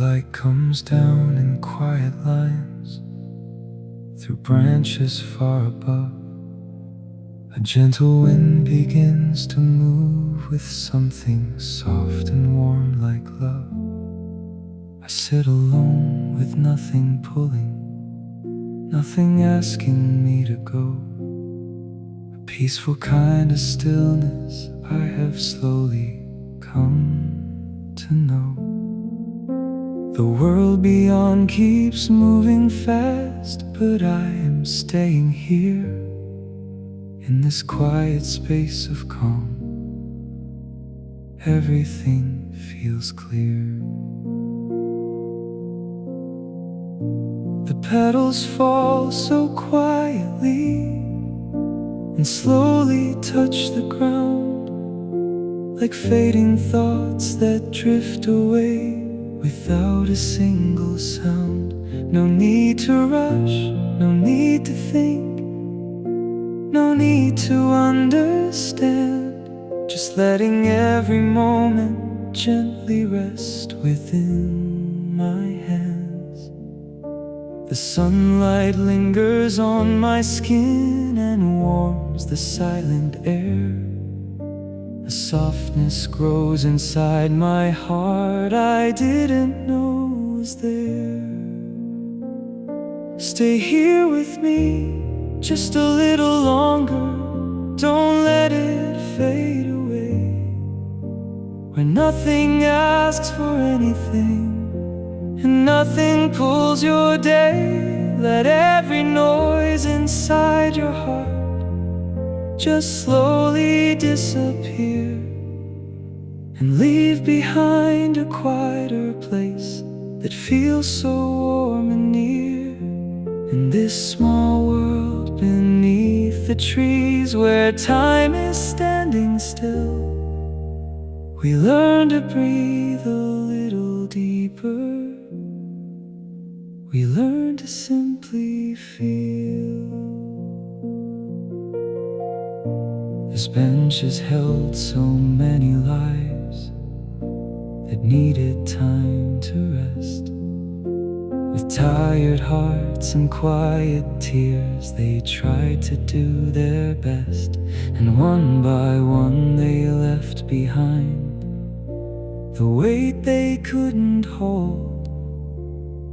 light comes down in quiet lines through branches far above. A gentle wind begins to move with something soft and warm like love. I sit alone with nothing pulling, nothing asking me to go. A peaceful kind of stillness I have slowly come to know. The world beyond keeps moving fast, but I am staying here in this quiet space of calm. Everything feels clear. The petals fall so quietly and slowly touch the ground, like fading thoughts that drift away without a single sound. No need to rush, no need to think, no need to understand, just letting every moment gently rest within my hands. The sunlight lingers on my skin and warms the silent air. A softness grows inside my heart I didn't know was there. Stay here with me just a little longer, don't let it fade away. Where nothing asks for anything and nothing pulls your day, let every noise inside your heart just slowly disappear and leave behind a quieter place that feels so warm and near. In this small world beneath the trees where time is standing still, we learn to breathe a little deeper. We learn to simply feel. This bench has held so many lives that needed time to rest. With tired hearts and quiet tears, they tried to do their best, and one by one they left behind the weight they couldn't hold.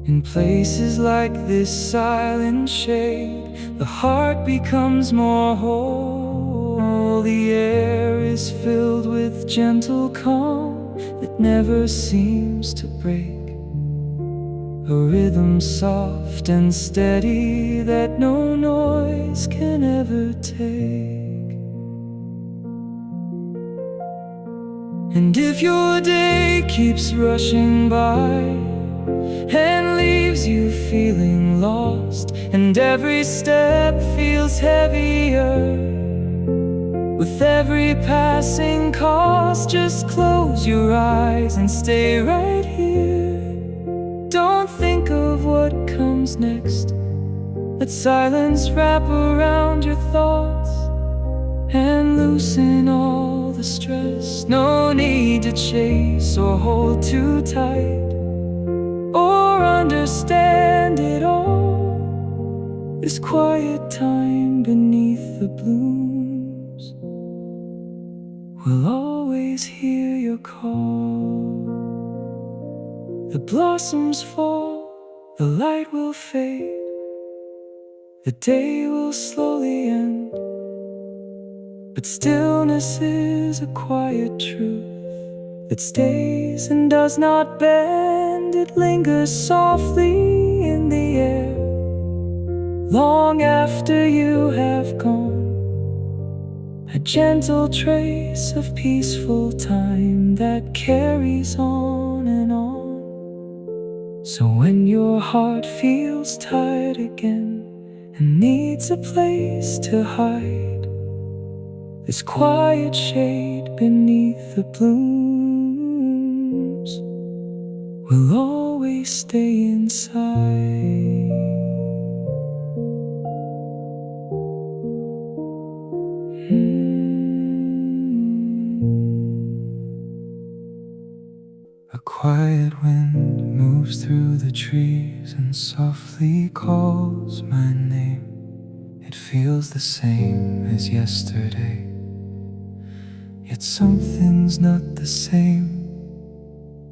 In places like this silent shade, the heart becomes more whole. The air is filled with gentle calm that never seems to break. A rhythm soft and steady that no noise can ever take. And if your day keeps rushing by and leaves you feeling lost, and every step feels heavier with every passing cost, just close your eyes and stay right here. Don't think of what comes next. Let silence wrap around your thoughts and loosen all the stress. No need to chase or hold too tight or understand it all. This quiet time beneath the blooms will always hear your call. The blossoms fall, the light will fade, the day will slowly end, but stillness is a quiet truth that stays and does not bend. It lingers softly in the air long after you have gone, a gentle trace of peaceful time that carries on and on. So when your heart feels tired again and needs a place to hide, this quiet shade beneath the blooms will always stay inside. A quiet wind moves trees and softly calls my name. It feels the same as yesterday, yet something's not the same.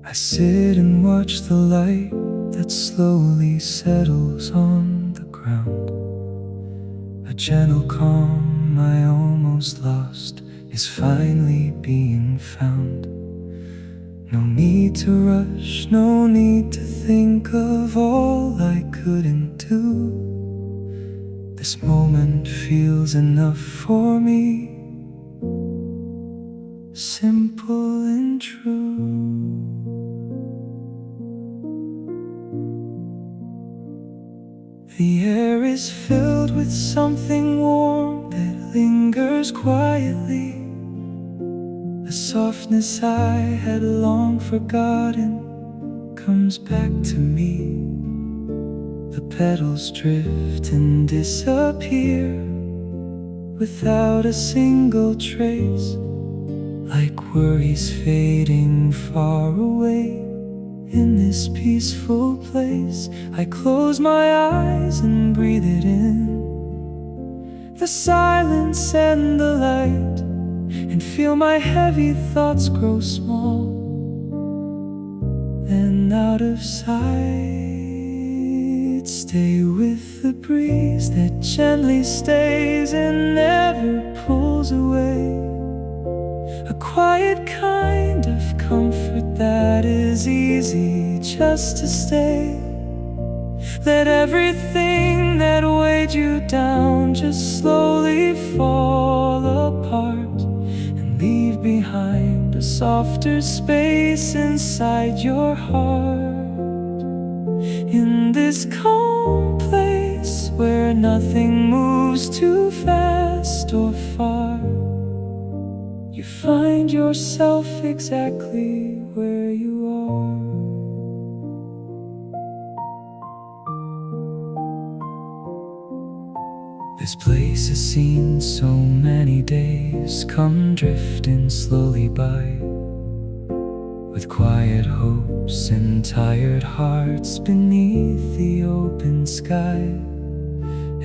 I sit and watch the light that slowly settles on the ground. A gentle calm I almost lost is finally being found. No need to rush, no need to think of all I couldn't do. This moment feels enough for me, simple and true. The air is filled with something warm that lingers quietly. A softness I had long forgotten comes back to me. The petals drift and disappear without a single trace, like worries fading far away. In this peaceful place, I close my eyes and breathe it in, the silence and the light, and feel my heavy thoughts grow small. Then out of sight, stay with the breeze that gently stays and never pulls away. A quiet kind of comfort that is easy just to stay. Let everything that weighed you down just slowly fall apart, and leave behind a softer space inside your heart. In this calm place where nothing moves too fast or far, you find yourself exactly where you are. This place has seen so many days come drifting slowly by, with quiet hopes and tired hearts beneath the open sky.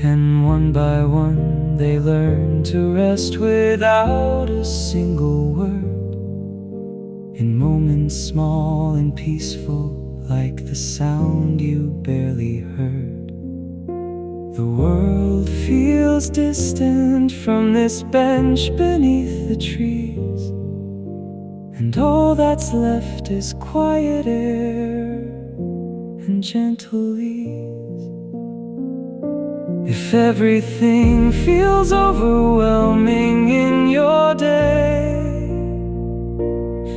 And one by one they learn to rest without a single word, in moments small and peaceful, like the sound you barely heard. The world feels distant from this bench beneath the trees, and all that's left is quiet air and gentle ease. If everything feels overwhelming in your day,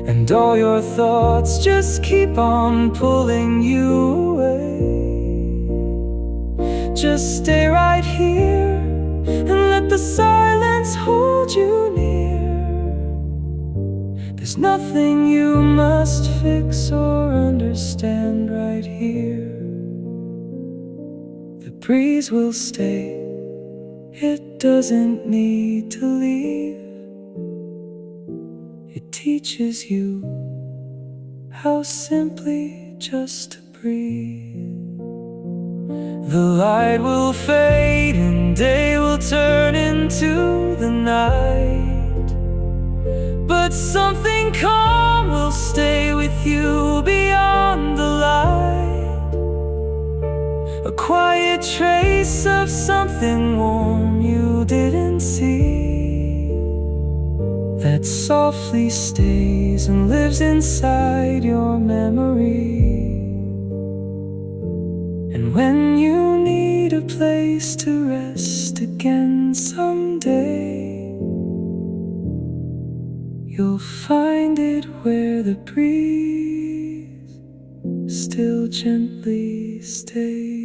and all your thoughts just keep on pulling you away, just stay right here and let the silence hold you near. There's nothing you must fix or understand right here. The breeze will stay, it doesn't need to leave. It teaches you how simply just to breathe. The light will fade and day will turn into the night, but something calm will stay with you beyond the light. A quiet trace of something warm you didn't see, that softly stays and lives inside your memory. And when you need a place to rest again someday, you'll find it where the breeze still gently stays.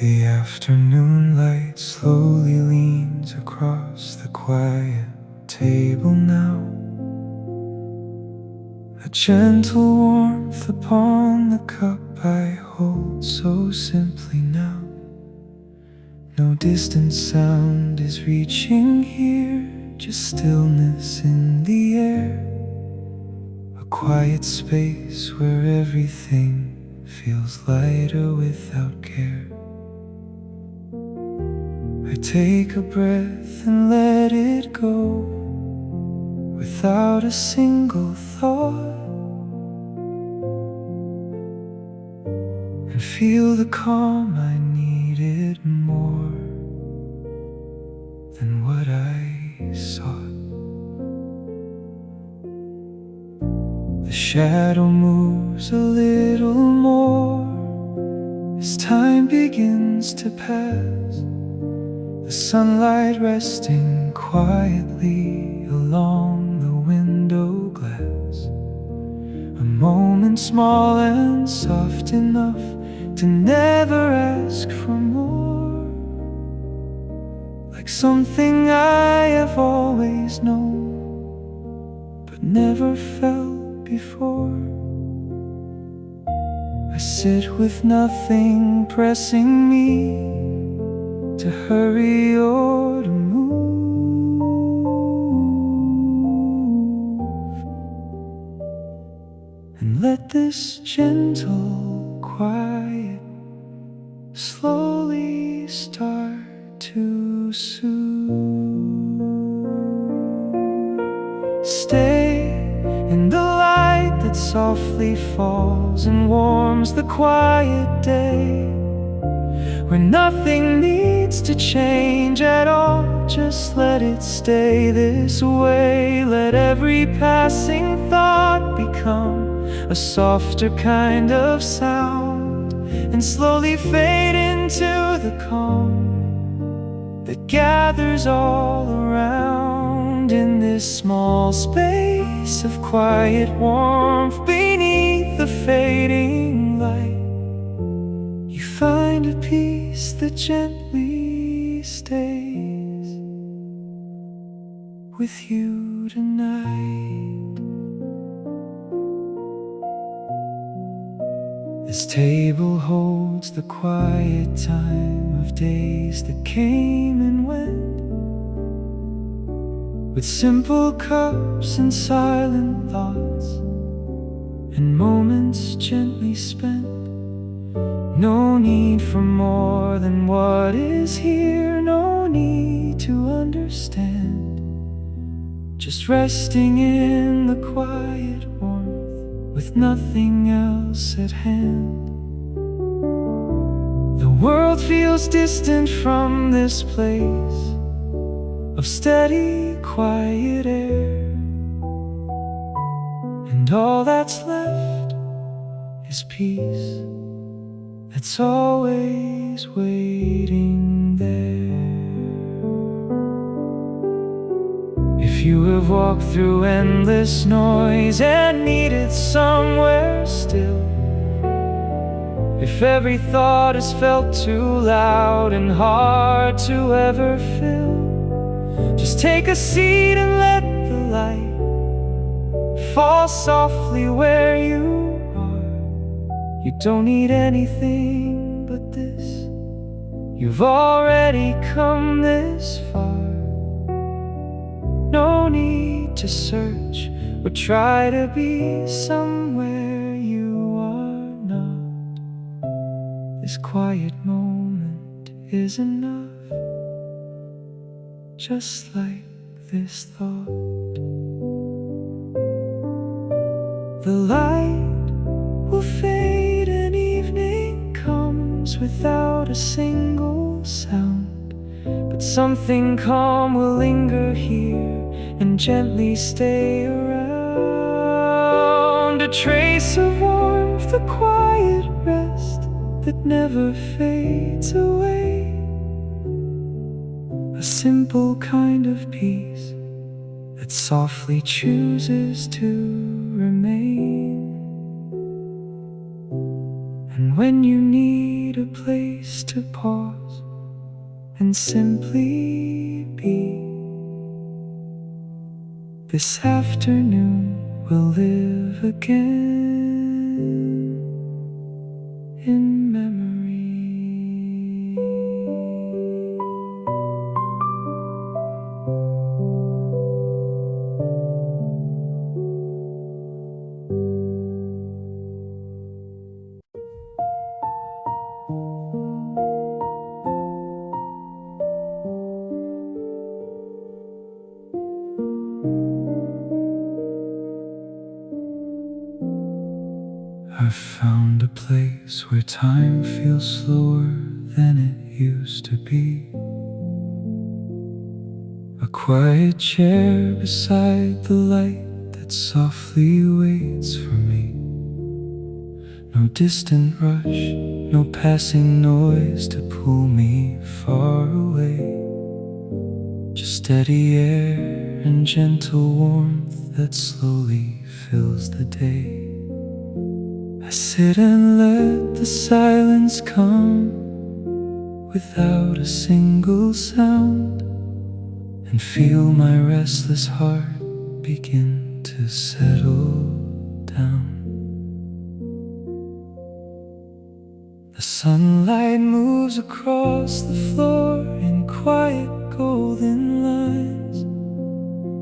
The afternoon light slowly leans across the quiet table now. A gentle warmth upon the cup I hold so simply now. No distant sound is reaching here, just stillness in the air. A quiet space where everything feels lighter without care. I take a breath and let it go, without a single thought, and feel the calm I needed more than what I sought. The shadow moves a little more as time begins to pass. The sunlight resting quietly along the window glass. A moment small and soft enough to never ask for more. Like something I have always known, but never felt before. I sit with nothing pressing me to hurry or to move, and let this gentle quiet slowly start to soothe. Stay in the light that softly falls and warms the quiet day, where nothing needs to change at all. Just let it stay this way. Let every passing thought become a softer kind of sound, and slowly fade into the calm that gathers all around. In this small space of quiet warmth beneath the fading light, you find a peace that gently stays with you tonight. This table holds the quiet time of days that came and went, with simple cups and silent thoughts, and moments gently spent. No need for more than what is here, no need to understand. Just resting in the quiet warmth with nothing else at hand. The world feels distant from this place of steady, quiet air, and all that's left is peace that's always waiting there. If you have walked through endless noise and needed somewhere still, if every thought has felt too loud and hard to ever fill, just take a seat and let the light fall softly where you are. You don't need anything but this. You've already come this far. No need to search or try to be somewhere you are not. This quiet moment is enough. Just like this thought. The light will fade and evening comes without a single sound, but something calm will linger here and gently stay around. A trace of warmth, a quiet rest that never fades away. A simple kind of peace that softly chooses to remain. And when you need need a place to pause and simply be. This afternoon will live again in memory. I've found a place where time feels slower than it used to be. A quiet chair beside the light that softly waits for me. No distant rush, no passing noise to pull me far away. Just steady air and gentle warmth that slowly fills the day. I sit and let the silence come without a single sound, and feel my restless heart begin to settle down. The sunlight moves across the floor in quiet golden lines,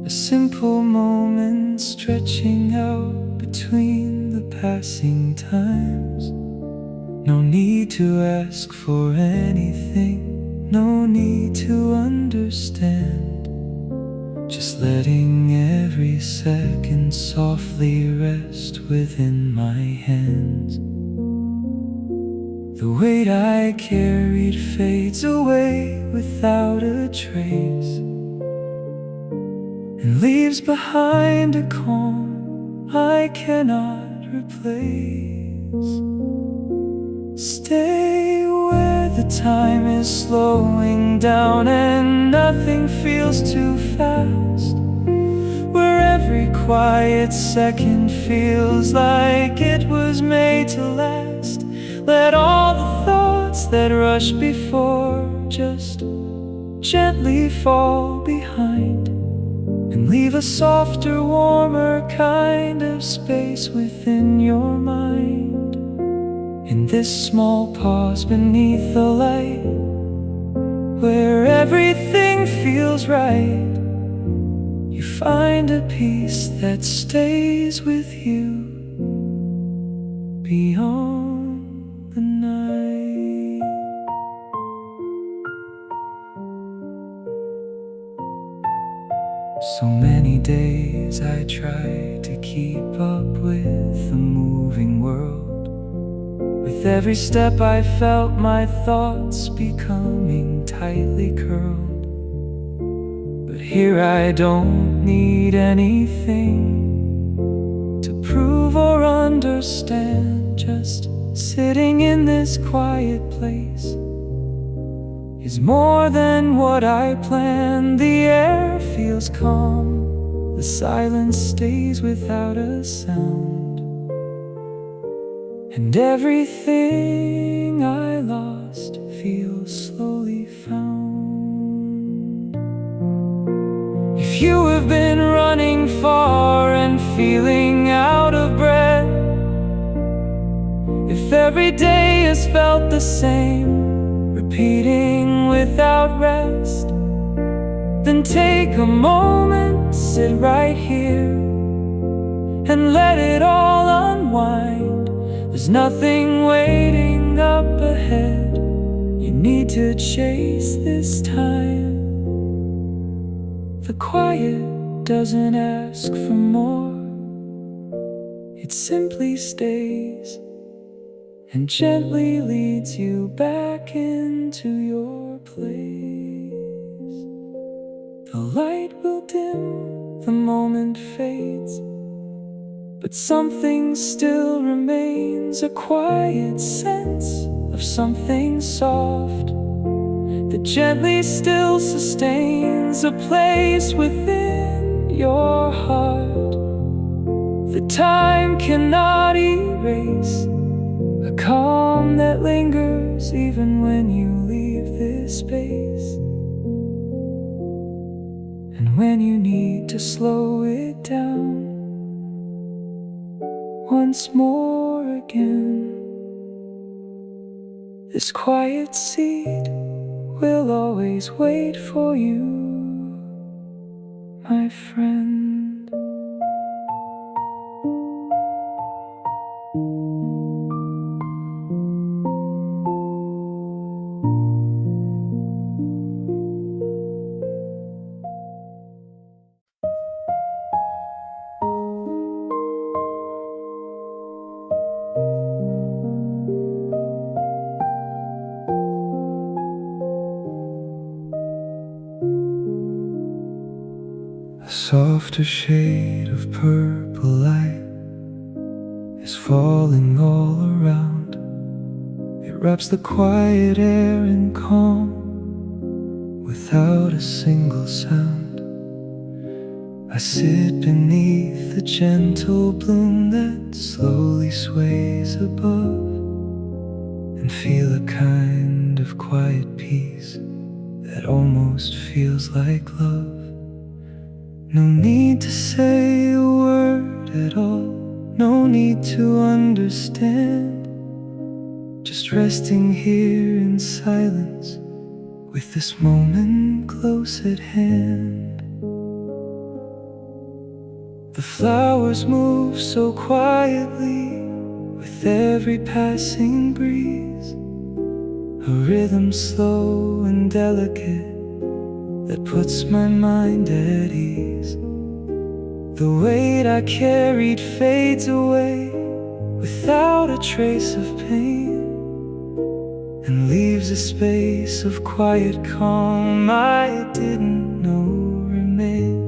a simple moment stretching out between the passing times. No need to ask for anything, no need to understand, just letting every second softly rest within my hands. The weight I carried fades away without a trace, and leaves behind a calm I cannot replace. Stay where the time is slowing down and nothing feels too fast, where every quiet second feels like it was made to last. Let all the thoughts that rush before just gently fall behind, and leave a softer, warmer kind of space within your mind. In this small pause beneath the light, where everything feels right, you find a peace that stays with you beyond the night. So many days I tried to keep up with the moving world. With every step I felt my thoughts becoming tightly curled. But here I don't need anything to prove or understand. Just sitting in this quiet place is more than what I planned. The air feels calm, the silence stays without a sound, and everything I lost feels slowly found. If you have been running far and feeling out of breath, if every day has felt the same, repeating without rest, then take a moment, sit right here, and let it all unwind. There's nothing waiting up ahead you need to chase this time. The quiet doesn't ask for more, it simply stays and gently leads you back into your place. The light will dim, the moment fades, but something still remains, a quiet sense of something soft that gently still sustains a place within your heart that time cannot erase. A calm that lingers yours even when you leave this space. And when you need to slow it down once more again, this quiet seed will always wait for you, my friend. A softer shade of purple light is falling all around. It wraps the quiet air in calm without a single sound. I sit beneath the gentle bloom that slowly sways above and feel a kind of quiet peace that almost feels like love. No need to say a word at all, no need to understand. Just resting here in silence with this moment close at hand. The flowers move so quietly with every passing breeze, a rhythm slow and delicate that puts my mind at ease. The weight I carried fades away without a trace of pain, and leaves a space of quiet calm I didn't know remained.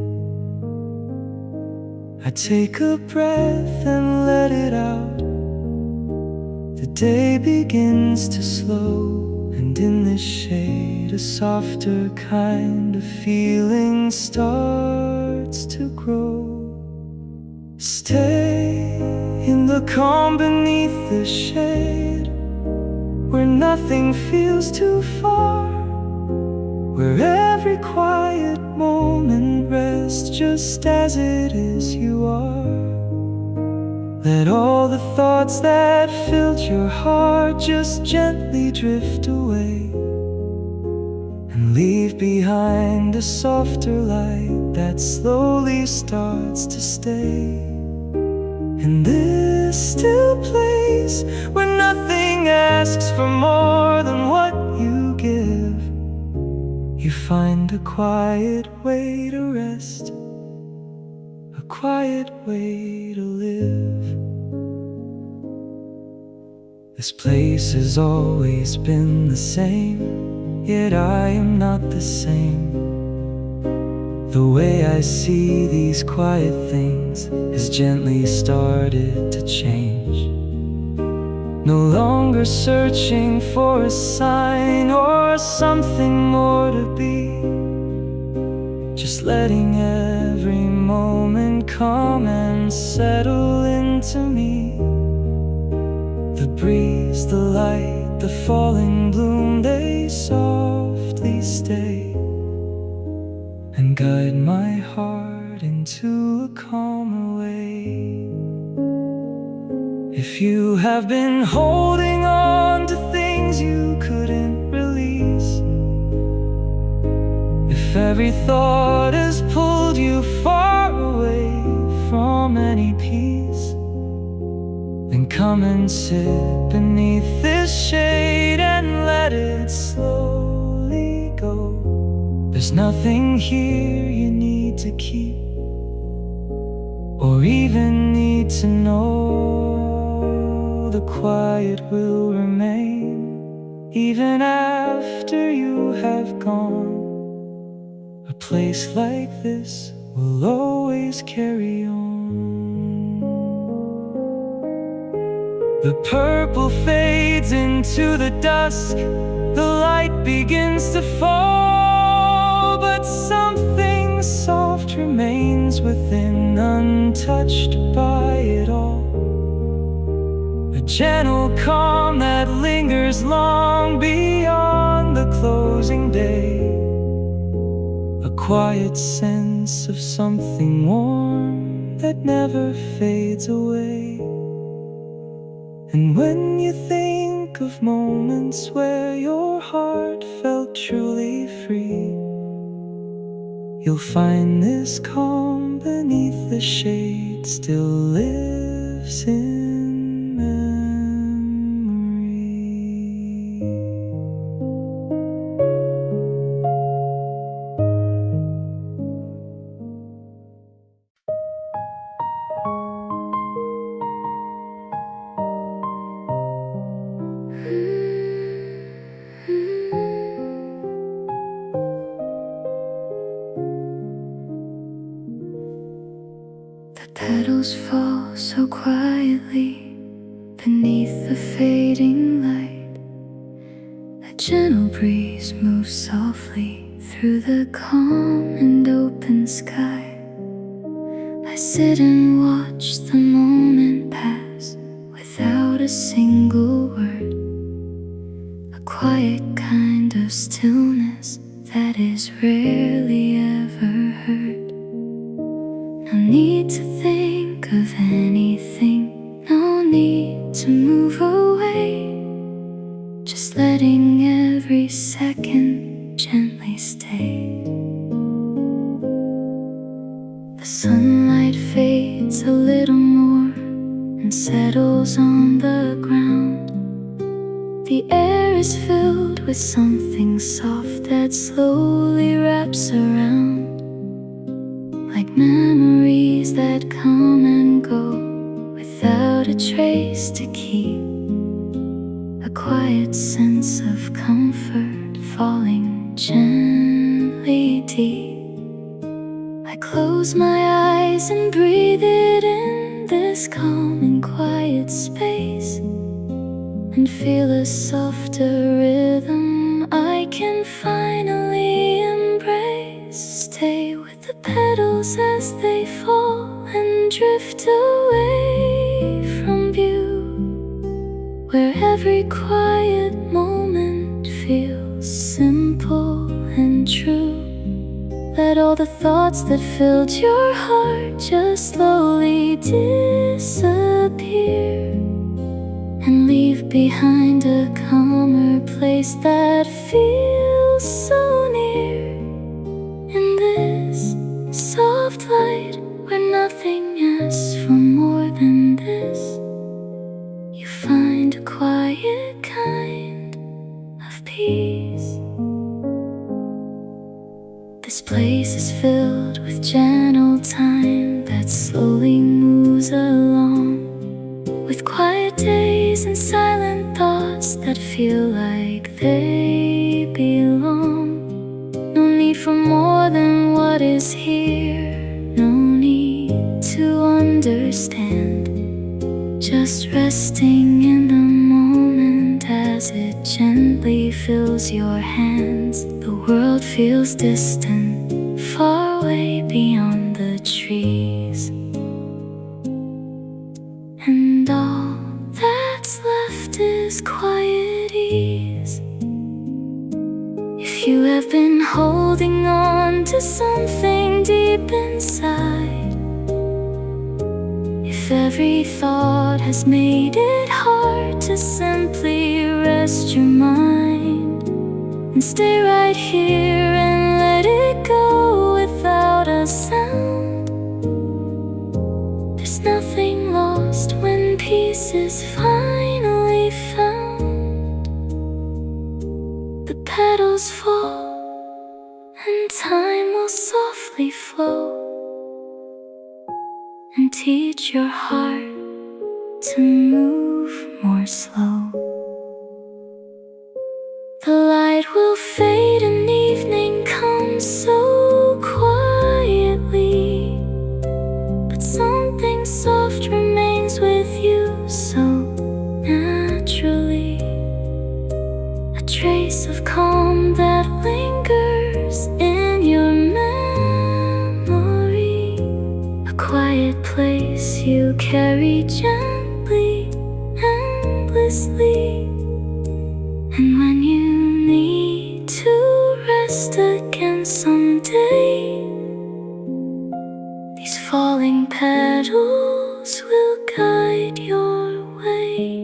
I take a breath and let it out. The day begins to slow, and in this shade a softer kind of feeling starts to grow. Stay in the calm beneath the shade, where nothing feels too far, where every quiet moment rests just as it is you are. Let all the thoughts that filled your heart just gently drift away, and leave behind a softer light that slowly starts to stay. In this still place where nothing asks for more than what you give, you find a quiet way to rest, a quiet way to live. This place has always been the same, yet I am not the same. The way I see these quiet things has gently started to change. No longer searching for a sign or something more to be, just letting every moment come and settle into me. The breeze, the light, the falling bloom, they softly stay and guide my heart into a calmer way. If you have been holding on to things you couldn't release, if every thought has pulled you far away from any peace, then come and sit beneath this shade and let it slowly go. There's nothing here you need to keep or even need to know. The quiet will remain even after you have gone. A place like this will always carry on. The purple fades into the dusk, the light begins to fall, but something soft remains within, untouched by it all. A gentle calm that lingers long beyond the closing day. A quiet sense of something warm that never fades away. And when you think of moments where your heart felt truly free, you'll find this calm beneath the shade still lives in memory. The petals fall so quietly beneath the fading light. A gentle breeze moves softly through the calm and open sky. I sit and watch the moment pass without a single word. A quiet kind of stillness that is rarely ever heard. No need to think of anything, no need to move away. Just letting every second gently stay. The sunlight fades a little more and settles on the ground. The air is filled with something soft that slowly wraps around. Like memories that come and go without a trace to keep. A quiet sense of comfort falling gently deep. I close my eyes and breathe it in, this calm and quiet space, and feel a softer rhythm I can finally embrace. Stay with the petals as they fall and drift away from view, where every quiet moment feels simple and true. Let all the thoughts that filled your heart just slowly disappear, and leave behind a calmer place that feels so near. In this soft light where nothing asks for more than this, you find a quiet kind of peace. This place is filled with gentle time that slowly moves along, with quiet days and silent thoughts that feel like they belong. No need for more than what is here, no need to understand. Just resting in the moment as it gently fills your hands. The world feels distant, far away beyond the trees, and all that's left is quiet ease. If you have been holding on to something deep inside, if every thought has made it hard to simply rest your mind, and stay right here and let it go without a sound. There's nothing lost when peace is finally found. The petals fall and time will softly flow, and teach your heart to move more slow. The light will fade and evening comes so quietly, but something soft remains with you so naturally. A trace of calm that lingers in your memory, a quiet place you carry gently and rest again someday. These falling petals will guide your way.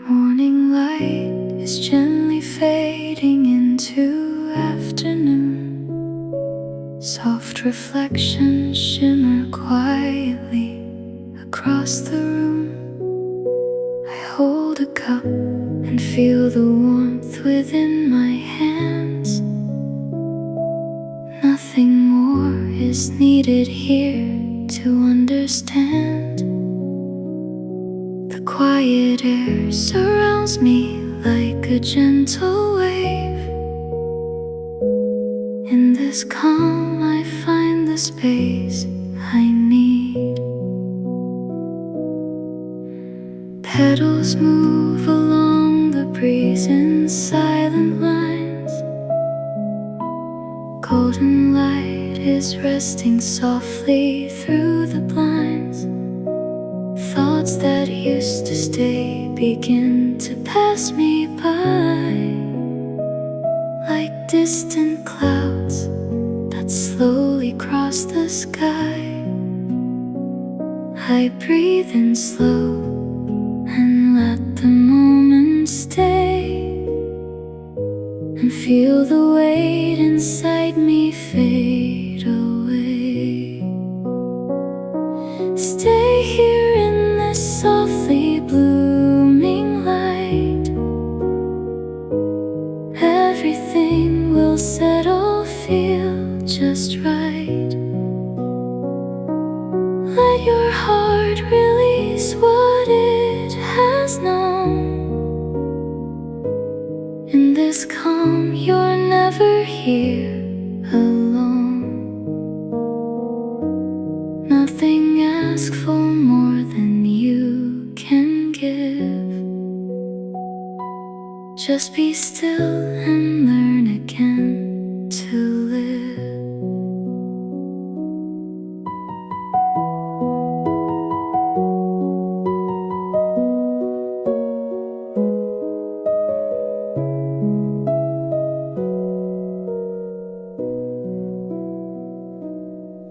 Morning light is gently fading into afternoon. Soft reflections shimmer quietly across the room. I hold a cup and feel the warmth within my hands. Nothing more is needed here to understand. The quiet air surrounds me like a gentle wave. In this calm I find the space I need. Petals move along the breeze in silent lines. Golden light is resting softly through the blinds. Thoughts that used to stay begin to pass me by, like distant clouds that slowly cross the sky. I breathe in slow and let the moment stay, and feel the weight inside me fade away. Stay here in this softly blooming light. Everything will settle, feel just right. Let your heart release what it has known. In this calm, you're never here alone. Nothing asks for more than you can give. Just be still and learn again to live.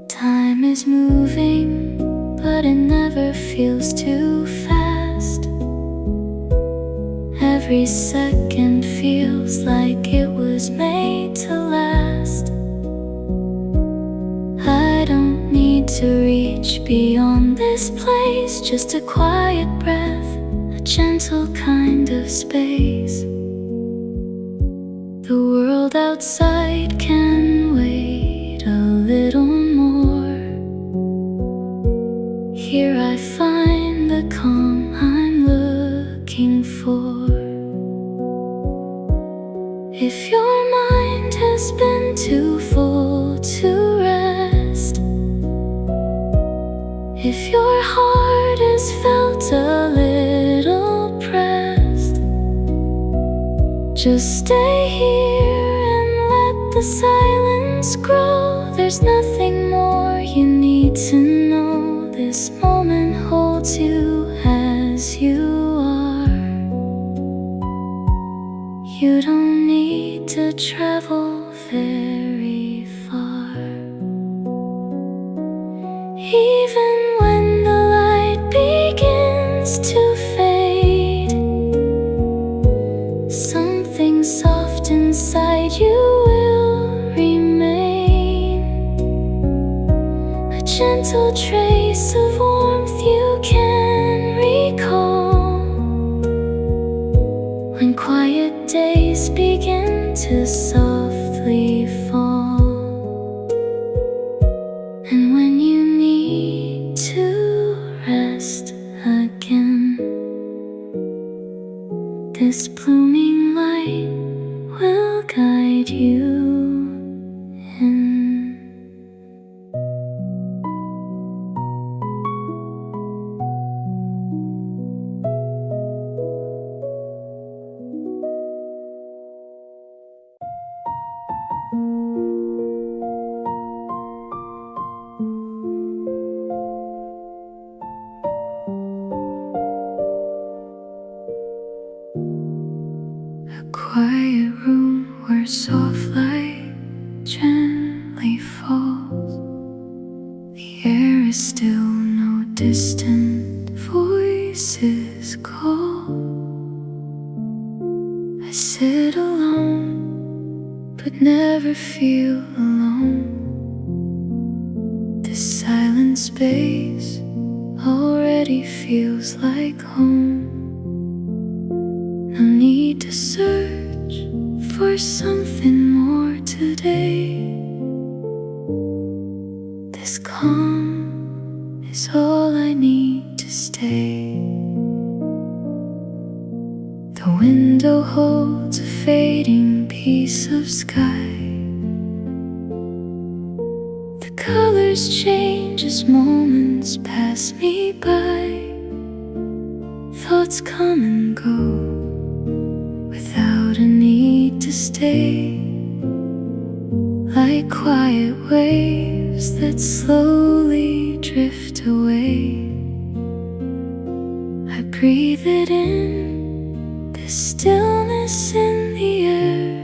Time is moving, but it never feels too fast. Every second feels like it was made to last. I don't need to reach beyond this place, just a quiet breath, a gentle kind of space. The world outside can wait a little more. Here I find the calm I'm looking for. If your mind has been too full to rest, if your heart has felt a little pressed, just stay here and let the silence grow. There's nothing more you need to know. This moment holds you as you are. You don't need to travel very far. Even when the light begins to fade, something soft inside you will remain, a gentle trace of warmth you can recall. When quiet days begin to softly fall, and when you need to rest again, this blooming light will guide you in. quiet room where soft light gently falls. The air is still, no distant voices call. I sit alone, but never feel alone. This silent space already feels like home. No need to search for something more today. This calm is all I need to stay. The window holds a fading piece of sky. The colors change as moments pass me by. Thoughts come and go without a need to stay. Like quiet waves that slowly drift away. I breathe it in, the stillness in the air,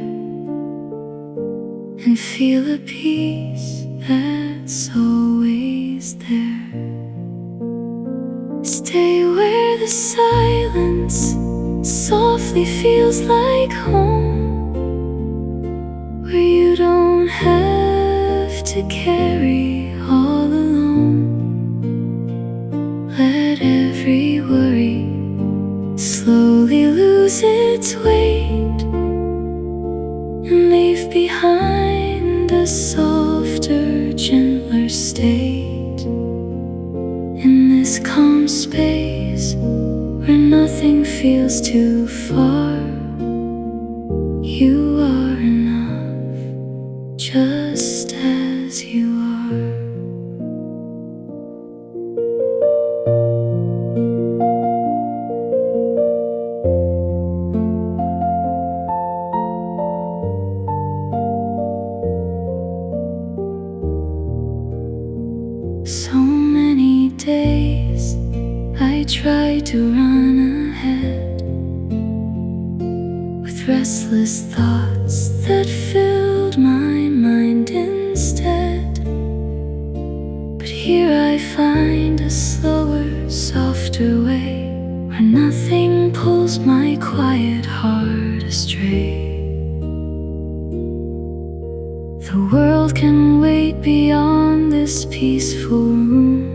and feel a peace that's always there. Stay where the silence softly feels like home, where you don't have to carry all alone. Let every worry slowly lose its weight, and leave behind a softer, gentler state. In this calm space where nothing feels too far, you are enough just as you are. So many days I tried to run ahead with restless thoughts that filled my mind instead. But here I find a slower, softer way, where nothing pulls my quiet heart astray. The world can wait beyond this peaceful room,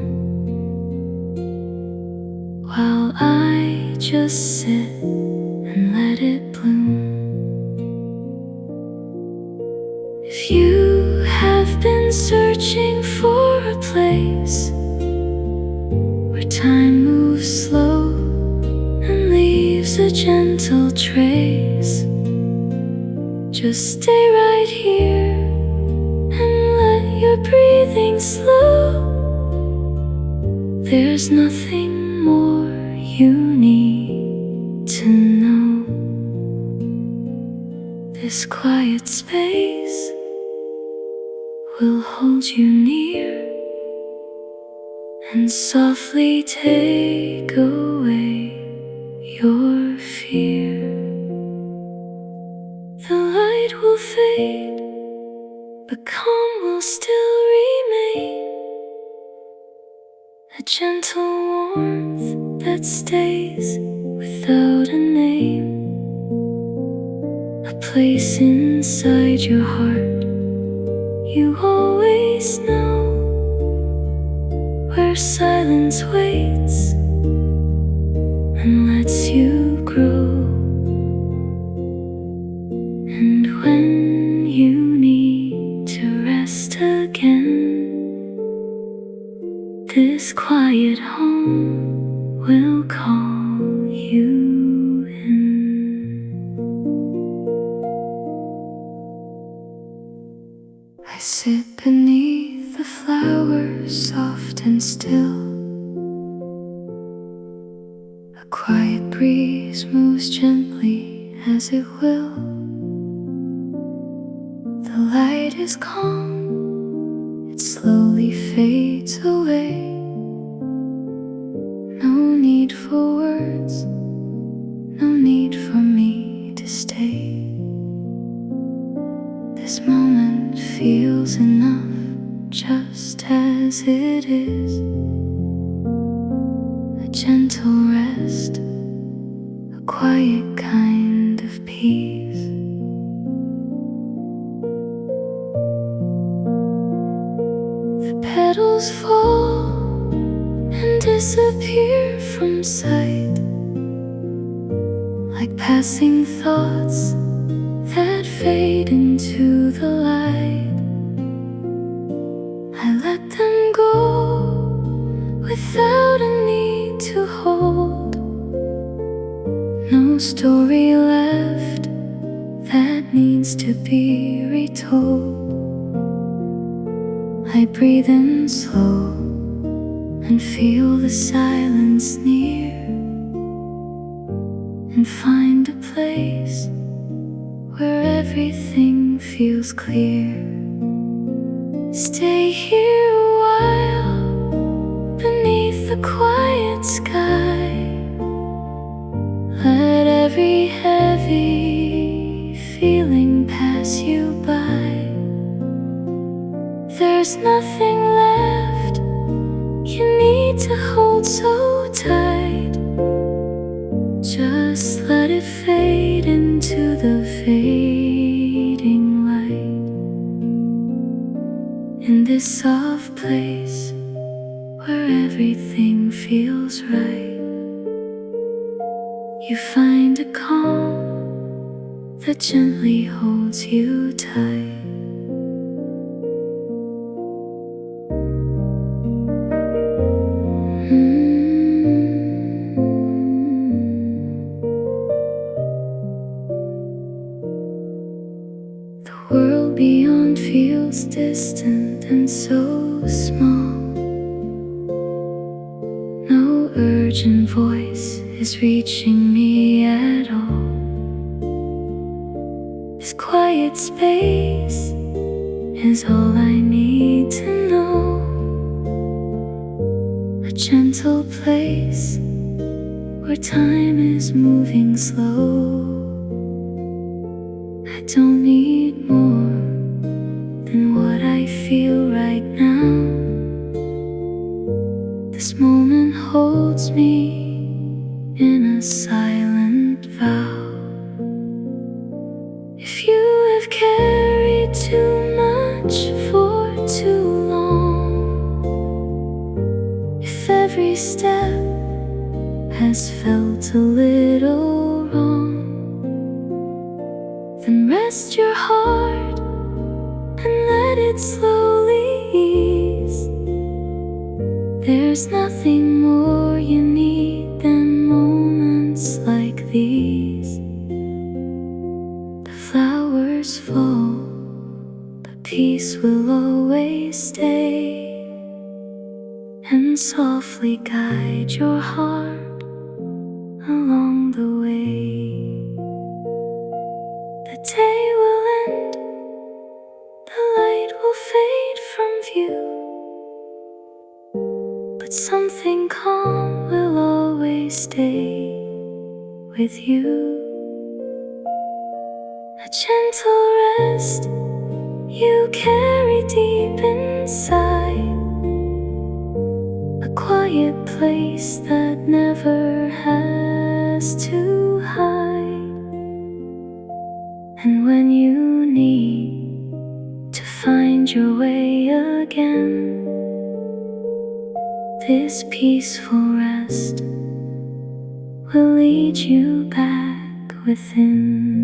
while I just sit and let it bloom. If you have been searching for a place where time moves slow and leaves a gentle trace, just stay right here and let your breathing slow. There's nothing more you need to know. This quiet space will hold you near and softly take away your fear. The light will fade, but calm will still remain. A gentle warmth that stays without a name. A place inside your heart you always know, where silence waits and lets you grow. And when you need to rest again, this quiet home will call you in. I sit beneath the flowers, soft and still. A quiet breeze moves gently as it will. The light is calm, it slowly fades away. No need for words, no need for me to stay. is a gentle rest, a quiet kind of peace. The petals fall and disappear from sight, like passing thoughts that fade into the light. I let them go without a need to hold. No story left that needs to be retold. I breathe in slow and feel the silence near, and find a place where everything feels clear. Stay here a while beneath the quiet sky. Let every heavy feeling pass you by. There's nothing left you need to hold so tight. Just let it fade into the fading light. In this soft place where everything feels right, you find a calm that gently holds you tight. The world beyond feels distant and so small. No urgent voice is reaching me at all. This quiet space is all I need to know. A gentle place where time is moving slow. I don't need more than what I feel right now. This moment holds me in a silent vow. If you have carried too much for too long, if every step has felt a little wrong, then rest your heart and let it slowly ease. There's nothing more you need than moments like these. The flowers fall, but peace will always stay, and softly guide your heart along the way. The day will end, the light will fade from view, but something calm will always stay with you. A gentle rest you carry deep inside, a quiet place that never has to hide. And when you need to find your way again, this peaceful rest will lead you back within.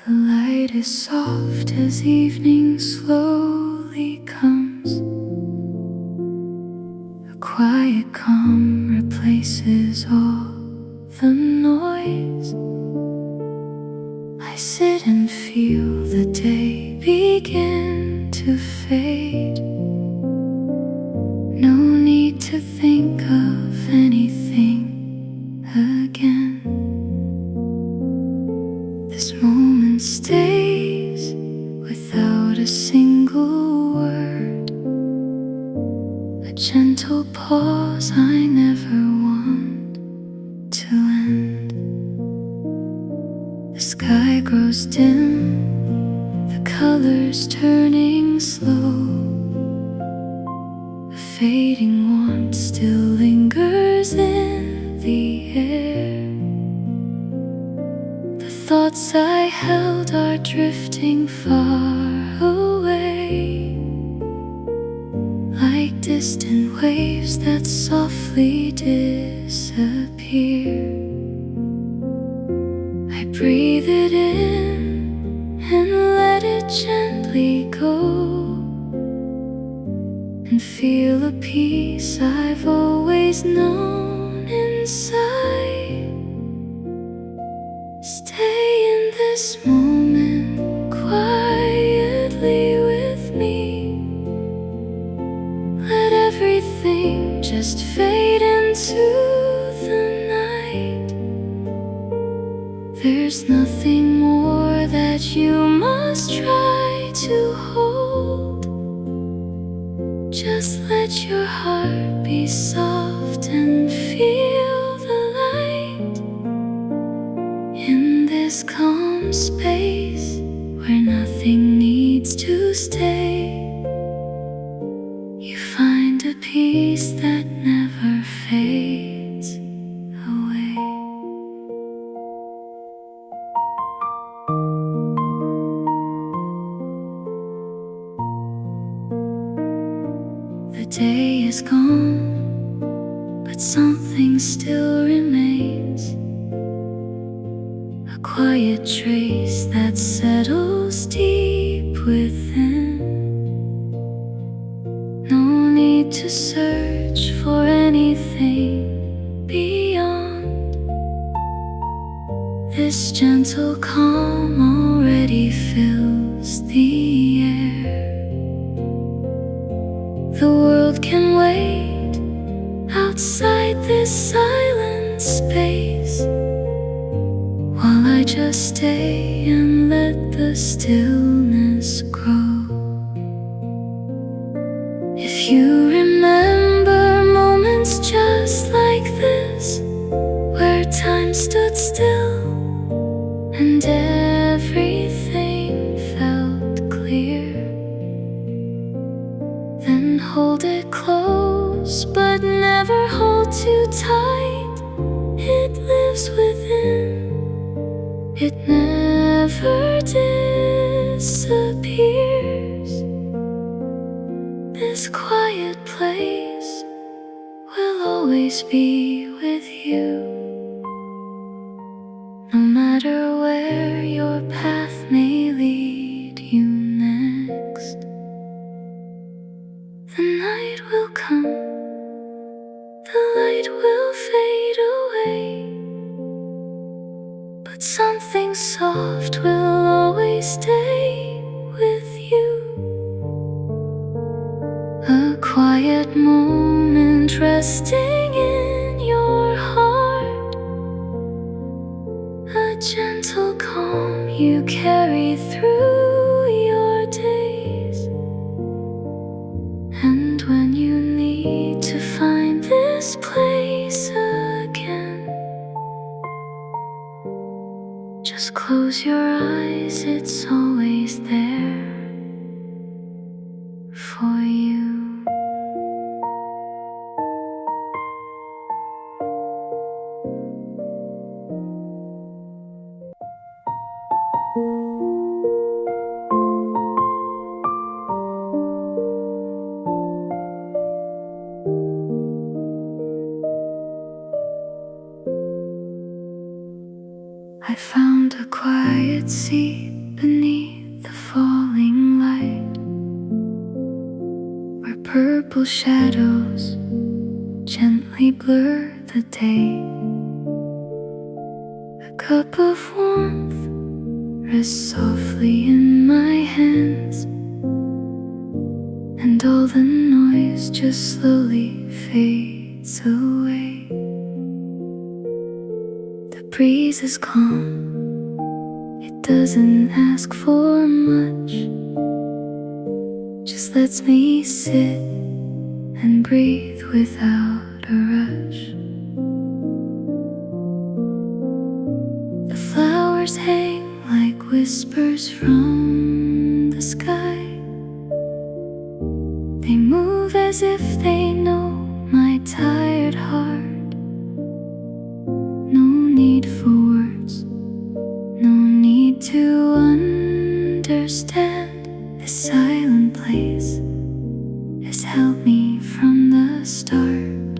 The light is soft as evening slowly comes. A quiet calm replaces all the noise. I sit and feel the day begin to fade. No need to think of anything again. This moment stays without a single word, a gentle pause I never want to end. The sky grows dim, the colors turning slow. A fading warmth still lingers in the air. The thoughts I held are drifting far away, like distant waves that softly disappear. I breathe it in and let it gently go, and feel a peace I've always known inside. Stay in this moment quietly with me. Let everything just fade into the night. There's nothing more that you must try to hold. Just let your heart be soft and feel the light. In this calm space where nothing needs to stay, you find a peace that never fades away. The day is gone, but something still remains, a quiet trace that settles deep within. No need to search for anything beyond. This gentle calm already fills the air. The world can wait outside this silent space, while I just stay and let the stillness grow. If you remember moments just like this, where time stood still and everything felt clear, then hold it close, but never hold too tight. It lives within, it never disappears. This quiet place will always be with you, no matter where your path may lead you next. The night will come, the light will fade away, but something soft will always stay with you. A quiet moment resting in your heart, a gentle calm you carry through your days. And when you need to find this place again, just close your eyes, it's always there for you. I found a quiet seat beneath the falling light, where purple shadows gently blur the day. A cup of warmth rests softly in my hands, and all the noise just slowly fades away. The breeze is calm, it doesn't ask for much, just lets me sit and breathe without a rush. The flowers hang like whispers from the sky. They move as if they know my tired heart. No need for words, no need to understand. This silent place has held me from the start.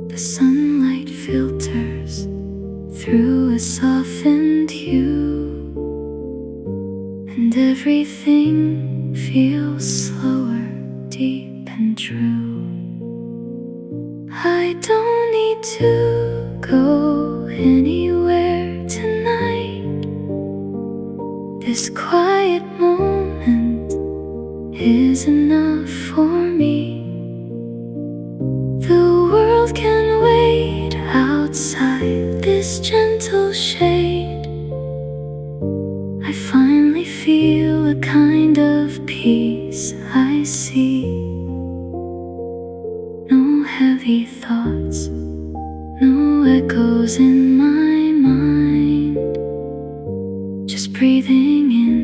The sunlight filters through a softened hue, and everything feels slower, deep and true. I don't need to go anywhere tonight. This quiet moment is enough for me. The world can wait outside this gentle shade. I finally feel a kind of peace I see. No heavy thoughts, no echoes in my mind. Just breathing in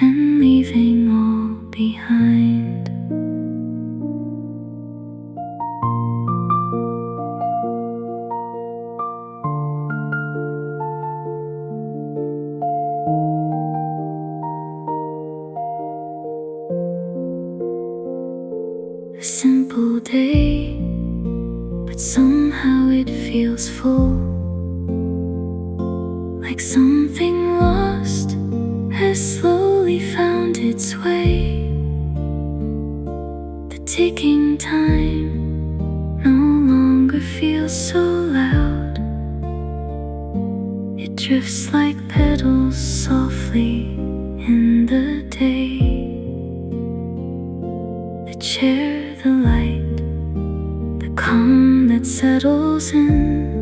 and leaving all behind. A simple day, but somehow it feels full. Like something lost has slowly found its way. The ticking time no longer feels so loud. It drifts like petals softly in the day. The chair, the light, the calm that settles in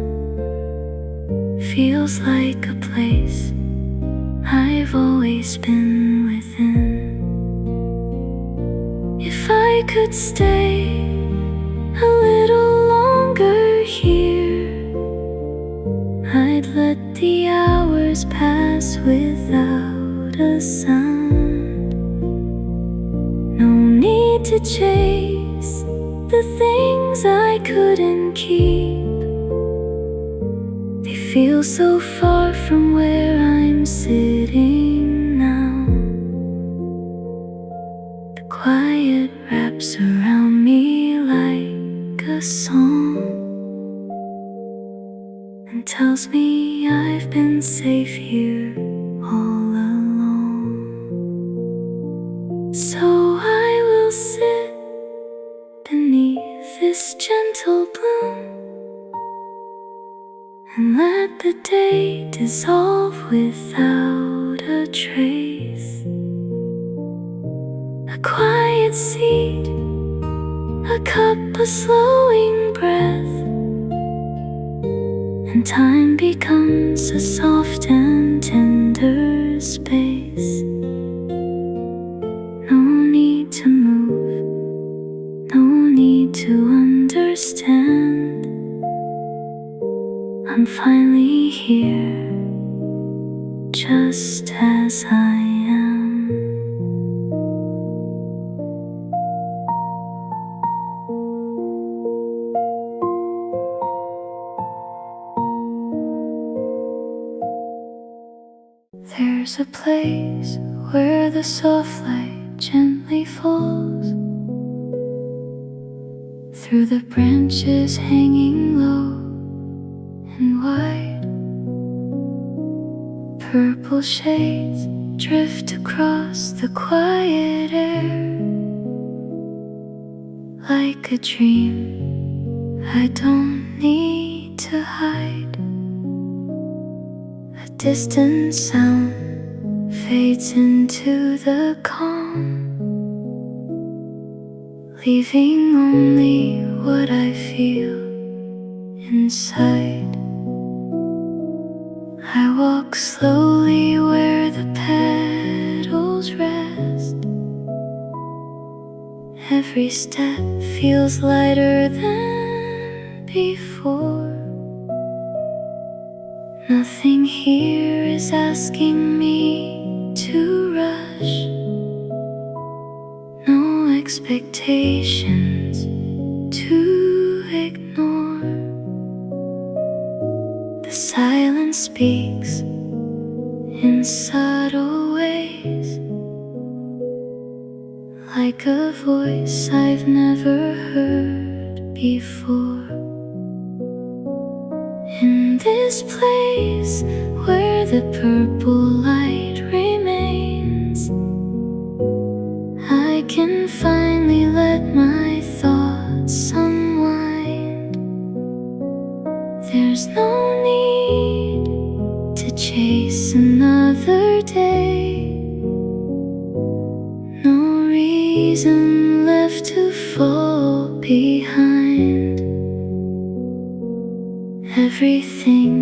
feels like a place I've always been within. If I could stay a little longer here, I'd let the hours pass without a sound. No need to chase the things I couldn't keep. They feel so far from where I'm sitting now. The quiet wraps around me like a song and tells me I've been safe here all along. So I will sit beneath this gentle bloom and let the day dissolve without a trace. A quiet seat, a cup, a slowing breath, and time becomes a soft and tender space. No need to move, no need to understand. I'm finally here, just as I am. There's a place where the soft light gently falls through the branches hanging low and wide. Purple shades drift across the quiet air like a dream I don't need to hide. A distant sound fades into the calm, leaving only what I feel inside. I walk slowly where the petals rest, Every step feels lighter than before. Nothing here is asking me to rush. No expectations to ignore. The silence speaks in subtle ways, like a voice I've never heard before. In this place where the purple light remains, I can finally let my thoughts unwind. There's no need to chase another day, no reason left to fall behind. Everything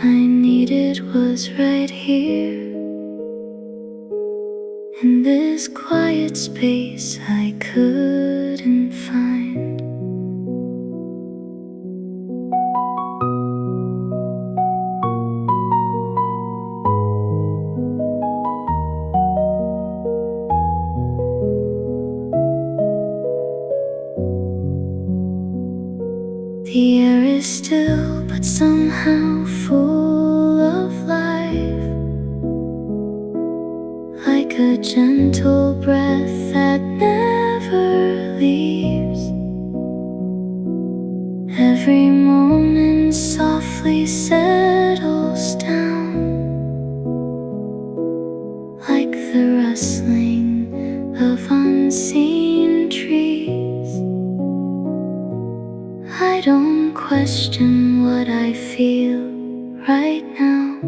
I needed was right here, in this quiet space I couldn't find. The air is still, but somehow full of life, like a gentle breath that never leaves. Every moment softly settles down, like the rustling of unseen trees. I don't question what I feel right now.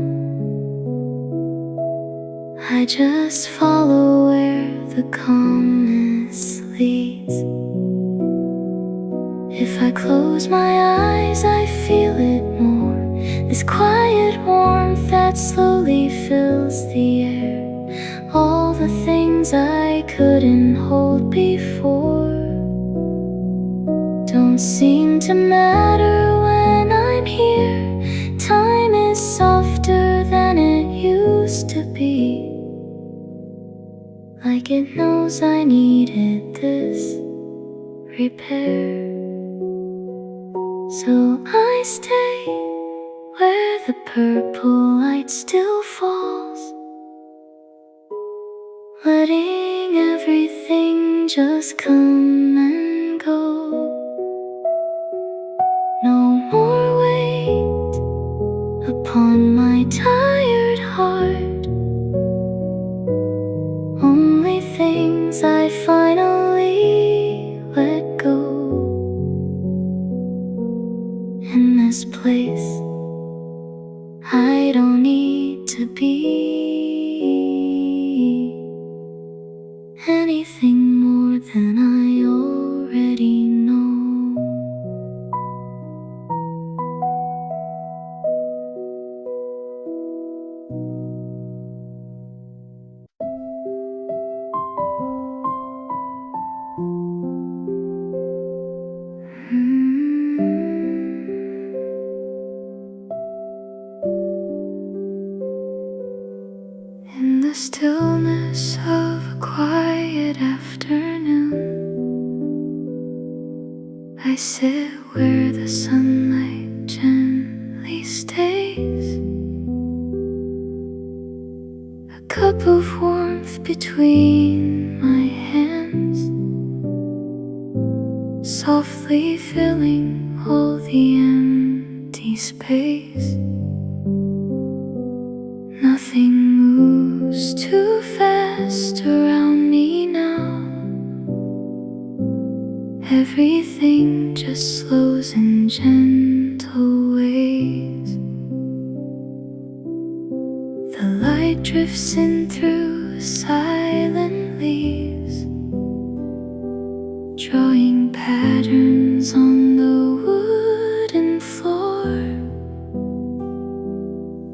I just follow where the calmness leads. If I close my eyes, I feel it more. This quiet warmth that slowly fills the air. All the things I couldn't hold before don't seem to matter when I'm here. Time is softer than it used to be, like it knows I needed this repair. So I stay where the purple light still falls, letting everything just come and go. No more weight upon my tired heart, only things I finally let go. In this place I don't need to be anything more than I already know. In the stillness of a quiet afternoon, I sit where the sunlight gently stays, a cup of warmth between my hands, softly filling all the empty space. Nothing moves too fast around me now. Everything just slows in gentle ways. The light drifts in through silent leaves, drawing patterns on the wooden floor.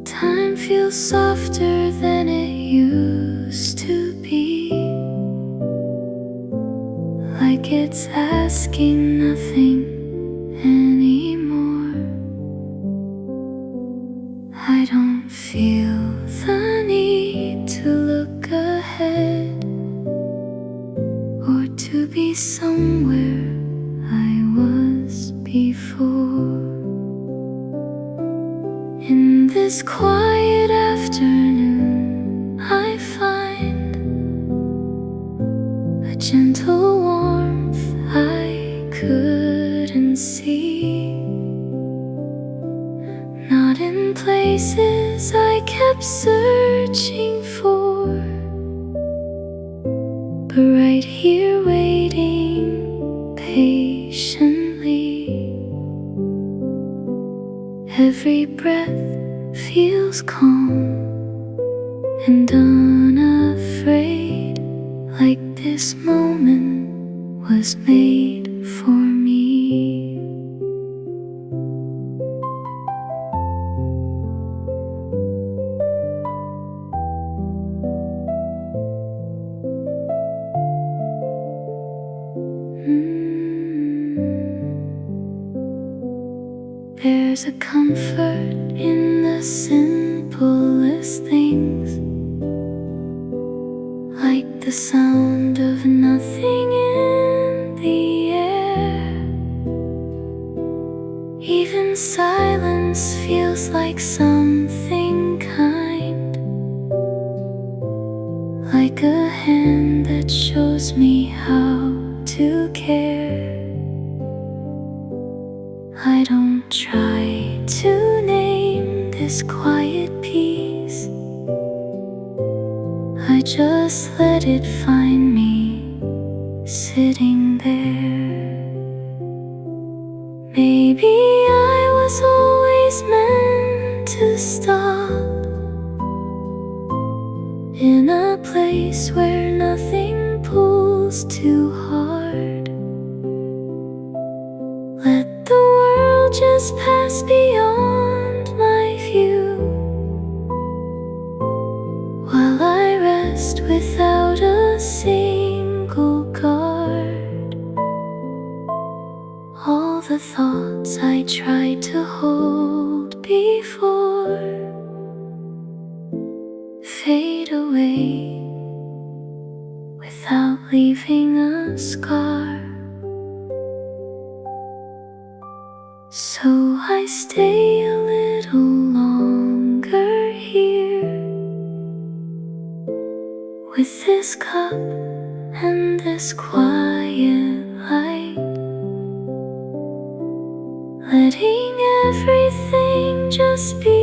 Time feels softer than it used to be, like it's asking nothing anymore. I don't feel the need to look ahead or to be somewhere I was before. In this quiet afternoon, I find a gentle warmth I couldn't see. Not in places I kept searching for, but right here waiting patiently. Every breath feels calm and unafraid, like this moment was made for me. There's a comfort in the simplest things, like the sound of nothing in the air. Even silence feels like something kind, like a hand that shows me how to care. I don't try to name this quiet peace, I just let it find me sitting there. Maybe I was always meant to stop in a place where nothing pulls too hard. Let the world just pass beyond my view, while I rest without a single guard. All the thoughts I tried to hold before fade away without leaving a scar. So I stay a little longer here, with this cup and this quiet light, letting everything just be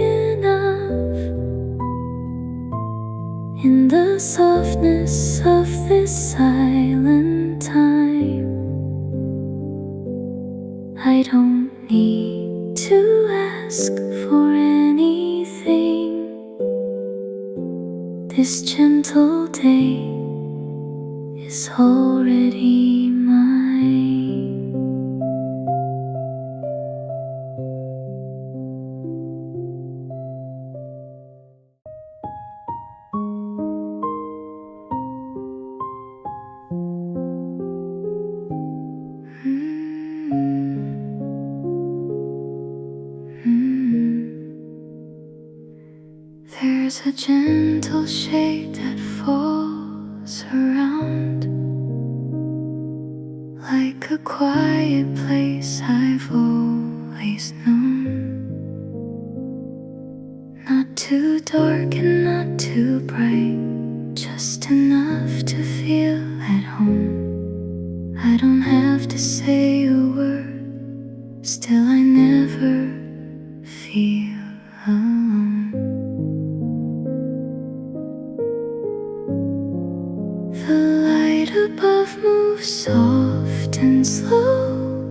enough. In the softness of this silent time, I don't need to ask for anything. This gentle day is already mine. There's a gentle shade that falls around, like a quiet place I've always known. Not too dark and not too bright, just enough to feel at home. I don't have to say a word, still I never feel alone. The light above moves soft and slow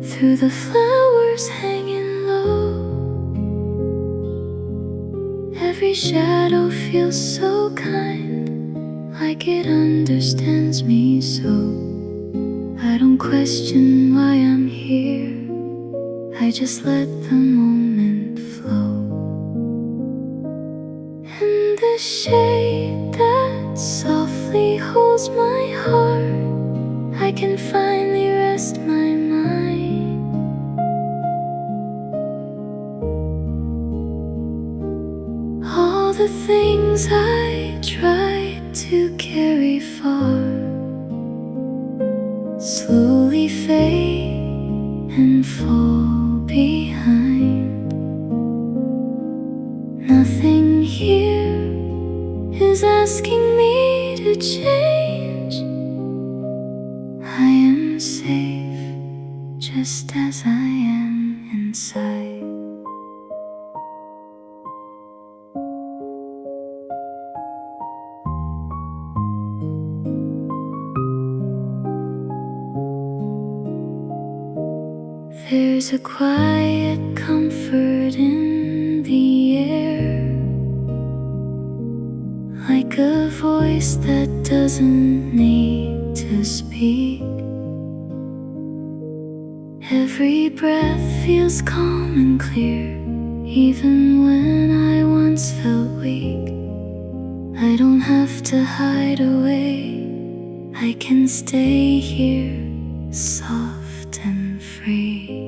through the flowers hanging low. Every shadow feels so kind, like it understands me so. I don't question why I'm here, I just let the moment flow. And the shade that softly holds holds my heart, I can finally rest my mind. All the things I tried to carry far slowly fade and fall behind. Nothing here is asking me to change. I am safe just as I am inside. There's a quiet comfort in the air, like a voice that doesn't need to speak. Every breath feels calm and clear, even when I once felt weak. I don't have to hide away, I can stay here, soft and free.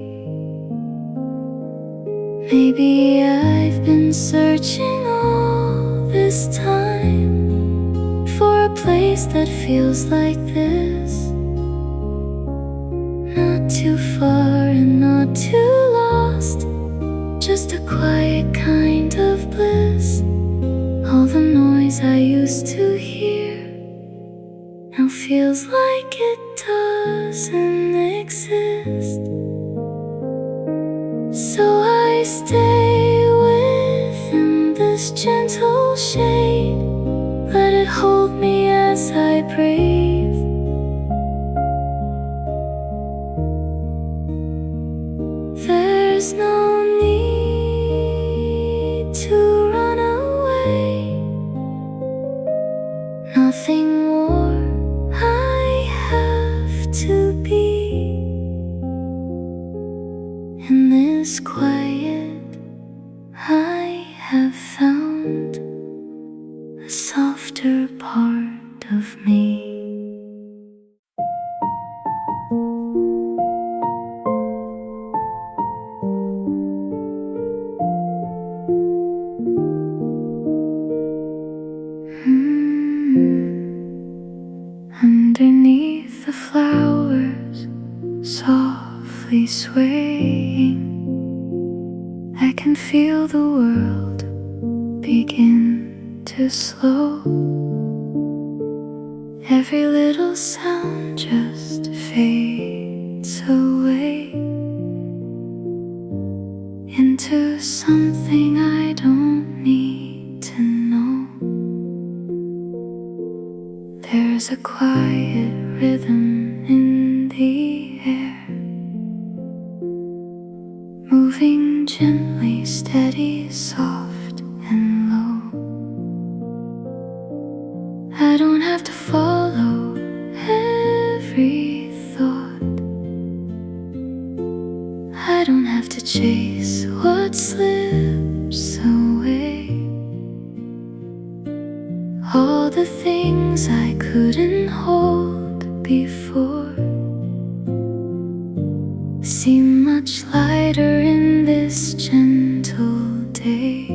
Maybe I've been searching all this time for a place that feels like this. Not too far and not too lost, just a quiet kind of bliss. All the noise I used to hear now feels like it doesn't exist. So I stay within this gentle shade, let it hold me as I breathe. There's no need to run away, nothing more I have to be. In this quiet, I have found a softer part of me. Underneath the flowers, softly swaying, I can feel the world begin to slow. Every little sound just fades away into something I don't need to know. There's a quiet rhythm in the air, moving gently, steady, soft and low. I don't have to follow every thought, I don't have to chase what slips away. All the things I couldn't hold before seem much lighter in this gentle day.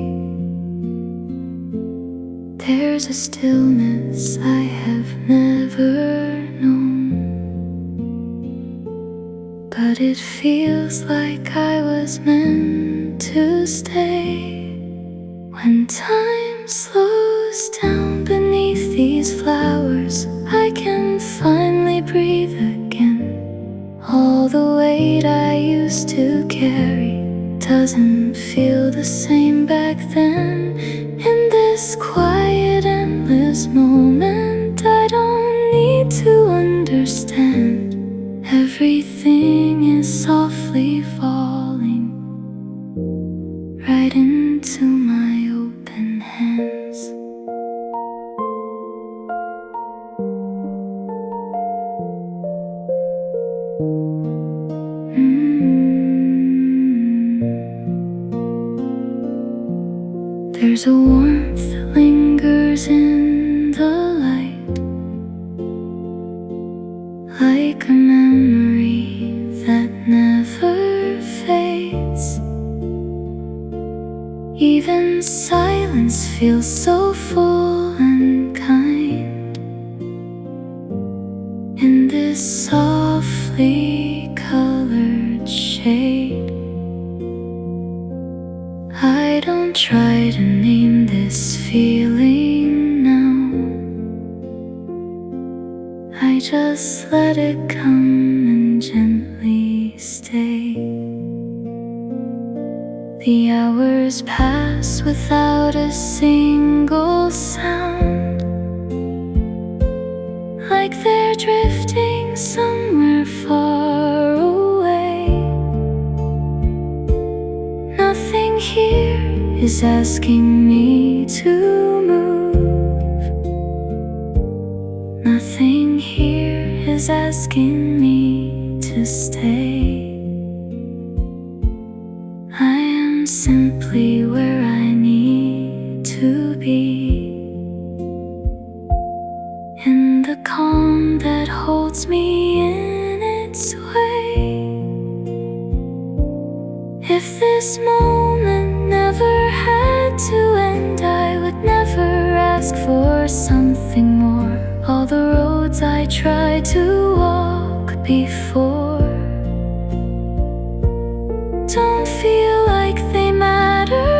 There's a stillness I have never known, but it feels like I was meant to stay. When time slows down beneath these flowers, I can finally breathe again. All the weight I used to carry doesn't feel the same back then. In this quiet, endless moment, I don't need to understand. Everything is softly falling right into my open hands. There's a warmth that lingers in the light, so full and kind in this softly colored shade. I don't try to name this feeling now. I just let it come and gently stay. The hours pass without a single sound, like they're drifting somewhere far away. Nothing here is asking me to move. Nothing here is asking me to stay. I am simply where I need to be, in the calm that holds me in its way. If this moment never had to end, I would never ask for something more. All the roads I tried to walk before don't feel like they matter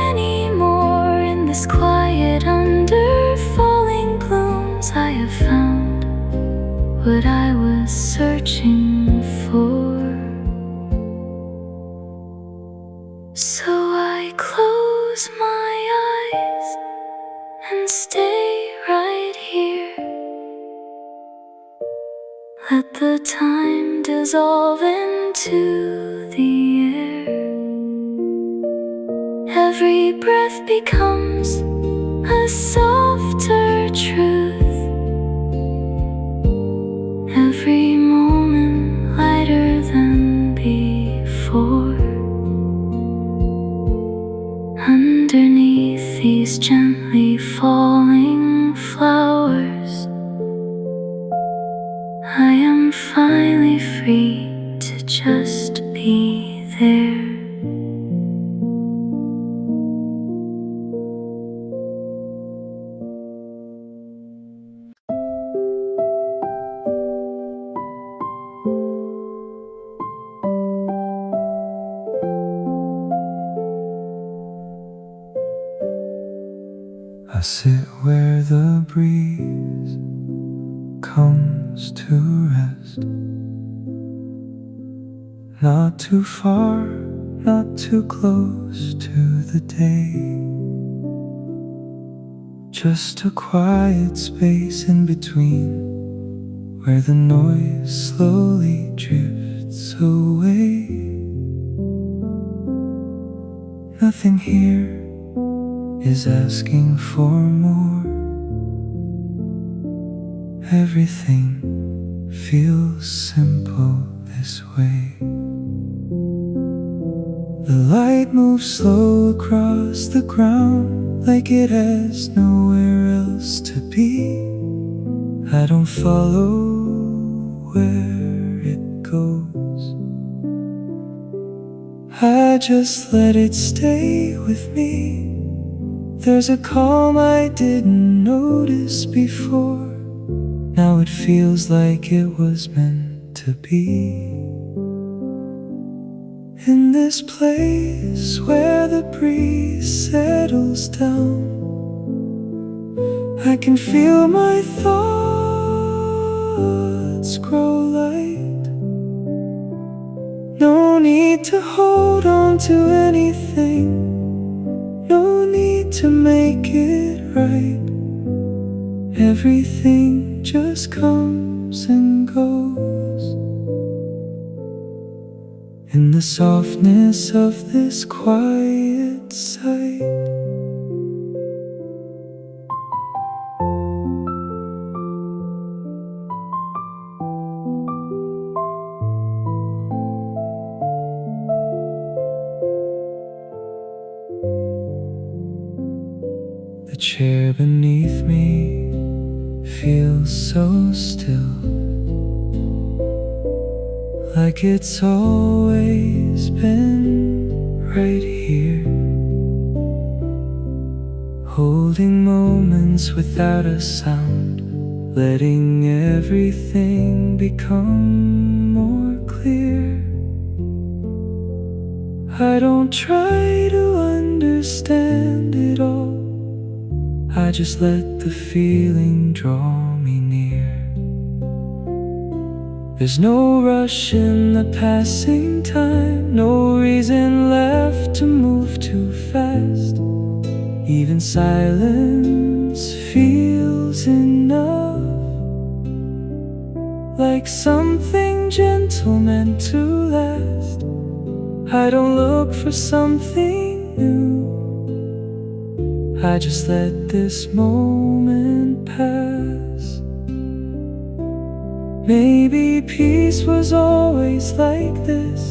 anymore. In this quiet under falling glooms, I have found what I was searching for. So I close my eyes and stay right here. Let the time dissolve into the air. Every breath becomes a softer truth. Every moment lighter than before. Underneath these gently falling flowers, I am finally free to just be there. I sit where the breeze comes to rest. Not too far, not too close to the day. Just a quiet space in between, where the noise slowly drifts away. Nothing here is asking for more. Everything feels simple this way. The light moves slow across the ground, like it has nowhere else to be. I don't follow where it goes, I just let it stay with me. There's a calm I didn't notice before. Now it feels like it was meant to be. In this place where the breeze settles down, I can feel my thoughts grow light. No need to hold on to anything, no need to make it right. Everything just comes and goes in the softness of this quiet sight. The chair beneath me feels so still, like it's always been right here, holding moments without a sound, letting everything become more clear. I don't try to understand it all, I just let the feeling draw me near. There's no rush in the passing time, no reason left to move too fast. Even silence feels enough, like something gentle meant to last. I don't look for something new, I just let this moment pass. Maybe peace was always like this,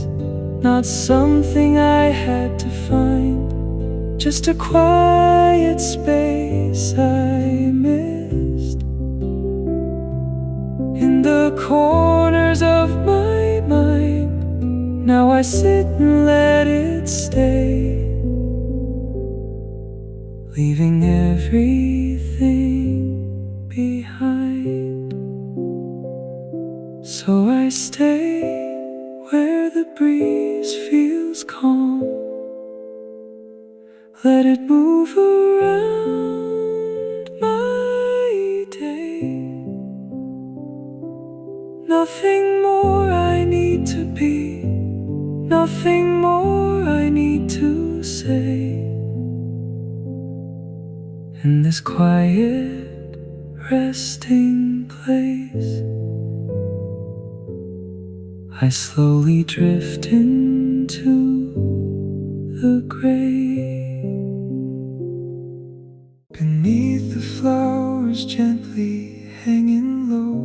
not something I had to find, just a quiet space I missed. In the corners of my mind, now I sit and let it stay, leaving everything behind. So I stay where the breeze feels calm, let it move around my day. Nothing more I need to be, nothing more I need to say. In this quiet resting place, I slowly drift into the gray. Beneath the flowers gently hanging low,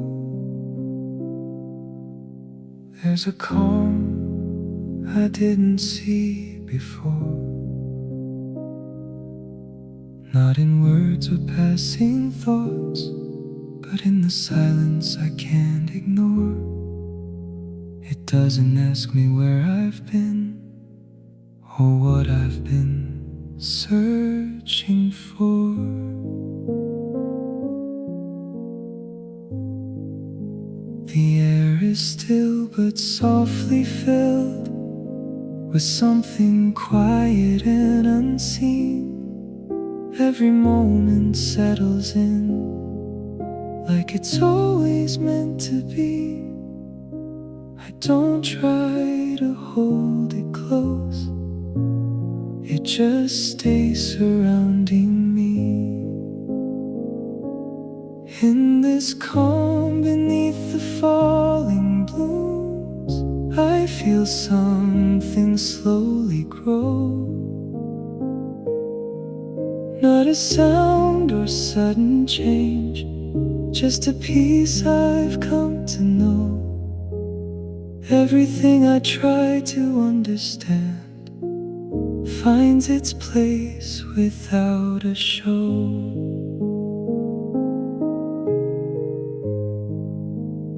there's a calm I didn't see before. Not in words or passing thoughts, but in the silence I can't ignore. It doesn't ask me where I've been or what I've been searching for. The air is still but softly filled with something quiet and unseen. Every moment settles in like it's always meant to be. I don't try to hold it close, it just stays surrounding me. In this calm beneath the falling blooms, I feel something slowly grow. Not a sound or sudden change, just a peace I've come to know. Everything I try to understand finds its place without a show.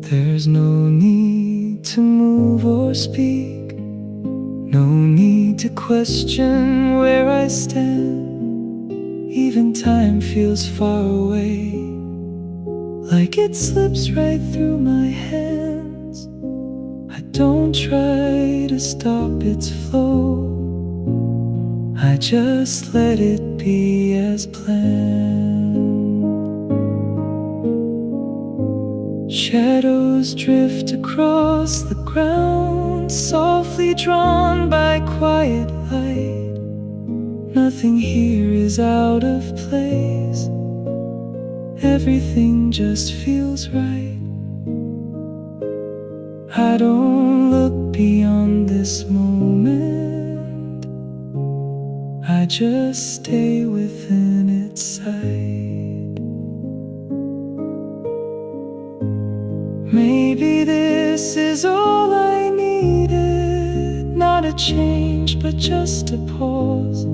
There's no need to move or speak, no need to question where I stand. Even time feels far away, like it slips right through my hands. I don't try to stop its flow, I just let it be as planned. Shadows drift across the ground, softly drawn by quiet light. Nothing here is out of place, everything just feels right. I don't look beyond this moment, I just stay within its sight. Maybe this is all I needed, not a change but just a pause,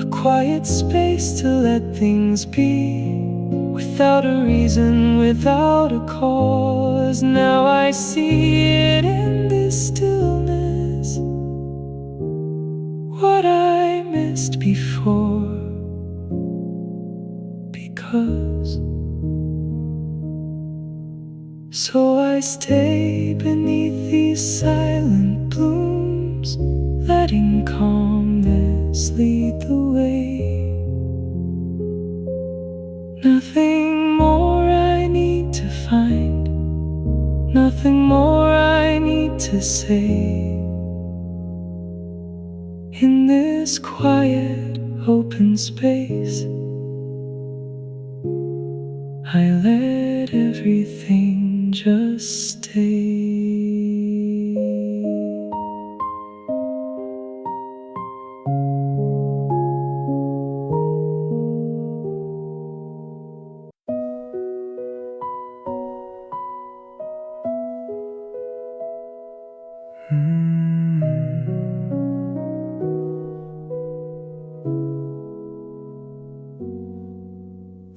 a quiet space to let things be, without a reason, without a cause. Now I see it in this stillness, what I missed before. purpose. So I stay beneath these silent blooms, letting calmness lead the way. Nothing more I need to find, nothing more I need to say. In this quiet, open space, I let everything just stay.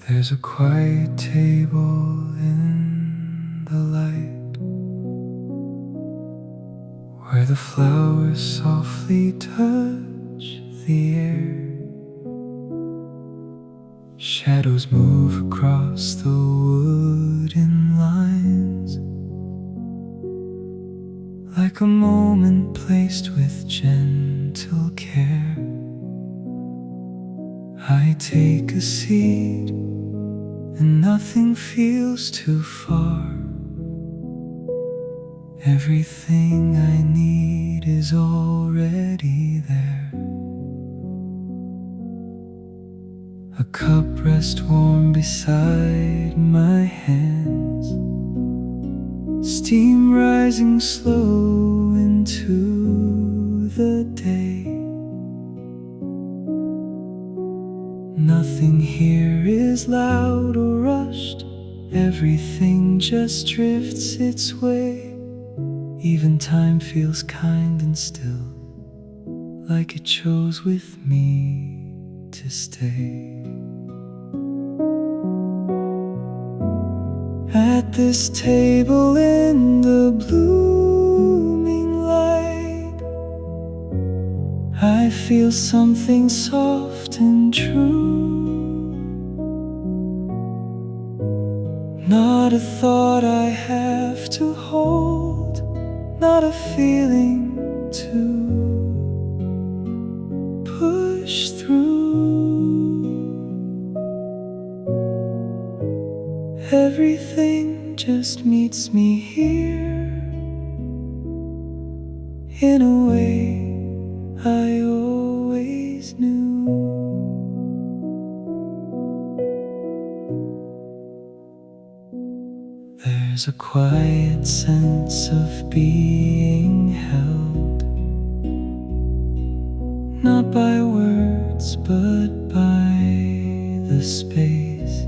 There's a quiet table in the light, where the flowers softly touch the air. Shadows move across the wooden lines, like a moment placed with gentle care. I take a seat, and nothing feels too far. Everything I need is already there. A cup rests warm beside my hands, steam rising slow into the day. Nothing here is loud or rushed, everything just drifts its way. Even time feels kind and still, like it chose with me to stay. At this table in the blooming light, I feel something soft and true. Not a thought I have to hold, not a feeling to push through. Everything just meets me here, in a way I always knew. There's a quiet sense of being held, not by words but by the space.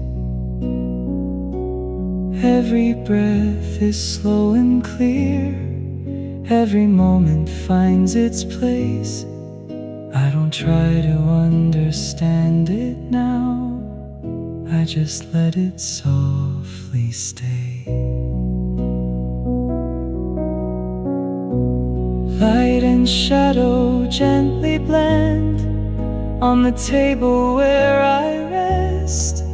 Every breath is slow and clear, every moment finds its place. I don't try to understand it now, I just let it softly stay. Light and shadow gently blend on the table where I rest.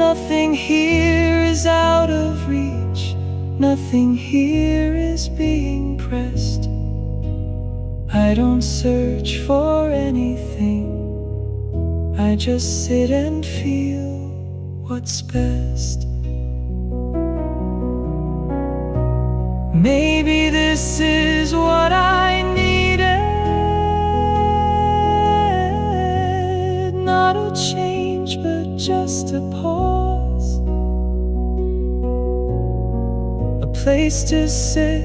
Nothing here is out of reach, nothing here is being pressed. I don't search for anything, I just sit and feel what's best. Maybe this is what I needed, not a change but just a pause, a place to sit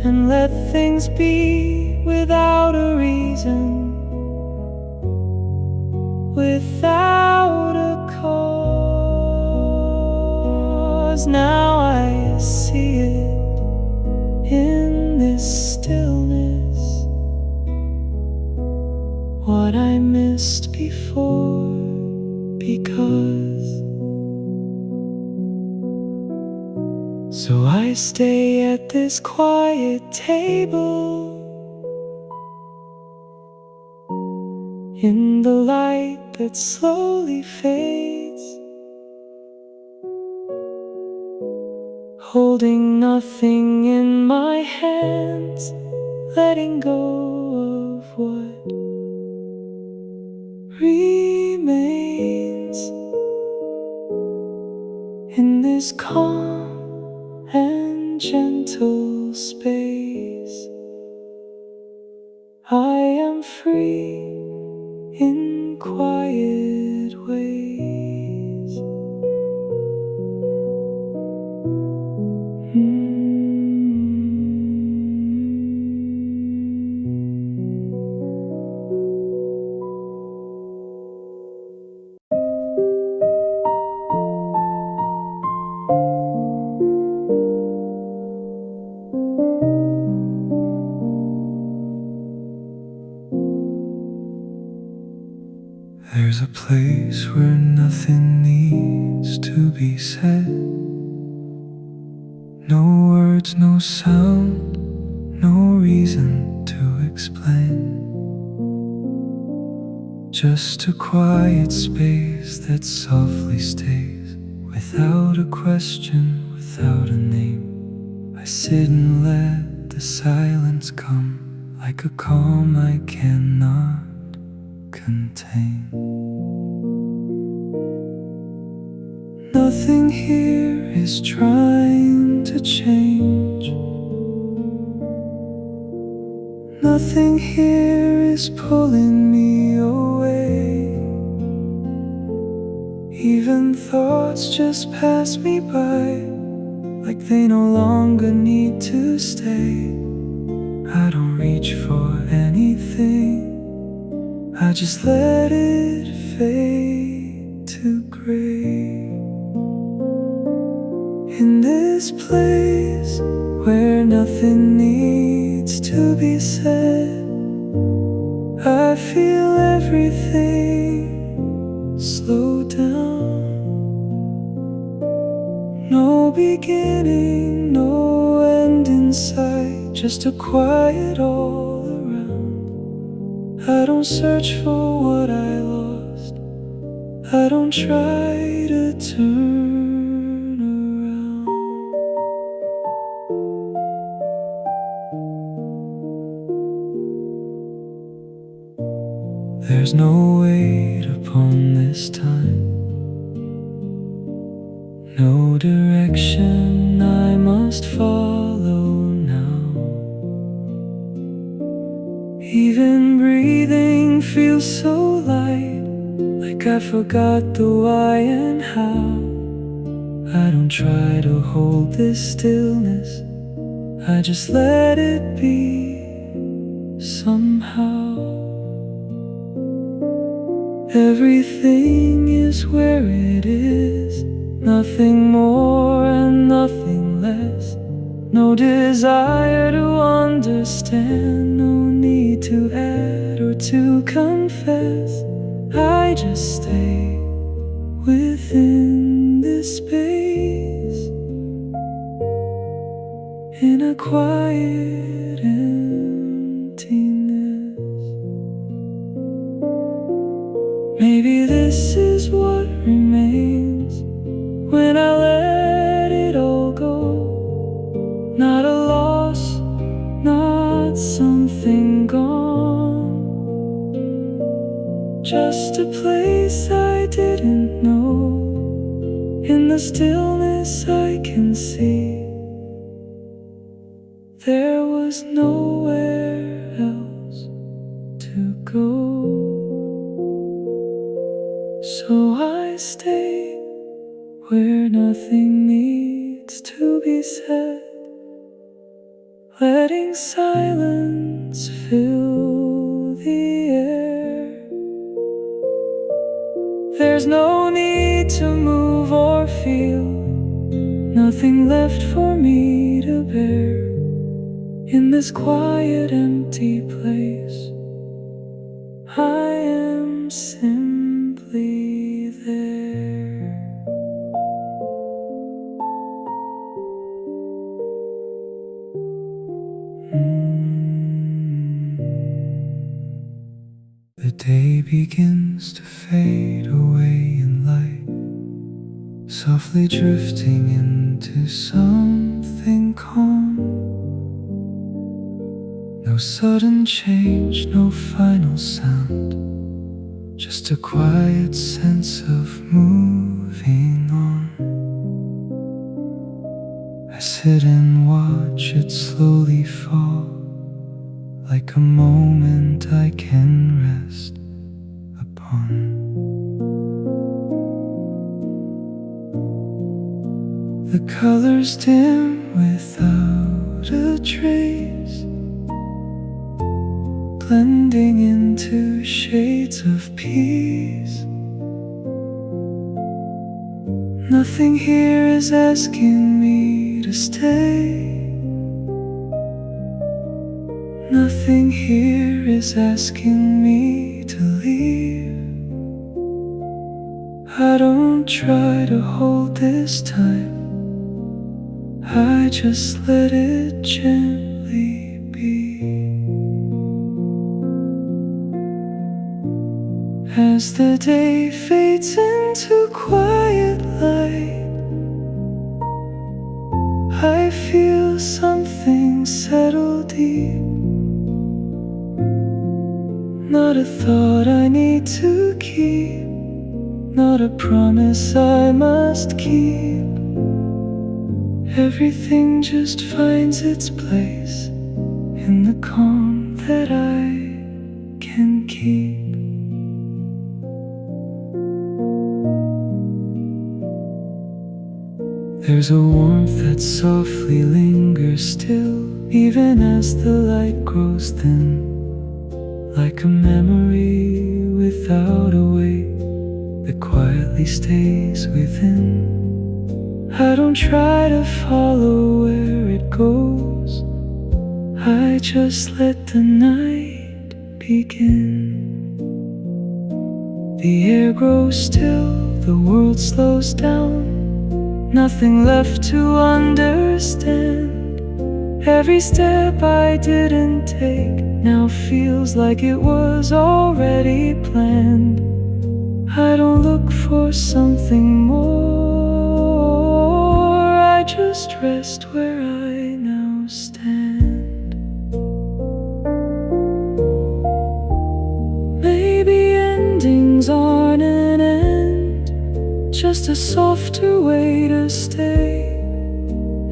and let things be without a reason, without a cause. Now I see it in this stillness, what I missed before, because. So I stay at this quiet table, in the light that slowly fades. holding nothing in my hands, letting go of what remains in this calm and gentle space. I am free in quiet ways. There's a place where nothing needs to be said. No words, no sound, no reason to explain. Just a quiet space that softly stays, without a question, without a name. I sit and let the silence come, like a calm I cannot contain. Nothing here is trying to change. Nothing here is pulling me away. Even thoughts just pass me by, like they no longer need to stay. I don't reach for anything, I just let it fade to gray. In this place where nothing needs to be said, I feel everything slow down. No beginning, no end in sight, just a quiet all around. I don't search for what I lost, I don't try to turn around. There's no weight upon this time, no direction I must follow now. Even breathing feels so light, like I forgot the why and how. I don't try to hold this stillness, I just let it be somehow. Everything is where it is, nothing more and nothing less. No desire to understand, no need to add or to confess. I just stay within this space, in a quiet emptiness. Maybe this is what remains when I let it all go. Not a loss, not something gone, just a place I didn't know. In the stillness I can see there was nowhere else to go. So I stay where nothing needs to be said, letting silence fill the air. There's no need to move or feel, nothing left for me to bear. In this quiet empty place, I am simply there. The day begins to fade away in light, softly drifting into some sudden change, no final sound, just a quiet sense of moving on. I sit and watch it slowly fall, like a moment I can rest upon. The colors dim without a trace, blending into shades of peace. Nothing here is asking me to stay. Nothing here is asking me to leave. I don't try to hold this time, I just let it gently be. As the day fades into quiet light, I feel something settle deep. Not a thought I need to keep, not a promise I must keep. Everything just finds its place in the calm that I can keep. There's a warmth that softly lingers still, even as the light grows thin, like a memory without a weight that quietly stays within. I don't try to follow where it goes, I just let the night begin. The air grows still, the world slows down, nothing left to understand. Every step I didn't take now feels like it was already planned. I don't look for something more, I just rest where I now stand. Maybe endings aren't an end, just a softer way to stay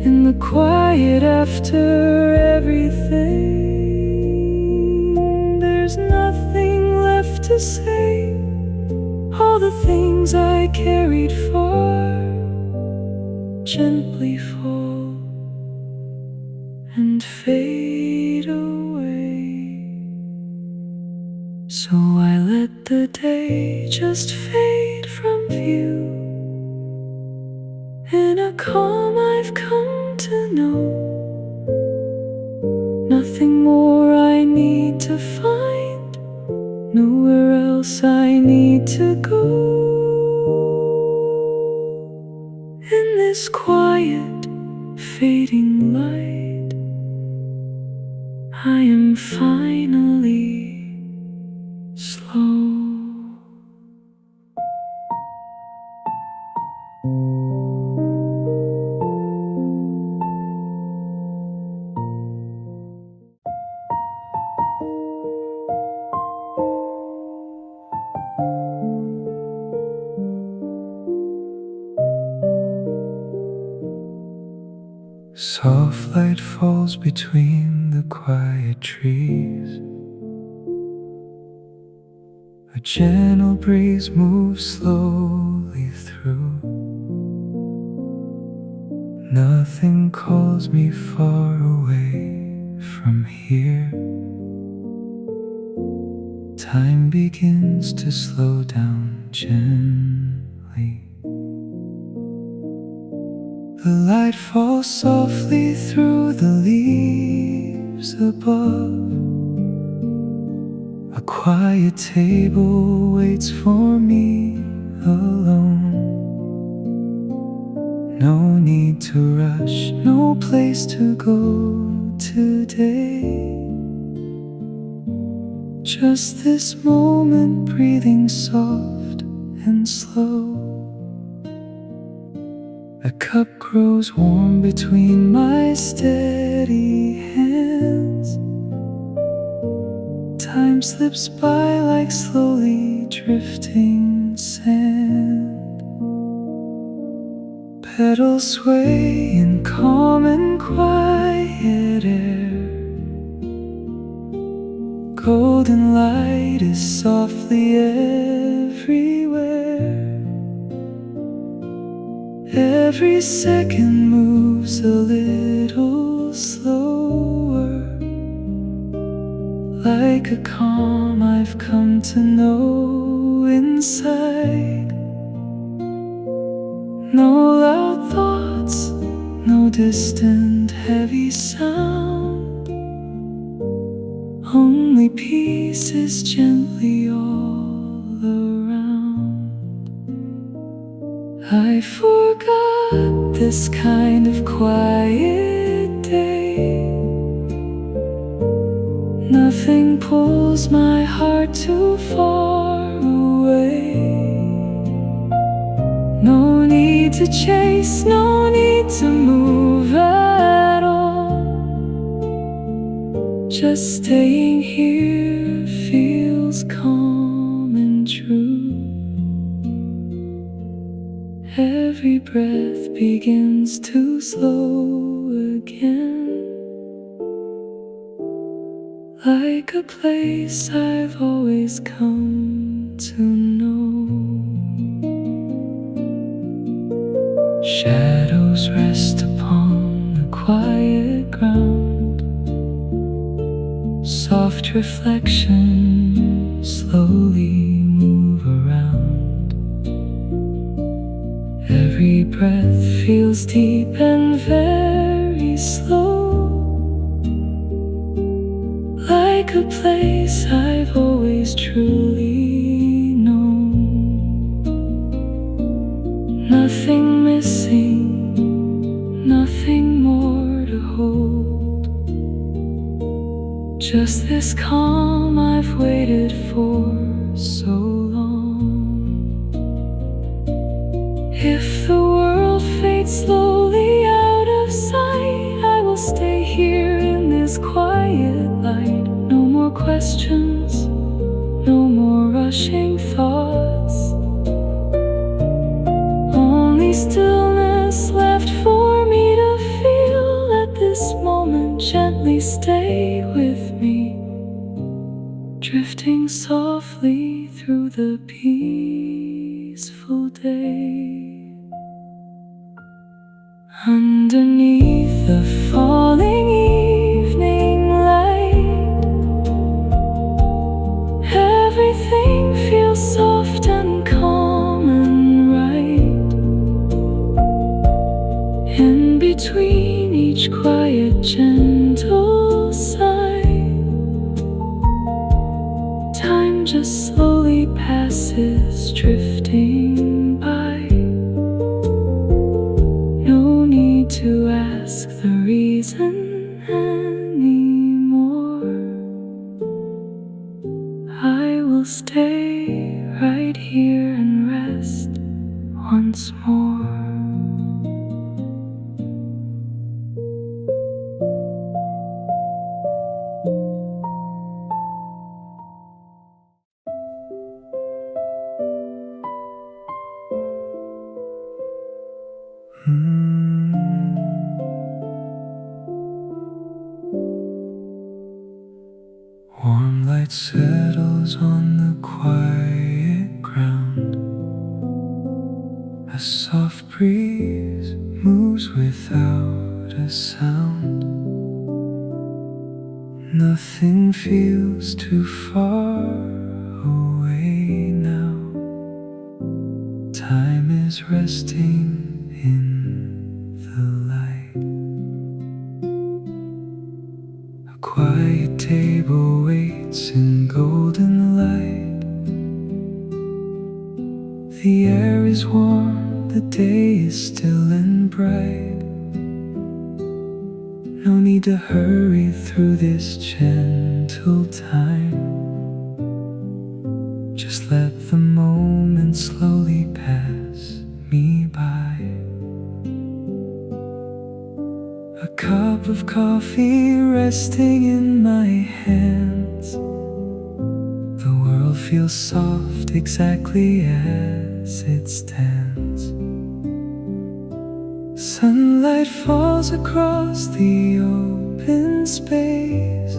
in the quiet after everything. There's nothing left to say, all the things I carried far gently fall and fade away. So I let the day just fade from view, in a calm I've come to know. Nothing more I need to find, nowhere else I need to go. In this quiet, fading light, I am finally slow. Soft light falls between the quiet trees, a gentle breeze moves slowly through. Nothing calls me far away from here. Time begins to slow down gently. The light falls softly through the leaves above. A quiet table waits for me alone. No need to rush, no place to go today. Just this moment, breathing soft and slow. A cup grows warm between my steady hands. Time slips by like slowly drifting sand. Petals sway in calm and quiet air. Golden light is softly everywhere. Every second moves a little slower, like a calm I've come to know inside. No loud thoughts, no distant heavy sound. Only peace is gently all around. I forgot this kind of quiet day. Nothing pulls my heart too far away. No need to chase, no need to move at all. Just staying here feels calm and true. Every breath begins to slow again, like a place I've always come to know. Shadows rest upon the quiet ground. Soft reflections slowly move around. Every breath feels deep and very slow, like a place I've always truly known. Nothing missing, nothing more to hold. Just this calm I've waited for so long. If the world fades slowly out of sight, I will stay here in this quiet light. No more questions, no more rushing thoughts. Only stillness left for me to feel. At this moment, gently stay with me, drifting softly through the peaceful day. Underneath the falling evening light, everything feels soft and calm and right. In between each quiet, gentle sigh, time just slowly passes, drifting by. No need to ask the reason anymore. I will stay right here and rest once more. Warm light settles on the quiet ground. A soft breeze moves without a sound. Nothing feels too far away now. Time is resting in the light. A quiet table waits in golden light. The air is warm, the day is still and bright. No need to hurry through this gentle time. Just let the moment slowly pass me by. A cup of coffee resting in my hands. feels soft exactly as it stands. Sunlight falls across the open space,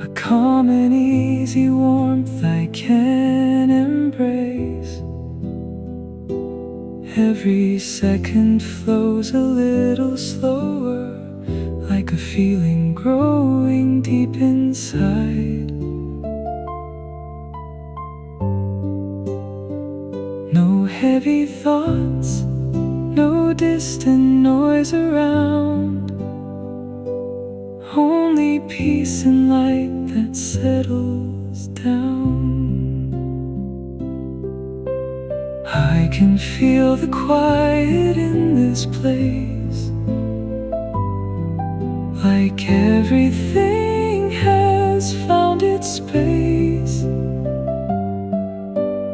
a calm and easy warmth I can embrace. Every second flows a little slower, like a feeling growing deep inside. No heavy thoughts, no distant noise around, only peace and light that settles down. I can feel the quiet in this place, like everything has found its space.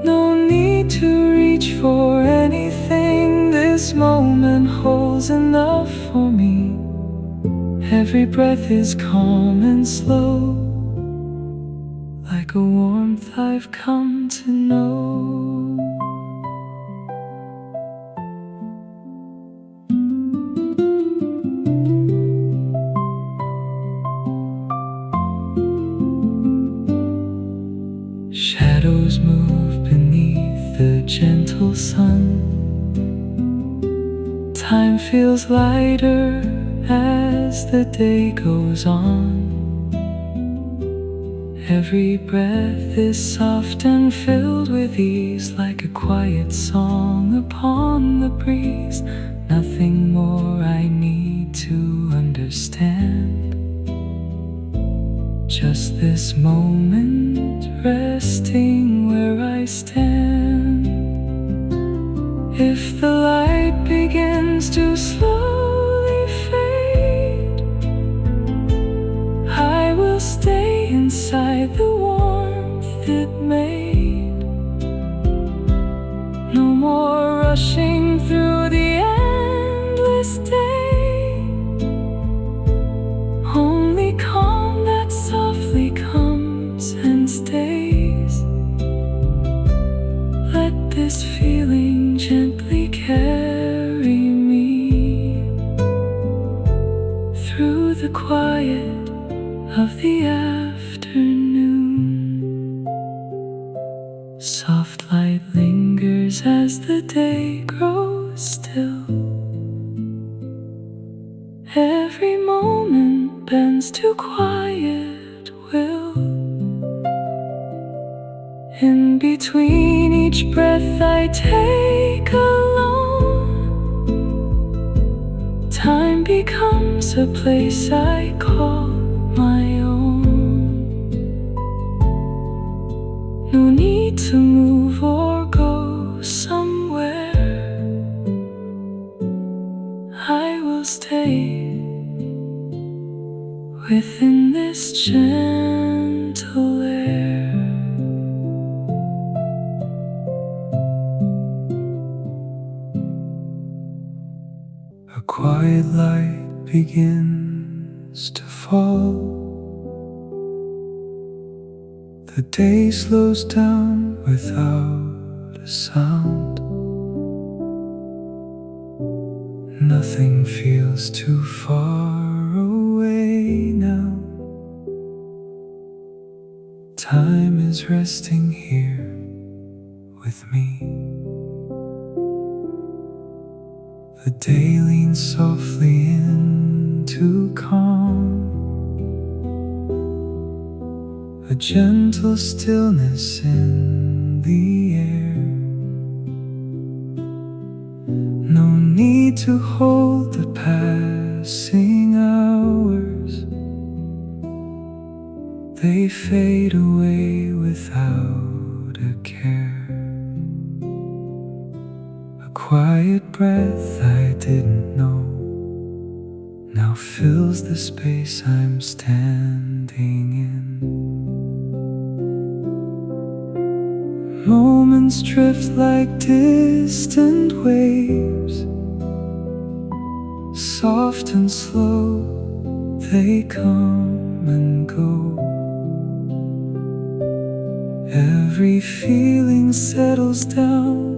No need to reach for anything, this moment holds enough for me. Every breath is calm and slow, like a warmth I've come to know. Shadows move beneath the gentle sun. Time feels lighter as the day goes on. Every breath is soft and filled with ease, like a quiet song upon the breeze. Nothing more I need to understand, just this moment resting where I stand. If the light begins to slowly fade, I will stay inside the warmth it made. No more rushing through the endless day, only calm that softly comes and stays. Let this feeling gently carry me through the quiet of the afternoon. Soft light lingers as the day grows still. Every moment bends to quiet will. In between each breath I take alone, time becomes a place I call my own. No need to move or go somewhere, I will stay within this gentle air. A quiet light begins to fall. The day slows down without a sound. Nothing feels too far away now. Time is resting here with me. The day leans softly into calm, a gentle stillness in the air. No need to hold the passing hours, they fade away without a care. A quiet breath I didn't know now fills the space I'm standing in. Moments drift like distant waves, soft and slow, they come and go. Every feeling settles down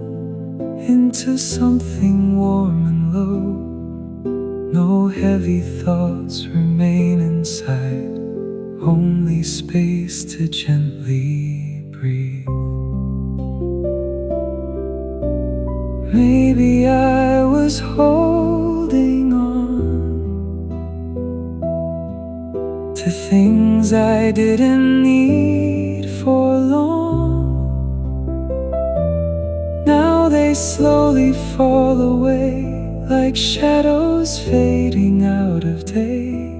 into something warm and low. No heavy thoughts remain inside, only space to gently breathe. Maybe I was holding on to things I didn't need for long. Now they slowly fall away like shadows fading out of day.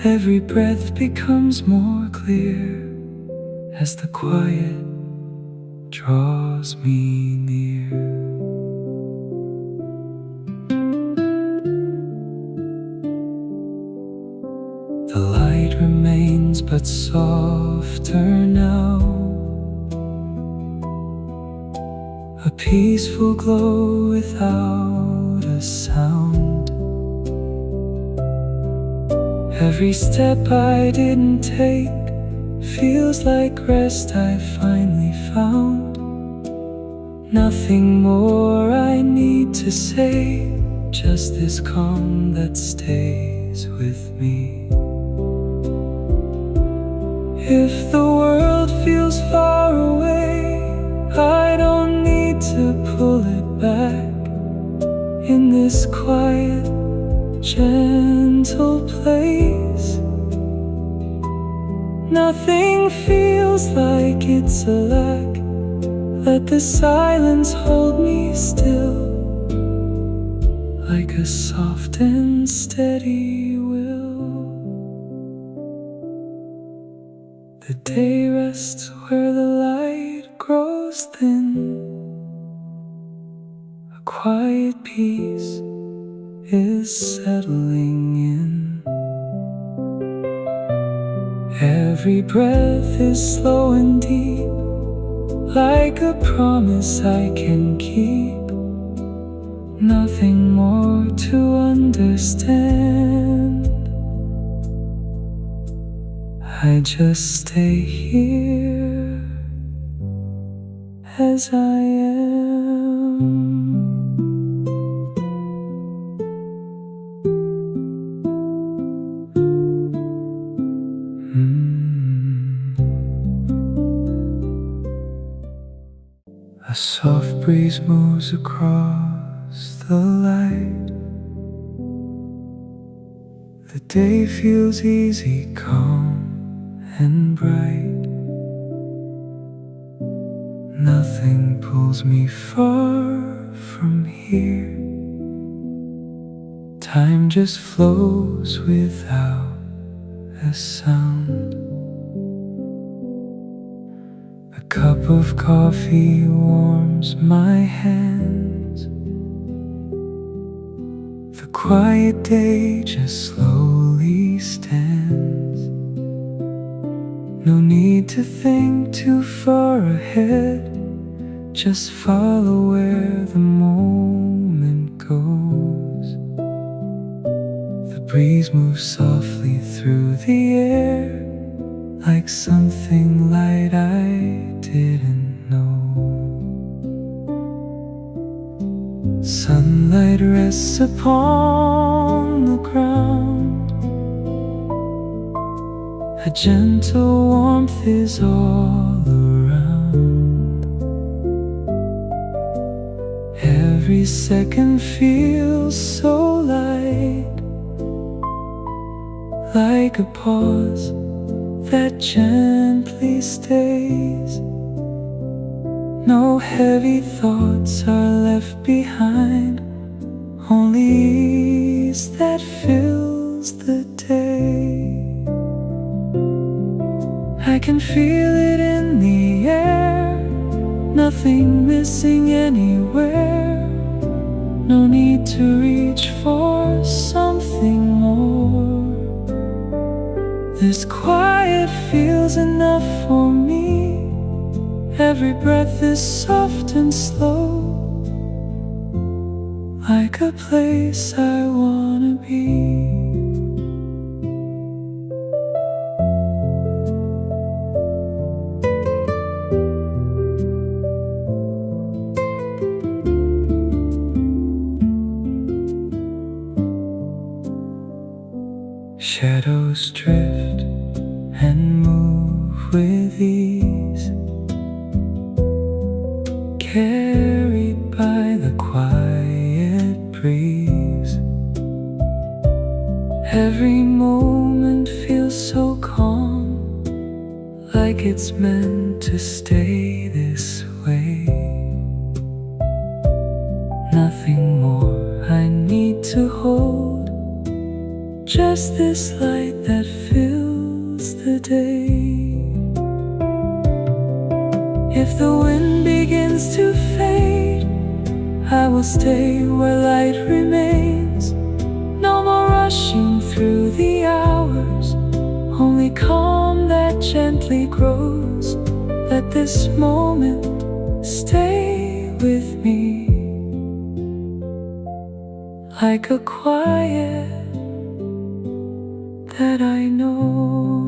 Every breath becomes more clear as the quiet draws me near. The light remains but softer now, a peaceful glow without a sound. Every step I didn't take feels like rest I finally found. Nothing more I need to say, just this calm that stays with me. If the world feels far away, I don't need to pull it back. In this quiet, gentle place, nothing feels like it's a lack. Let the silence hold me still, like a soft and steady will. The day rests where the light grows thin. A quiet peace is settling in. Every breath is slow and deep, like a promise I can keep. Nothing more to understand. I just stay here as I am. A soft breeze moves across the light. The day feels easy, calm and bright. Nothing pulls me far from here. Time just flows without a sound. A cup of coffee warms my hands. The quiet day just slowly stands. No need to think too far ahead, just follow where the moment goes. The breeze moves softly through the air, like something light I didn't know. Sunlight rests upon the ground. A gentle warmth is all around. Every second feels so light, like a pause that gently stays. No heavy thoughts are left behind, only ease that fills the day. I can feel it in the air, nothing missing anywhere. No need to reach for something more. This quiet feels enough for me. Every breath is soft and slow, like a place I wanna be. shadows drift and move with ease, carried by the quiet breeze. Every moment feels so calm, like it's meant to stay this way. Nothing more I need to hold, just this light that fills the day. If the wind begins to fade, I will stay where light remains. No more rushing through the hours, only calm that gently grows. Let this moment stay with me, like a quiet that I know.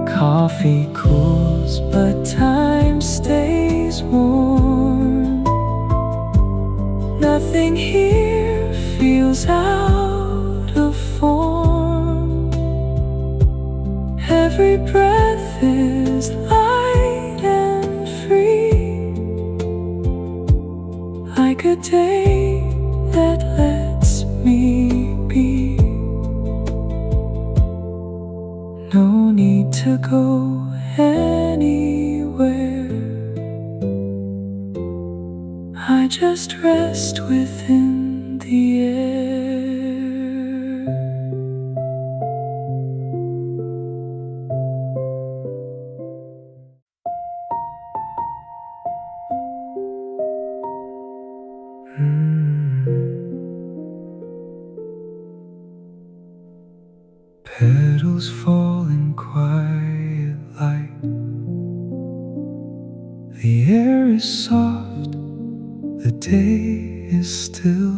Coffee cools, but time stays warm. Nothing here feels out of form. Every breath is light and free, like a day that lets me be. No need to go anywhere, I just rest within the air. Petals fall in quiet light. The air is soft, the day is still.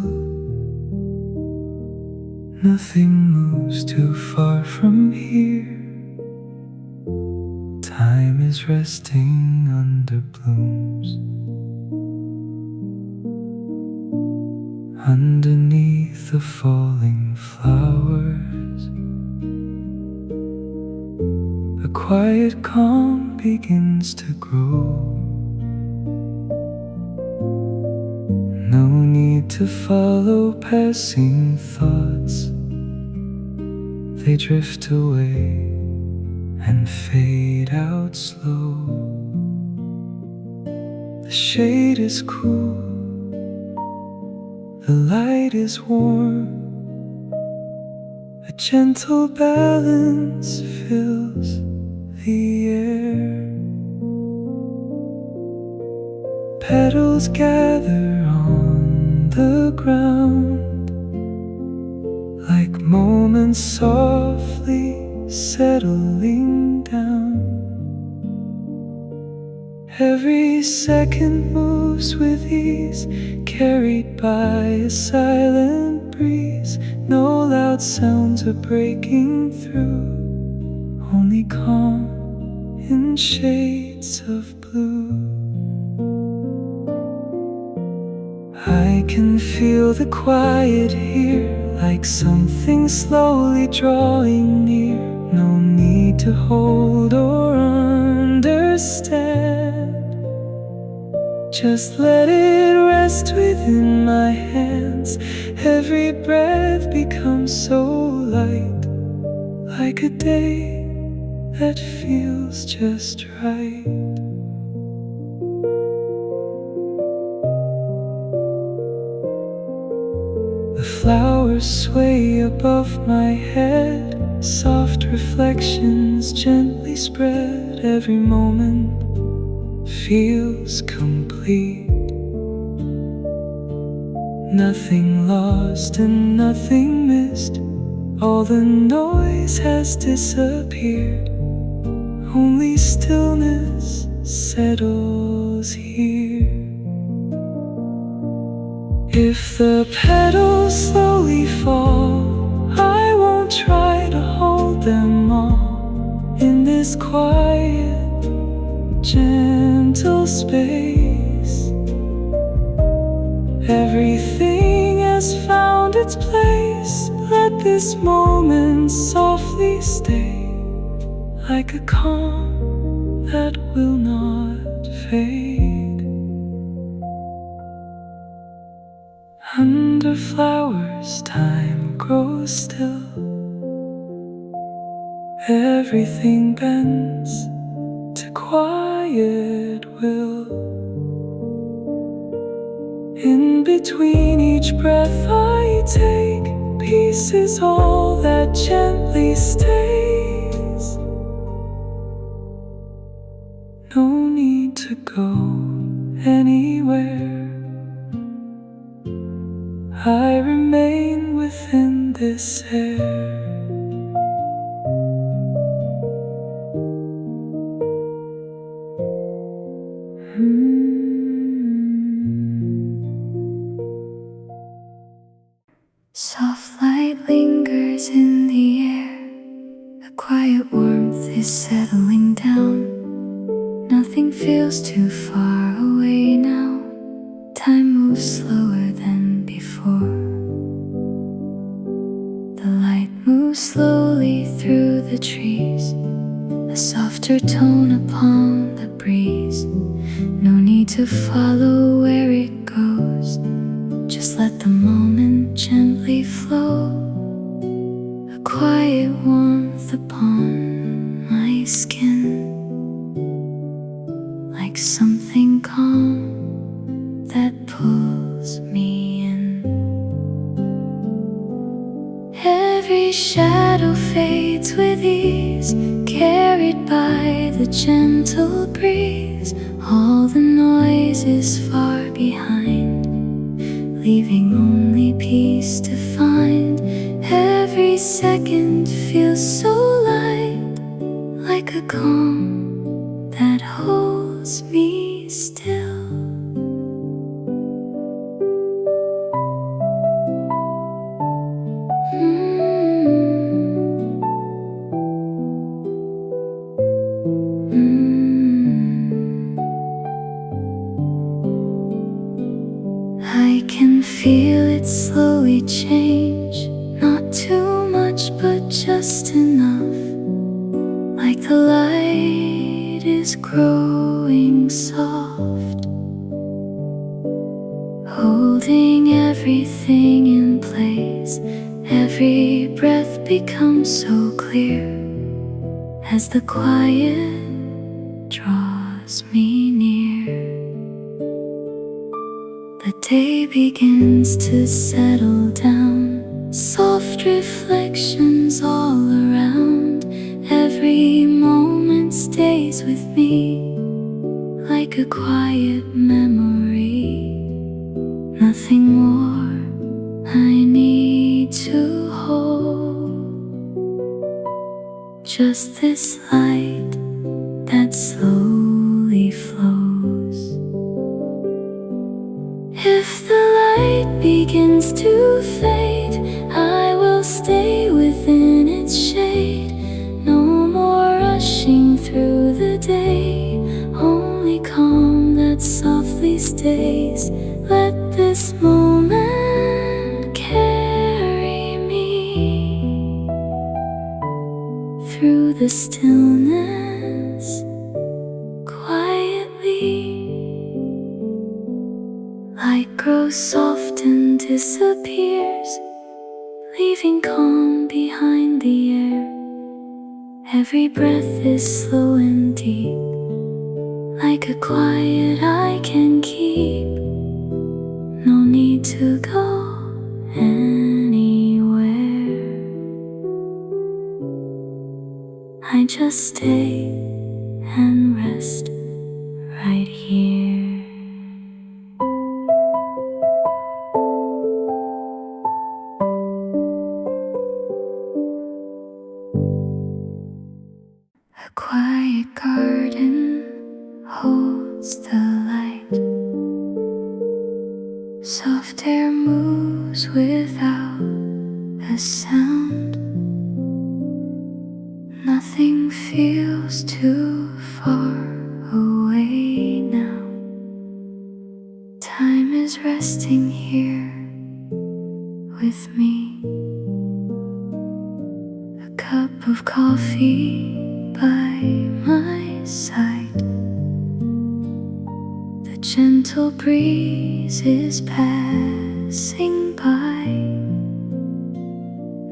Nothing moves too far from here. Time is resting under blooms. Underneath the falling flowers, a quiet calm begins to grow. No need to follow passing thoughts, they drift away and fade out slow. The shade is cool, the light is warm. A gentle balance fills the air. Petals gather on the ground, like moments softly settling down. Every second moves with ease, carried by a silent breeze. No loud sounds are breaking through, only calm in shades of blue. I can feel the quiet here, like something slowly drawing near. No need to hold or understand, just let it rest within my hands. Every breath becomes so light, like a day that feels just right. The flowers sway above my head, soft reflections gently spread. Every moment feels complete, nothing lost and nothing missed. All the noise has disappeared, only stillness settles here. If the petals slowly fall, I won't try to hold them all. In this quiet, gentle space, everything has found its place. Let this moment softly stay, like a calm that will not fade. Under flowers time grows still, everything bends to quiet will. In between each breath I take, peace is all that gently stays. No need to go anywhere, I remain within this air. Soft light lingers in the air, a quiet warmth is settling down. Nothing feels too far away now, time moves slower than before. The light moves slowly through the trees, a softer tone upon the breeze. No need to follow where it goes, just let the moment gently flow. A quiet warmth upon my skin, like something calm that pulls me in. Every shadow fades with ease, carried by the gentle breeze. All the noise is far behind, leaving only peace to find. Every second feels so light, like a calm that holds me still. I can feel it slowly change, not too much but just enough, like the light is growing soft, holding everything in place. Every breath becomes so clear as the quiet draws me near. The day begins to settle down, soft reflections all around. Every moment stays with me, like a quiet memory. Nothing more I need to hold, just this light that slowly flows. If the light begins to fade, I will stay within its shade. No more rushing through the day, only calm that softly stays. Let this moment carry me through the stillness quietly. Light grows soft and disappears, leaving calm behind the air. Every breath is slow and deep, like a quiet I can keep. No need to go anywhere, I just stay and rest right here. A quiet garden holds the light, soft air moves without a sound. Nothing feels too far away now. Time is resting here with me. of coffee by my side. The gentle breeze is passing by.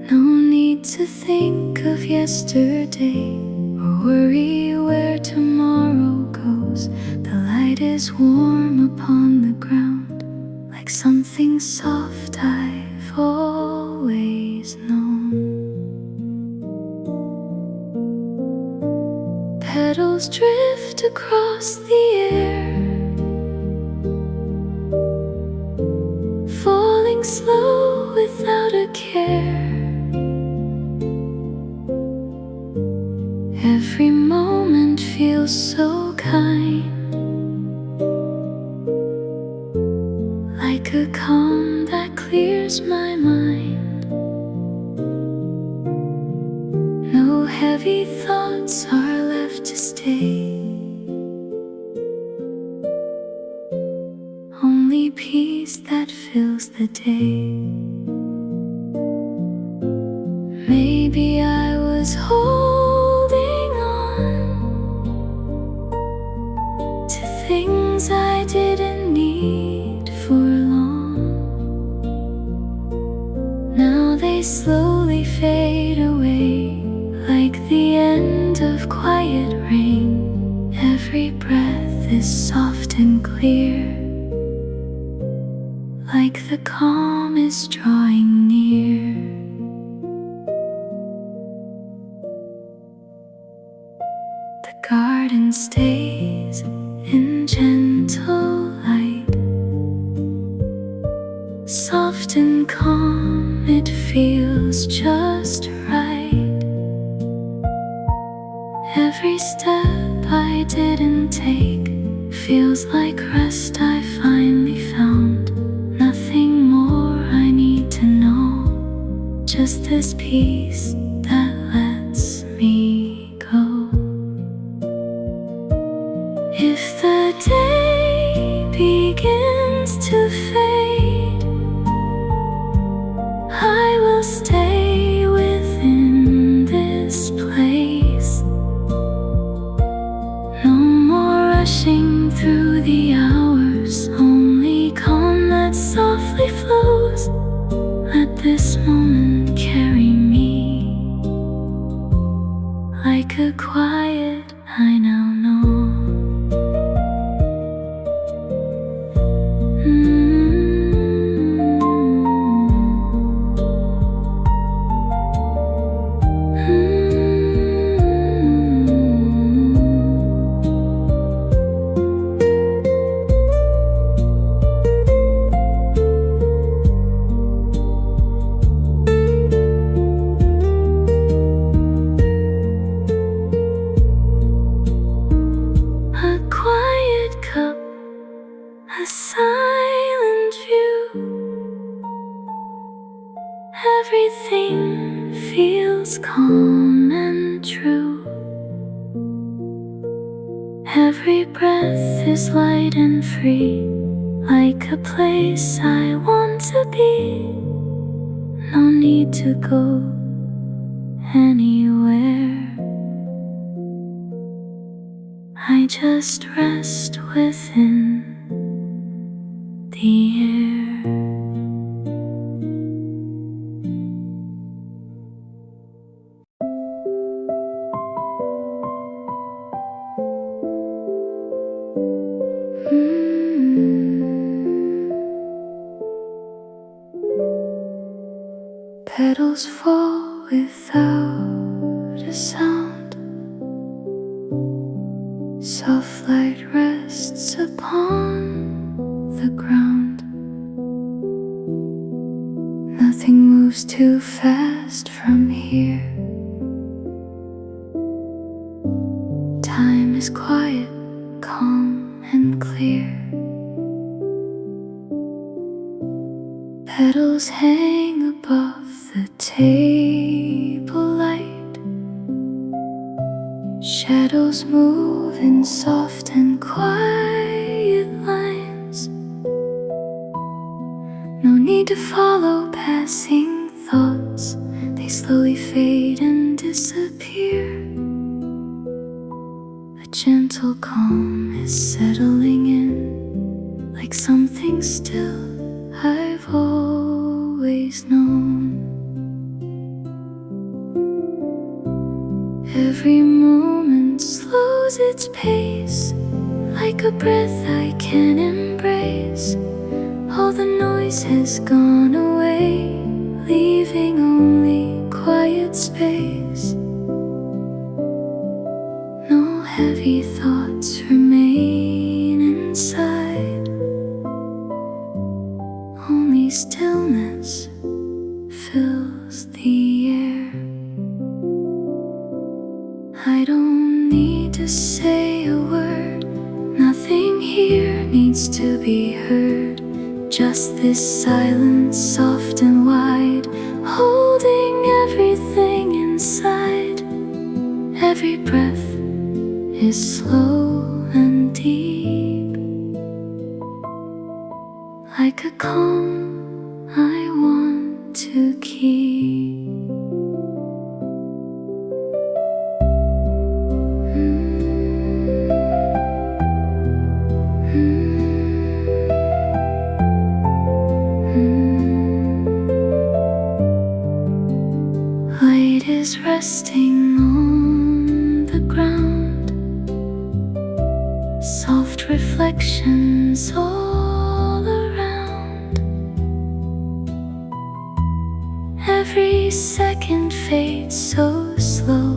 No need to think of yesterday or worry where tomorrow goes. The light is warm upon the ground, like something soft I've always known. Petals drift across the air, falling slow without a care. Every moment feels so kind, like a calm that clears my mind. No heavy thoughts are left to stay, only peace that fills the day. Maybe I was holding on to things I didn't need for long. Now they slowly fade away, like the end of quiet rain. Every breath is soft and clear, like the calm is drawing near. The garden stays in gentle light, soft and calm, it feels just right. Every step I didn't take feels like rest I finally found. Nothing more I need to know, just this peace that lets me go. If the day begins to fade, I will stay within this place. No more rushing through the hours, only calm that softly flows. Let this moment carry me, like a quiet I now know. A quiet cup, a silent view. Everything feels calm and true. Every breath is light and free, like a place I want to be. No need to go anywhere, I just rest within the air. Petals fall without a sound. Soft light rests upon the ground. Nothing moves too fast from here. Time is quiet, calm and clear. Petals hang above the table light. Shadows move in soft and quiet lines. No need to follow passing thoughts, they slowly fade and disappear. disappear. A gentle calm is settling in, like something still I've always known. Every moment slows its pace, like a breath I can embrace. All the noise has gone away, leaving only quiet space. No heavy thoughts remain inside, only stillness fills the air. I don't need to say a word, nothing here needs to be heard. Just this silence, soft and wide, holding everything inside. Every breath is slow and deep, like a calm I want to keep. Light is resting on the ground, soft reflections all around. Every second fades so slow,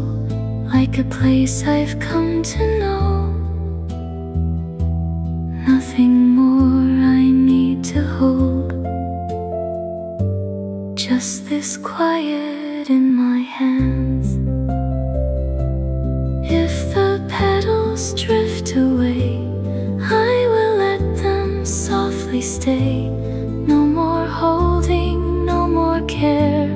like a place I've come to know. Nothing more I need to hold, just this quiet in my hands. If the petals drift away, I will let them softly stay. No more holding, no more care,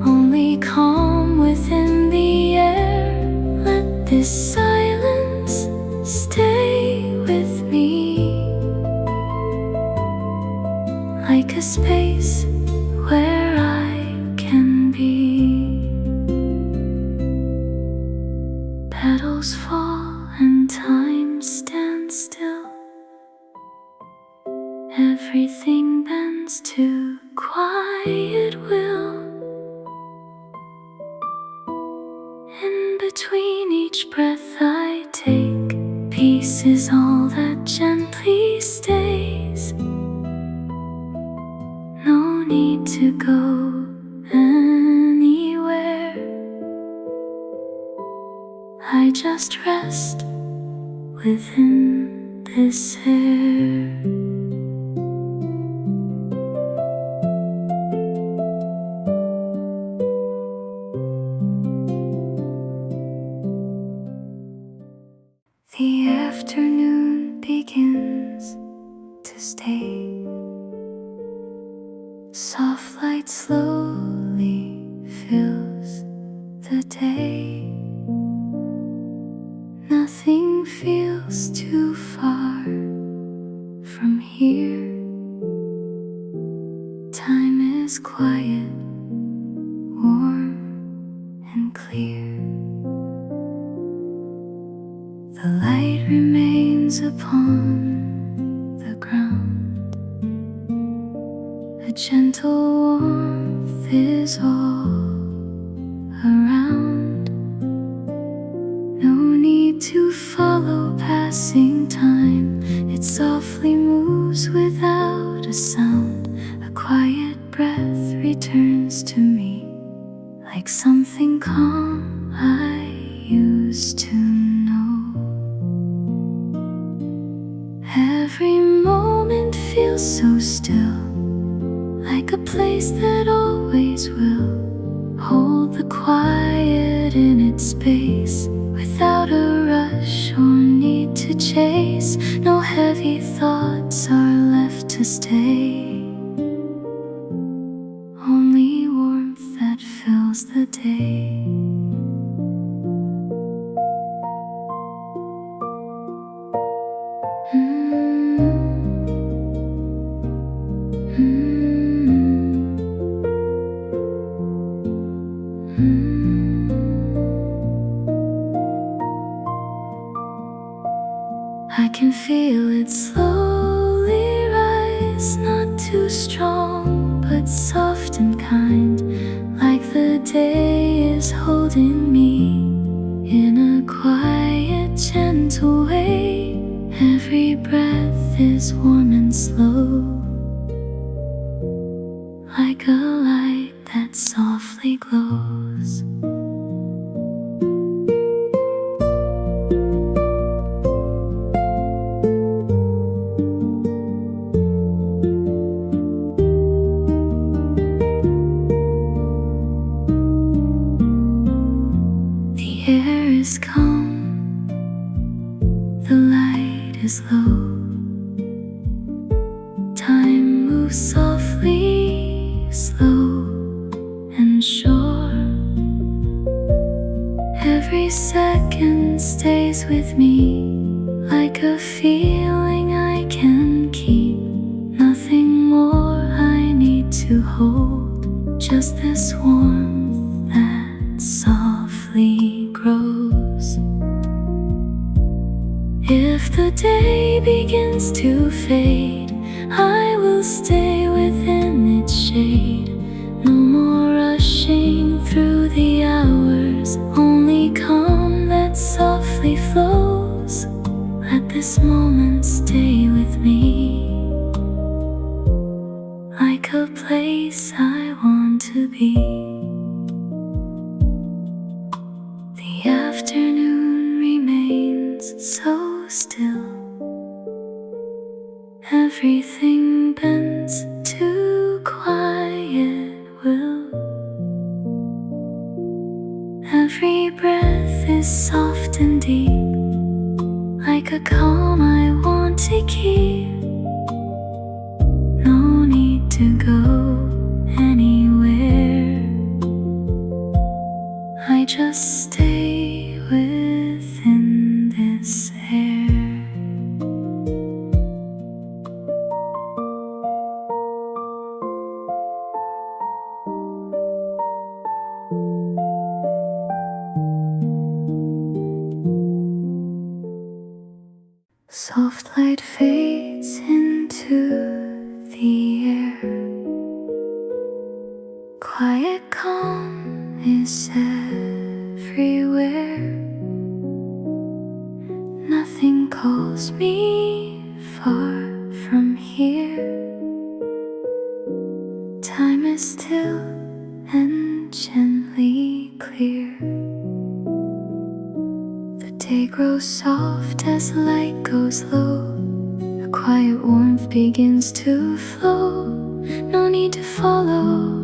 only calm within the air. Let this silence stay with me, like a space where I can be. Petals fall and time stands still. Everything bends to quiet will. In between each breath I take, peace is all that gently stays. No need to go anywhere, I just rest within this air. The afternoon begins to stay. Soft light slowly fills the day. Nothing feels too far from here. Time is quiet, warm and clear. The light remains upon the ground. A gentle warmth is all around. No need to follow passing time, it softly moves without a sound. A quiet breath returns to me, like something calm I used to know. Every moment feels so still, like a place that always will hold the quiet in its space, without a rush or need to chase. No heavy thoughts are left to stay, only warmth that fills the day. is not too strong, but soft and kind, like the day is holding me in a quiet, gentle way. Every breath is warm and slow, like a light that softly glows. The air is calm, the light is low. Time moves softly, slow and sure. Every second stays with me, like a feeling I can keep. Nothing more I need to hold, just this warmth that softly grows. If the day begins to fade, I will stay within its shade. No more rushing through the hours, only calm that softly flows. Let this moment stay with me, like a place I want to be. The afternoon remains so still. Everything bends to quiet will. Every breath is soft and deep, like a calm I want to keep. No need to go anywhere, I just stay within this air. Soft light fades into the air. Quiet calm is everywhere. Nothing calls me far from here. Time is still and gently clear. The day grows soft as light goes low. A quiet warmth begins to flow. No need to follow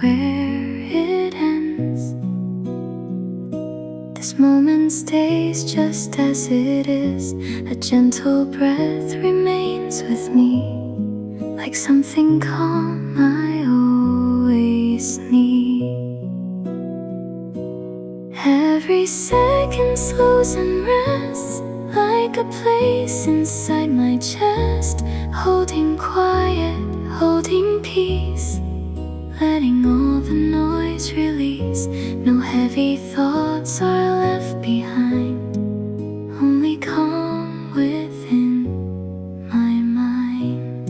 where it ends. This moment stays just as it is. A gentle breath remains with me, like something calm I always need. Every second slows and rests, like a place inside my chest. Holding quiet, holding peace, letting all the noise release. No heavy thoughts are left behind, only calm within my mind.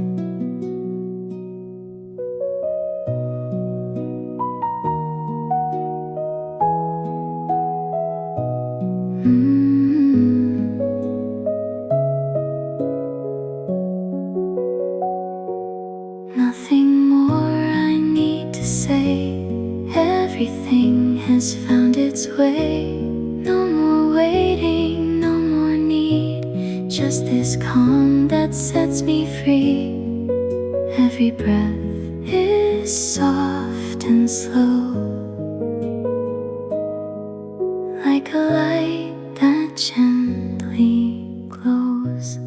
Nothing more I need to say. Everything has found its way. No more waiting, no more need, just this calm that sets me free. Every breath is soft and slow, like a light that gently glows.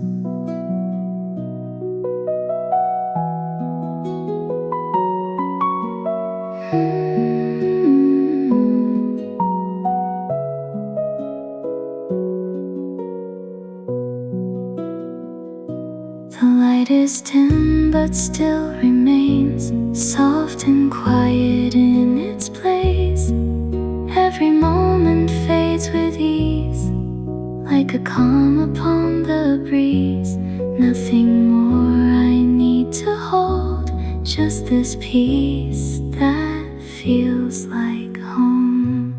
The light is dim but still remains, soft and quiet in its place. Every moment fades with ease, like a calm upon the breeze. Nothing more I need just this peace that feels like home.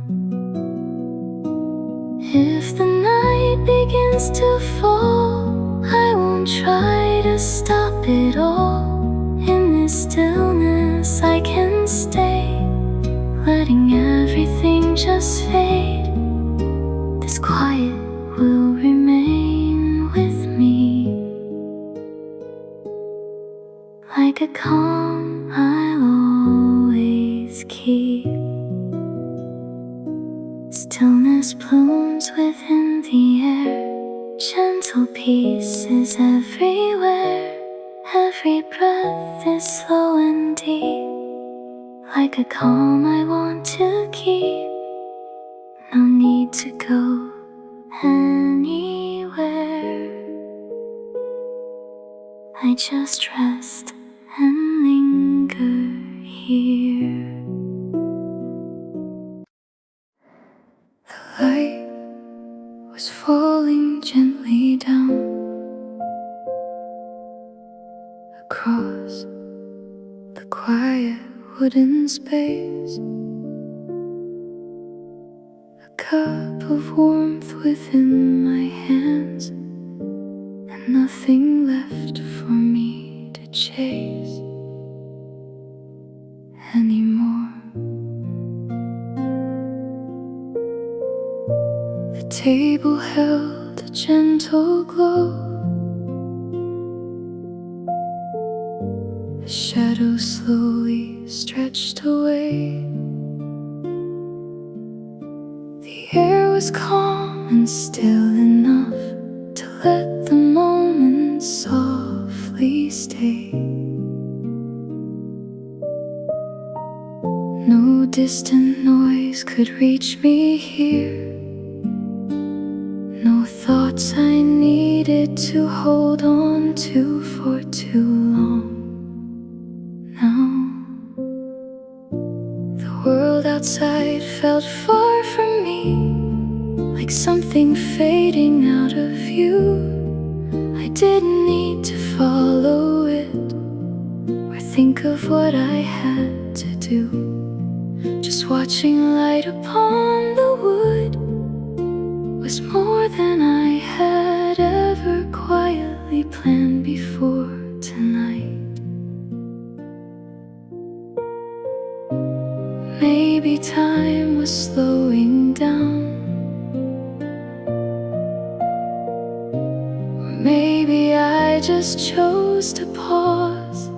If the night begins to fall, I won't try to stop it all. In this stillness I can stay, letting everything just fade. This quiet will remain with me, like a calm I'll always keep. Stillness blooms within the air, gentle peace is everywhere. Every breath is slow and deep, like a calm I want to keep. No need to go anywhere, I just rest and linger here. The light was falling gently down across the quiet wooden space. A cup of warmth within my hands, and nothing left for me to chase anymore. The table held a gentle glow, the shadows slowly stretched away. The air was calm and still enough to let the moment softly stay. No distant noise could reach me here, no thoughts I needed to hold on to for too long. The world outside felt far from me, like something fading out of view. I didn't need to follow it or think of what I had to do. Just watching light upon the wood was more than I had ever quietly planned before tonight. Maybe time was slowing down, or maybe I just chose to pause.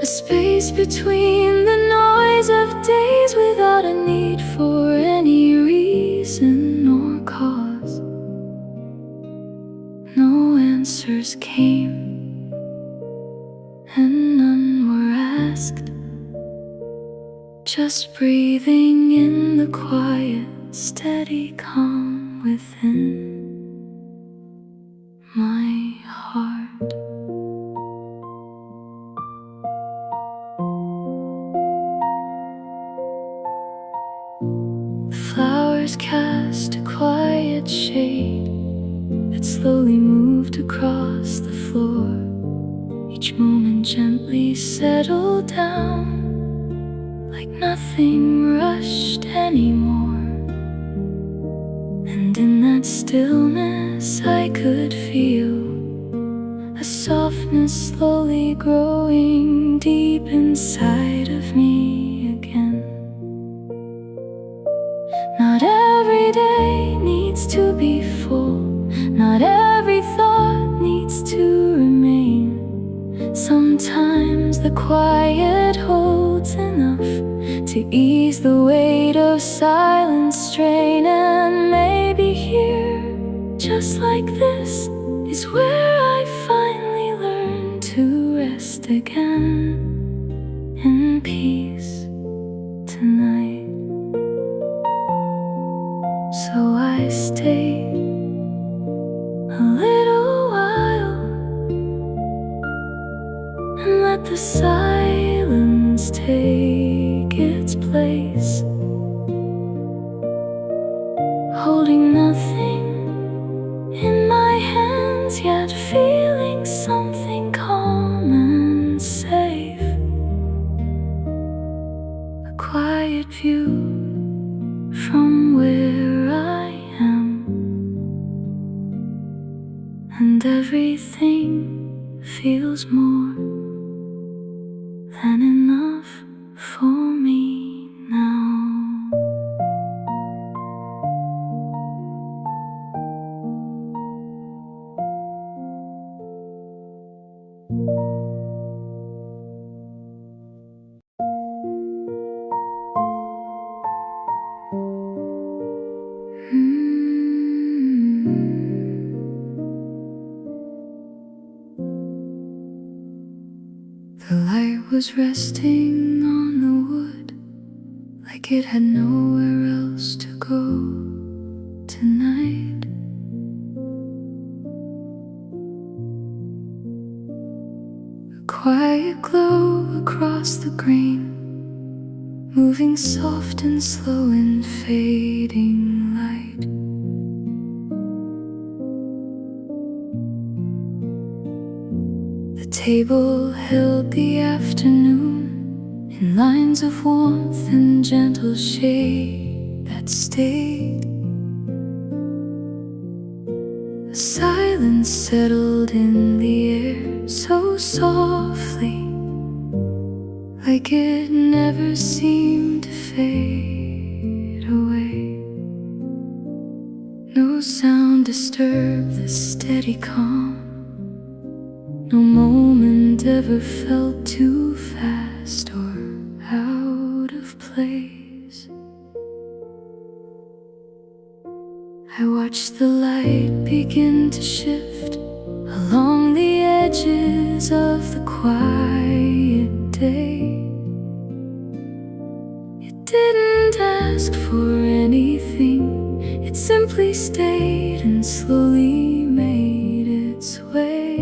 A space between the noise of days without a need for any reason or cause. No answers came, and none were asked. Just breathing in the quiet, steady calm within my heart. The flowers cast a quiet shade that slowly moved across the floor. Each moment gently settled down, like nothing rushed anymore. And in that stillness I could feel a softness slowly growing deep inside of me again. Not every day needs to be full, not every thought needs to remain. Sometimes the quiet holds enough to ease the weight of silent strain. And maybe here, just like this, is where I finally learn to rest again in peace tonight. So I stay a little while and let the silence take its place, holding nothing in my hands, yet feeling something calm feels more than enough for me now. The light was resting on the wood, like it had nowhere else to go tonight. A quiet glow across the green, moving soft and slow in fading light. The table held the afternoon in lines of warmth and gentle shade that stayed. A silence settled in the air so softly, like it never seemed to fade away. No sound disturbed the steady calm. No moment ever felt too fast or out of place. I watched the light begin to shift along the edges of the quiet day. It didn't ask for anything, it simply stayed and slowly made its way.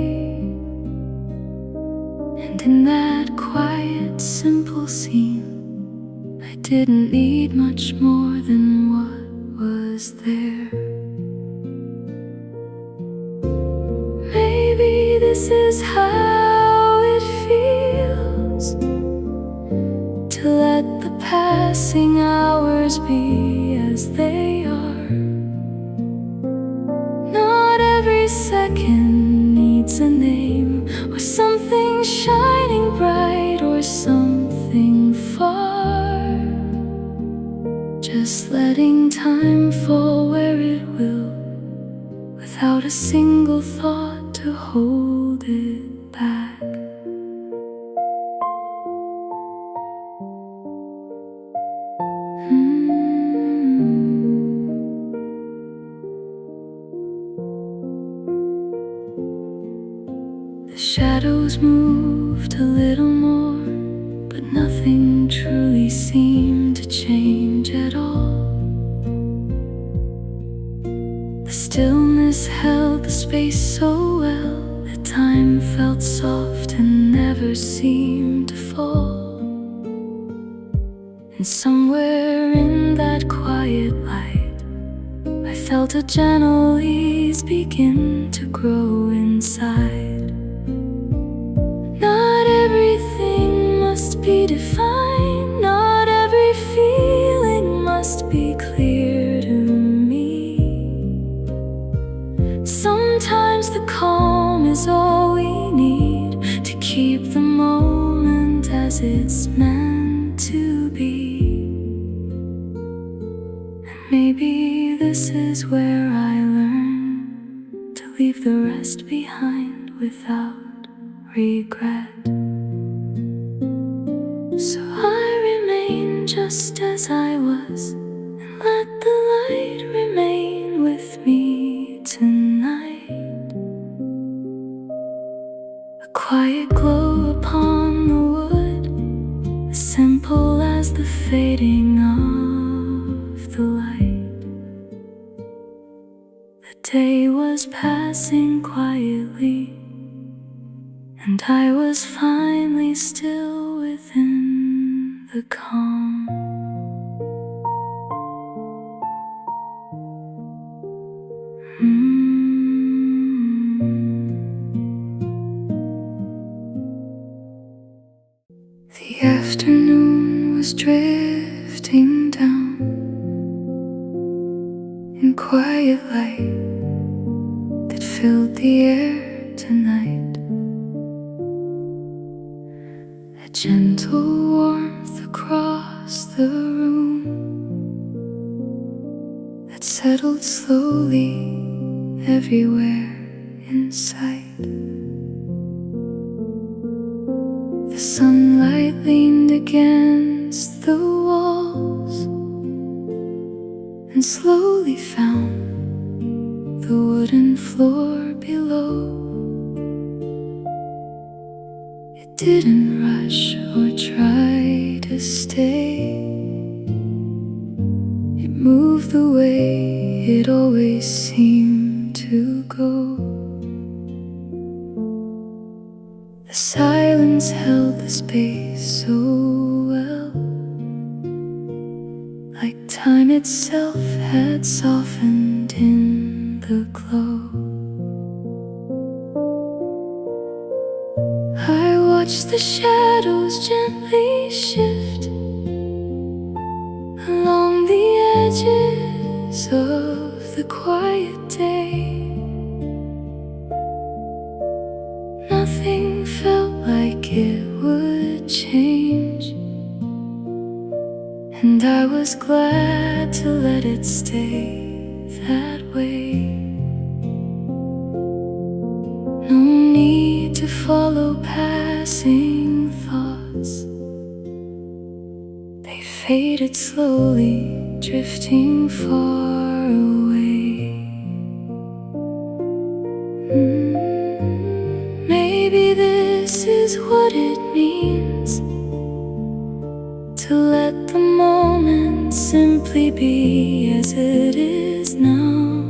And in that quiet, simple scene, I didn't need much more than what was there. Maybe this is how it feels to let the passing hours be as they are. Not every second needs a name or something shining bright or something far. Just letting time fall where it will, without a single thought to hold it back. The shadows moved a little more, but nothing truly seemed to change at all. The stillness held the space so well that time felt soft and never seemed to fall. And somewhere in that quiet light, I felt a gentle ease begin to grow inside. Not everything must be defined, not every feeling must be clear to me. Sometimes the calm is all we need to keep the moment as it's meant to be. And maybe this is where I learn to leave the rest behind without regret. So I remain just as I was, and let the light remain with me tonight. A quiet glow upon the wood, as simple as the fading of the light. The day was passing quietly, and I was finally still within the calm. The afternoon was drifting down in quiet light that filled the air tonight. gentle warmth across the room that settled slowly everywhere in sight. The sunlight leaned against the walls and slowly found the wooden floor below. It didn't rush or try to stay. It moved the way it always seemed to go. The silence held the space so well, like time itself had softened in the glow. I watched the shadows gently shift along the edges of the quiet day. Nothing felt like it would change, and I was glad to let it stay that way. No need to follow passing thoughts. They faded slowly, drifting far away. Maybe this is what it means to let the moment simply be as it is now.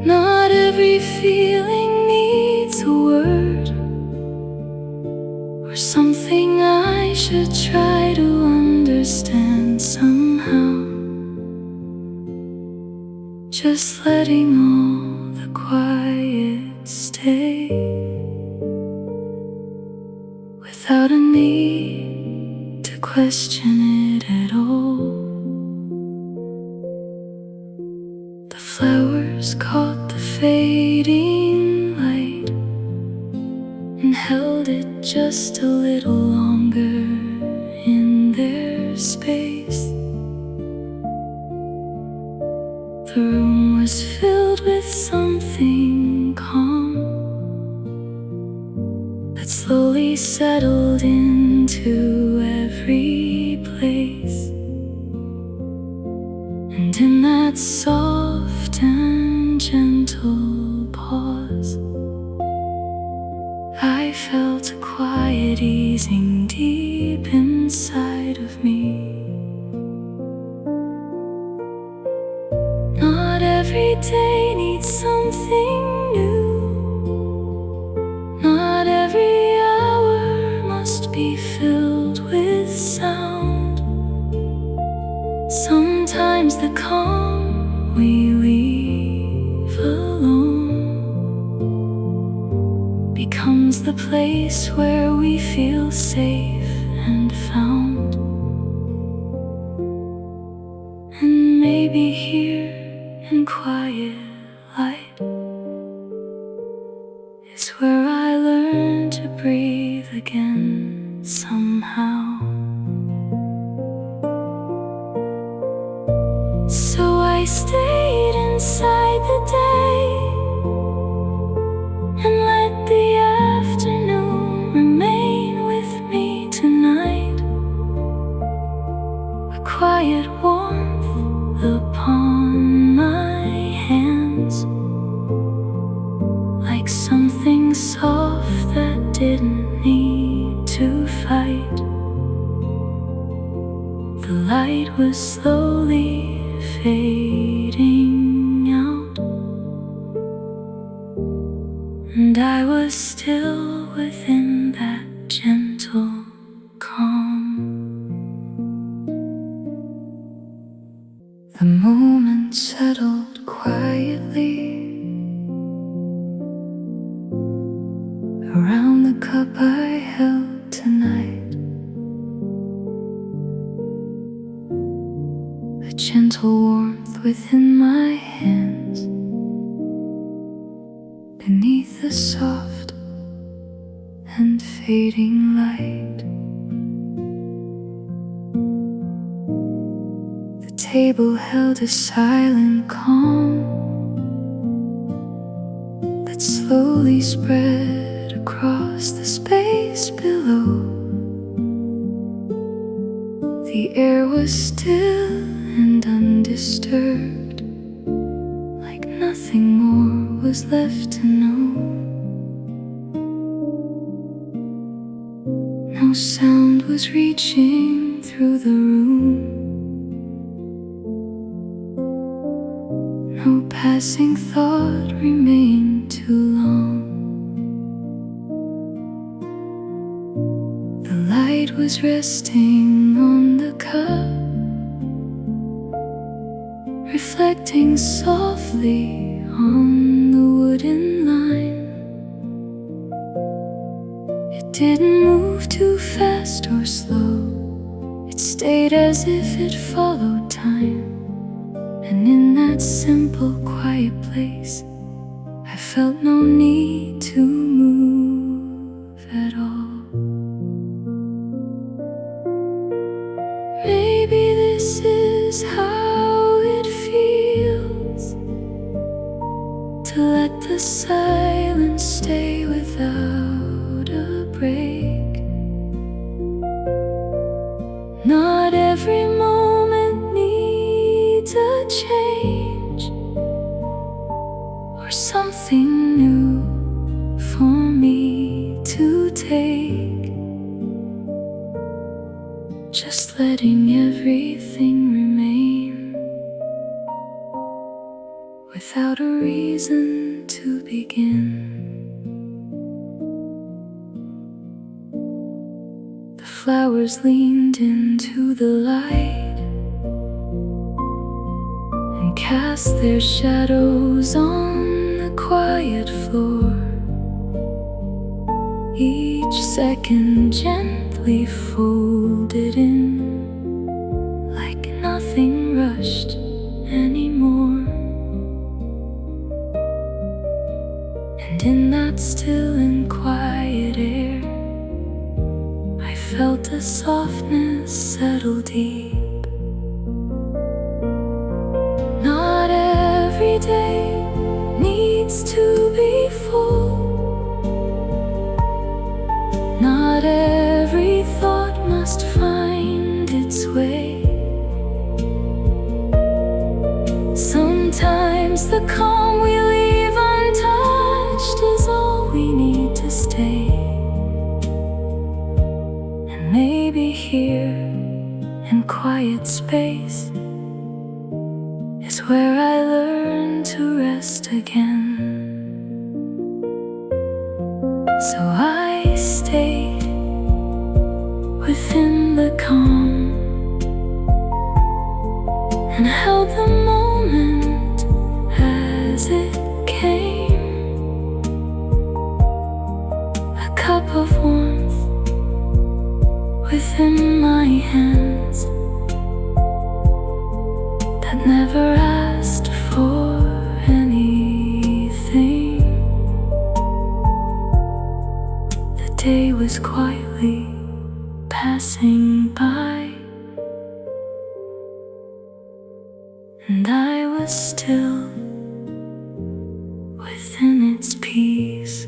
Not every feeling needs a word or something I should try to understand somehow. Just letting all the quiet stay without a need to question it at all. The flowers caught the fading light and held it just a little longer in their space. The room was filled with something calm that slowly settled into every place. And in that soft and gentle pause, I felt a quiet easing deep inside of me. Not every day needs something new. Not every hour must be filled with sound. Sometimes the calm we leave alone becomes the place where we feel safe and found. And maybe here in quiet light is where I learn to breathe again somehow. So I stayed inside the day and let the afternoon remain with me tonight. A quiet warmth upon my hands, like something soft that didn't need to fight. The light was slowly fading out, and I was still within that gentle calm. The moment settled quietly around the cup I held tonight. A gentle warmth within my hands, beneath the soft and fading light. The table held a silent calm that slowly spread across the space below. The air was still and undisturbed, like nothing more was left to know. No sound was reaching through the room. No passing thought remained too long. The light was resting on the cup, reflecting softly on the wooden line. It didn't move too fast or slow. It stayed as if it followed time. And in that simple, quiet place, I felt no need to move at all. Maybe this is how it feels to let the silence stay without a break. Not every moment needs a change or something new for me to take. Just letting everything remain without a reason to begin. The flowers leaned into the light and cast their shadows on the quiet floor. Each second gently folded in, like nothing rushed anymore. And in that still and quiet air, I felt a softness settle deep. Not every day needs to be full. Not every thought must find its way. Sometimes the calm we leave untouched is all we need to stay. And maybe here in quiet space is where I learn to rest again. So I stayed within the calm and held the moment as it came. A cup of warmth within my hands that never asked for anything. The day was quietly passing by, and I was still within its peace.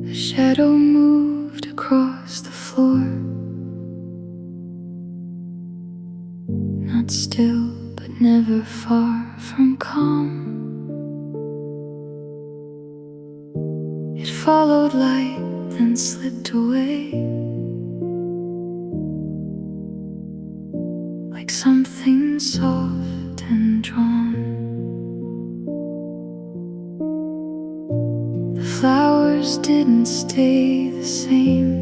A shadow moved across the floor, not still but never far from calm. It followed light, then slipped away, like something soft and drawn. The flowers didn't stay the same.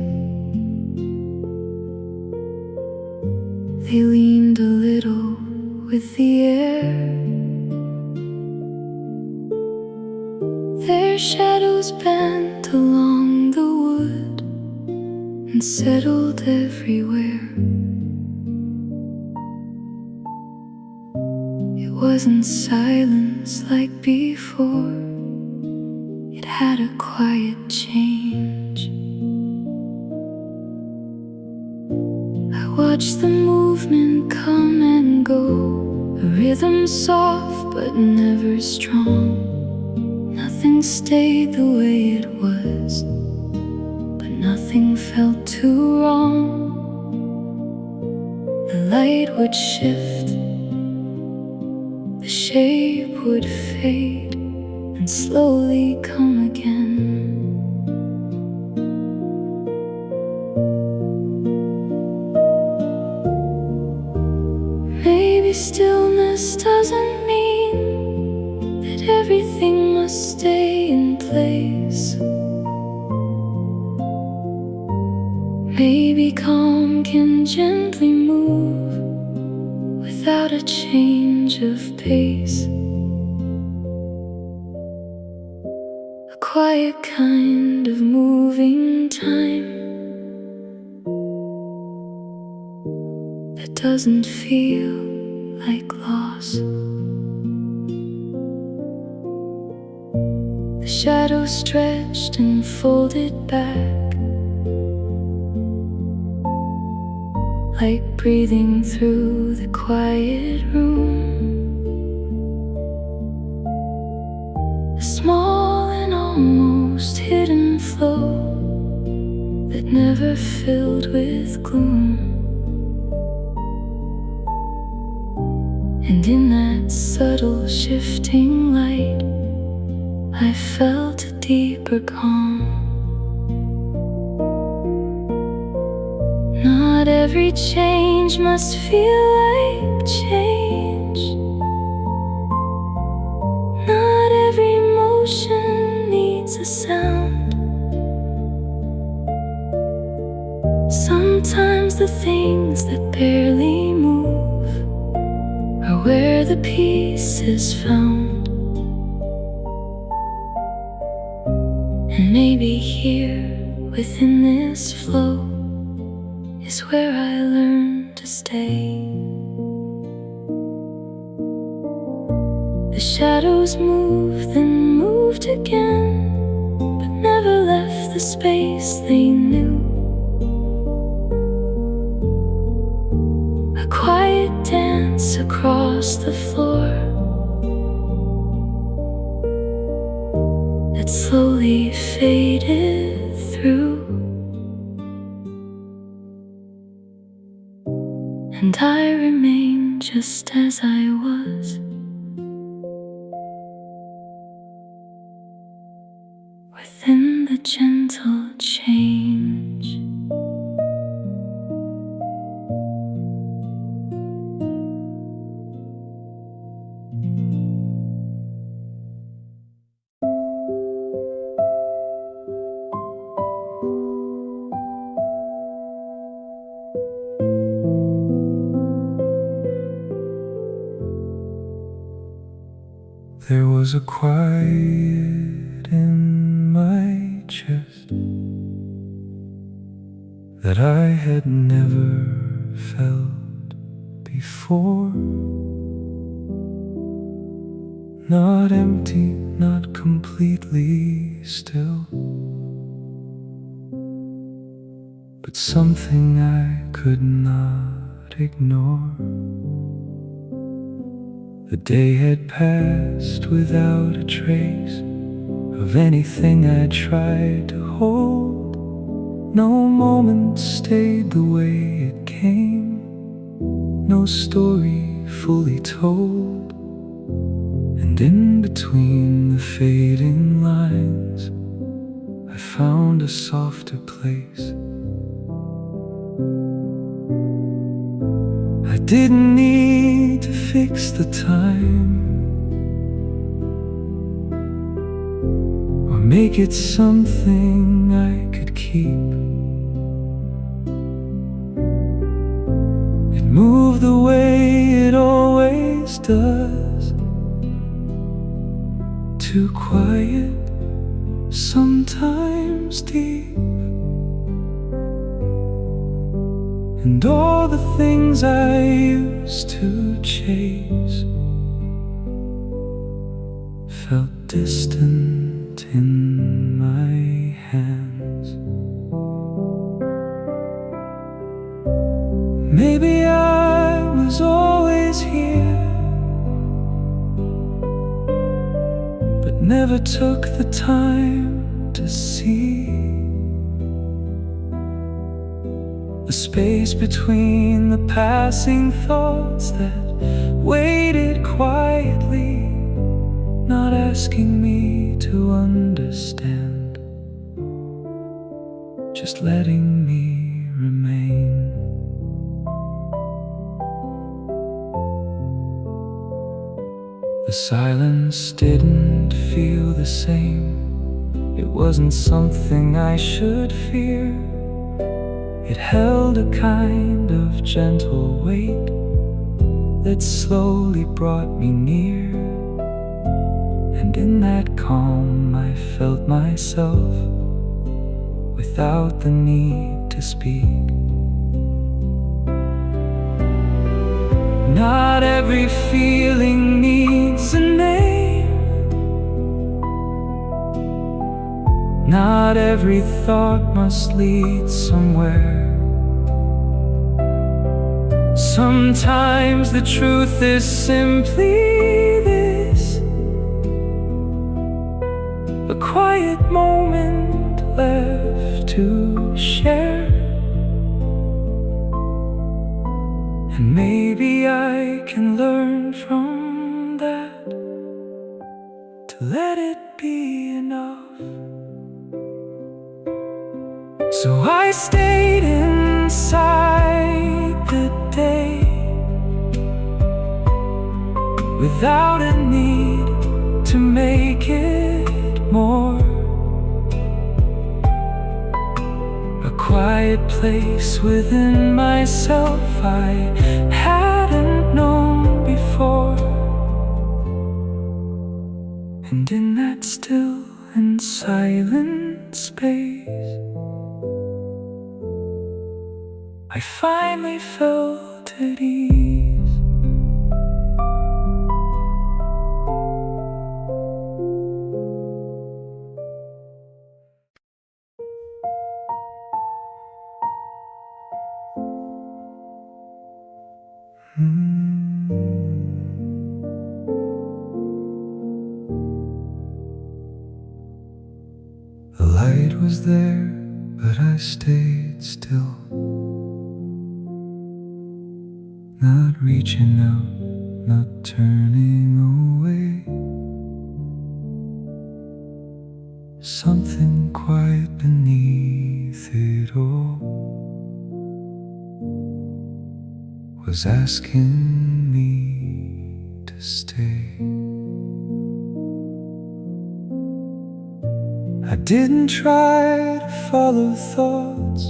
They leaned a little with the air. Their shadows bent along the wood and settled everywhere. It wasn't silence like before, it had a quiet change. I watched the movement come and go, a rhythm soft but never strong. Nothing stayed the way it was, but nothing felt too wrong. The light would shift, the shape would fade, and slowly come again. Maybe stillness doesn't mean that everything must stay in place. Maybe calm can gently move without a change of pace. A quiet kind of moving time that doesn't feel like loss. The shadows stretched and folded back, like breathing through the quiet room. A small and almost hidden flow that never filled with gloom. And in that subtle shifting light, I felt a deeper calm. Not every change must feel like change. Not every emotion needs a sound. Sometimes the things that barely move are where the peace is found. And maybe here, within this flow, is where I learned to stay. The shadows moved, then moved again, but never left the space they knew. A quiet dance across the floor that slowly faded through. And I remained just as I was, within the gentle change. There was a quiet in my chest that I had never felt before. Not empty, not completely still, but something I could not ignore. The day had passed without a trace of anything I tried to hold. No moment stayed the way it came, no story fully told. And in between the fading lines, I found a softer place. I didn't need to fix the time or make it something I could keep. It move the way it always does. Too quiet, sometimes deep. And all the things I used to chase felt distant in my hands. Maybe I was always here, but never took the time to see the space between the passing thoughts that waited quietly, not asking me to understand, just letting me remain. The silence didn't feel the same. It wasn't something I should fear. It held a kind of gentle weight that slowly brought me near. And in that calm I felt myself without the need to speak. Not every feeling needs a name. Not every thought must lead somewhere. Sometimes the truth is simply this: a quiet moment left to share. And maybe I can learn from that, to let it be enough. So I stayed inside the day, without a need to make it more. A quiet place within myself I hadn't known before. And in that still and silent space, I finally felt at ease. The light was there, but I stayed still, not reaching out, not turning away. Something quiet beneath it all was asking me to stay. I didn't try to follow thoughts.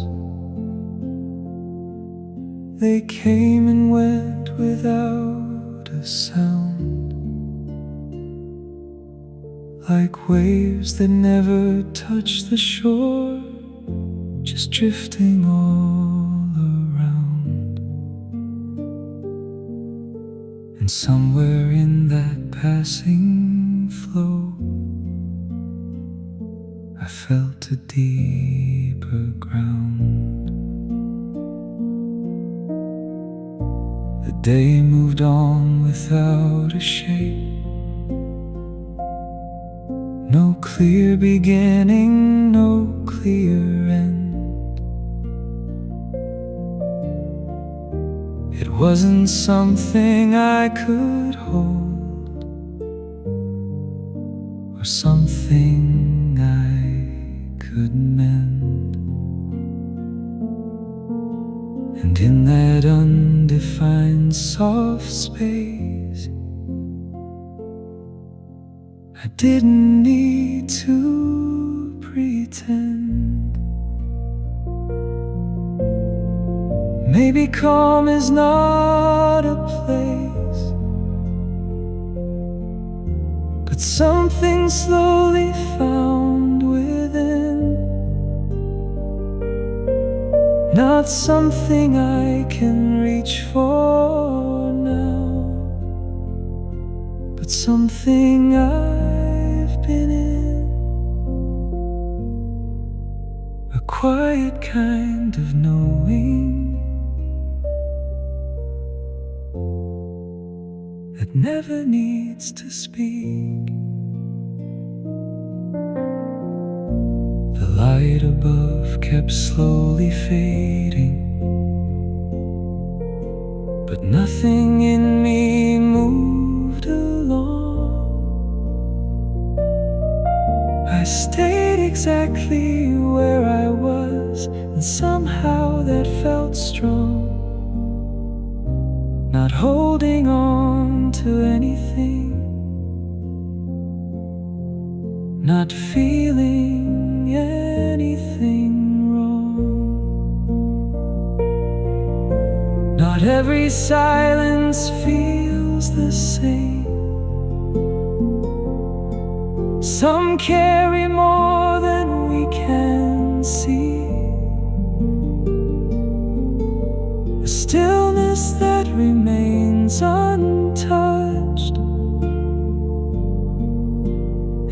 They came and went without a sound, like waves that never touch the shore, just drifting all around. And somewhere in that passing flow, I felt a deeper ground. The day moved on without a shape, no clear beginning, no clear end. It wasn't something I could hold, or something I could mend. And in that undefined soft space, I didn't need to pretend. maybe calm is not a place, but something slowly found within. Not something I can reach for now, but something I've been in. A quiet kind of knowing that never needs to speak. The light above kept slowly fading, but nothing in me moved along. I stayed exactly where I was, and somehow that felt strong. Not holding on to anything, not feeling anything wrong. Not every silence feels the same. Some carry more than we can see. A stillness that remains untouched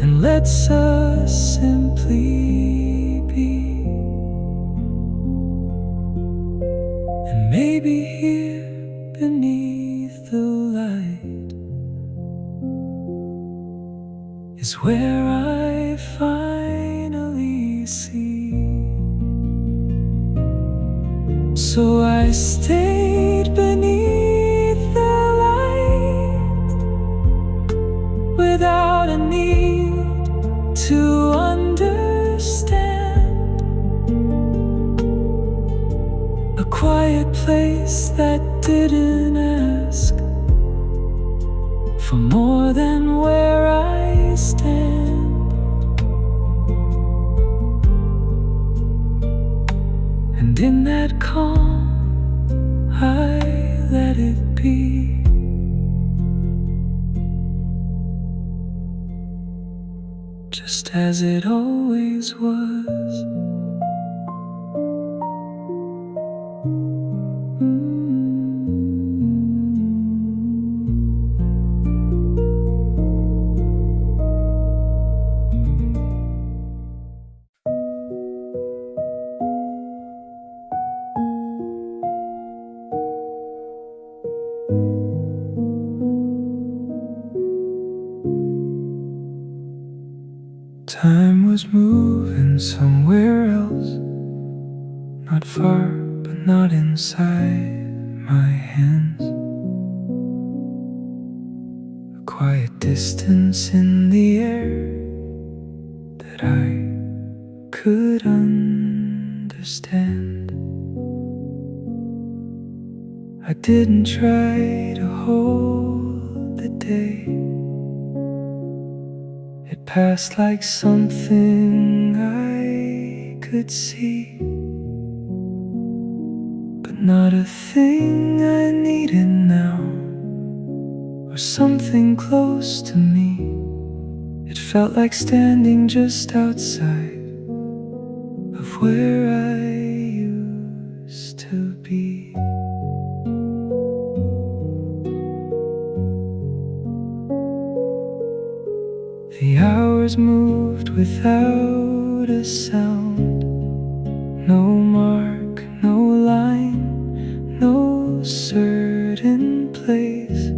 and lets us simply be. And maybe here beneath the light is where I finally see. So I stayed beneath the light without a need to understand. A quiet place that didn't ask for more than where I stand. And in that calm, I let it be. Just as it always was. Time was moving somewhere else, not far but not inside my hands. A quiet distance in the air that I could understand. I didn't try to hold the day. It passed like something I could see, but not a thing I needed now, or something close to me. It felt like standing just outside of where I used to be. The hours moved without a sound. No mark, no line, no certain place.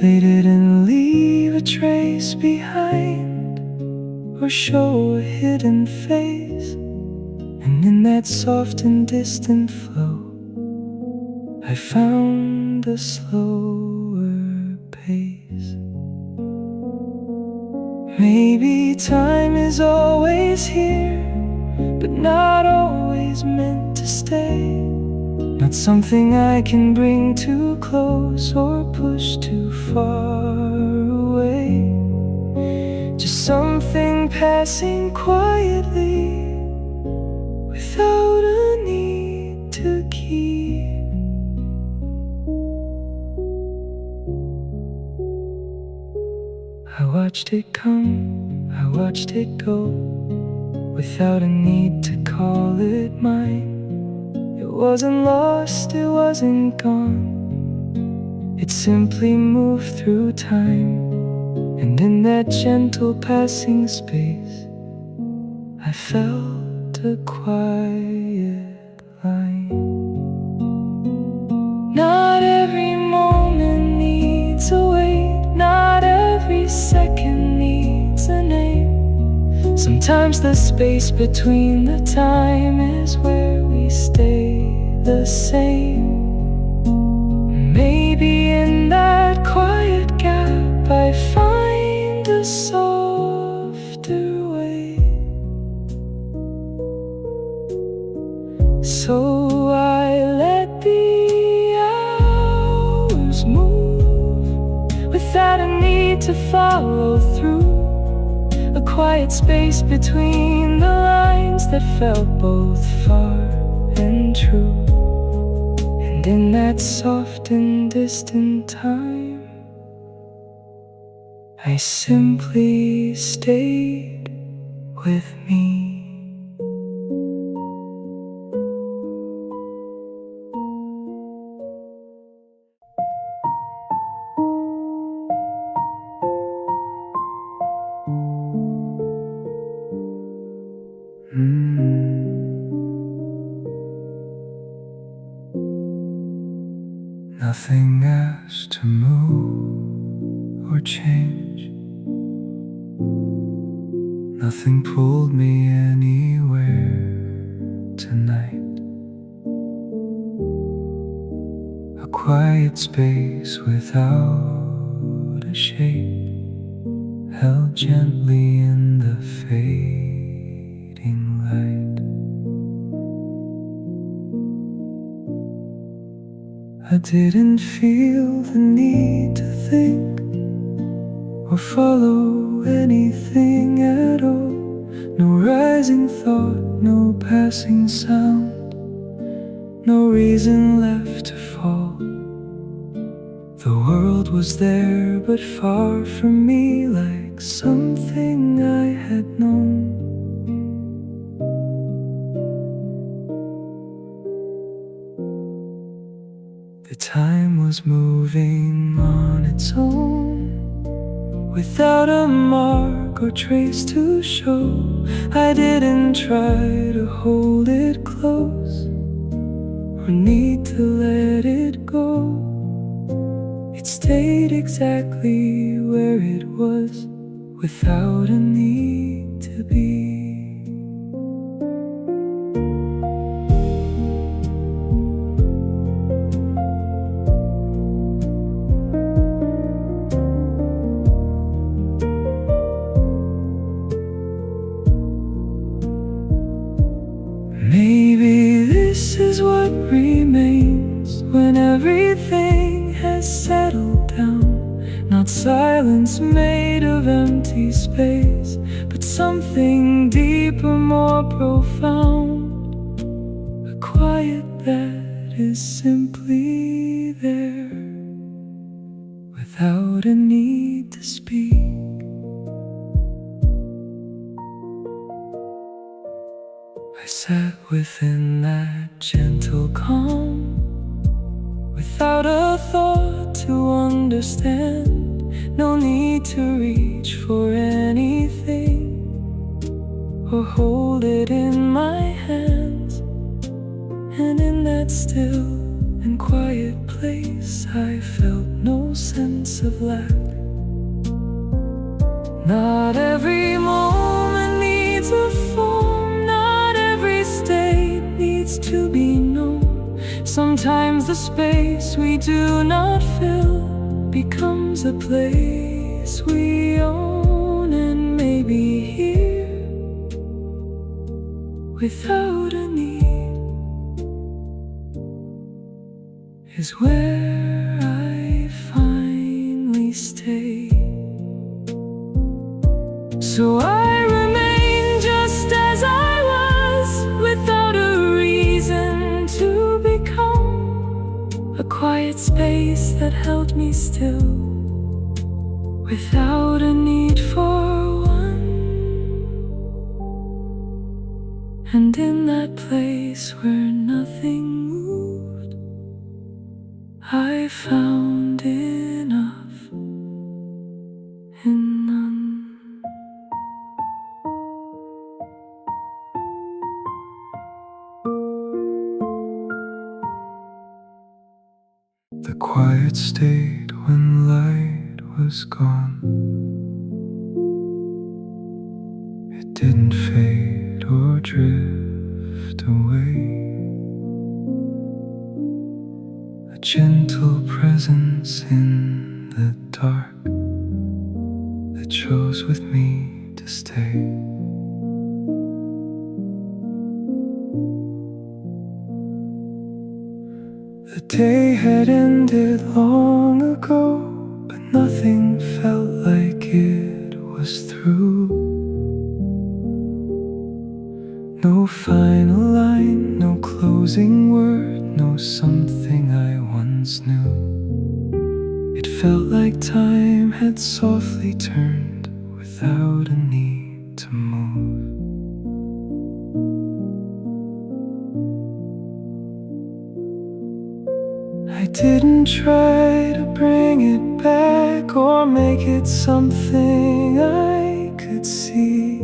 They didn't leave a trace behind or show a hidden face. And in that soft and distant flow, I found a slower pace. Maybe time is always here, but not always meant to stay. Not something I can bring too close or push too far away. Just something passing quietly without a need watched it come, I watched it go, without a need to call it mine. It wasn't lost, it wasn't gone, it simply moved through time. And in that gentle passing space, I felt a quiet line. Not every moment needs a wait, not every second needs a name. Sometimes the space between the time is where we stay the same. Maybe in that quiet gap I find a softer way. So I let the hours move without a need to follow through. A quiet space between the lines that felt both far and true. And in that soft and distant time, I simply stayed with me. Nothing asked to move or change. Nothing pulled me anywhere tonight. A quiet space without a shape, held gently in the fading light. I didn't feel the need to think or follow anything at all. No rising thought, no passing sound, no reason left to fall. The world was there but far from me, like something I had known. The time was moving on its own, without a mark or trace to show. I didn't try to hold it close or need to let it go. It stayed exactly where it was, without a need to be. Maybe this is what remains when everything has settled down. Not silence made of empty space, but something deeper, more profound. A quiet that is simply there, without a need to speak. I sat within that gentle calm, without a thought to understand. No need to reach for anything or hold it in my hands. And in that still and quiet place, I felt no sense of lack. Not every moment needs a form, not every state needs to be known. Sometimes the space we do not fill becomes a place we own. And maybe here, without a need, is where I finally stay. So I remain just as I was, without a reason to become. A quiet space that held me still, without a need for one. And in that place where nothing moved, I found enough in none. The quiet state when light was gone. It didn't fade or drift away. A gentle presence in the dark that chose with me to stay. The day had ended long ago, but nothing felt like it was through. No final line, no closing word, no something I once knew. It felt like time had softly turned without a need to move. I didn't try to bring it back or make it something I could see.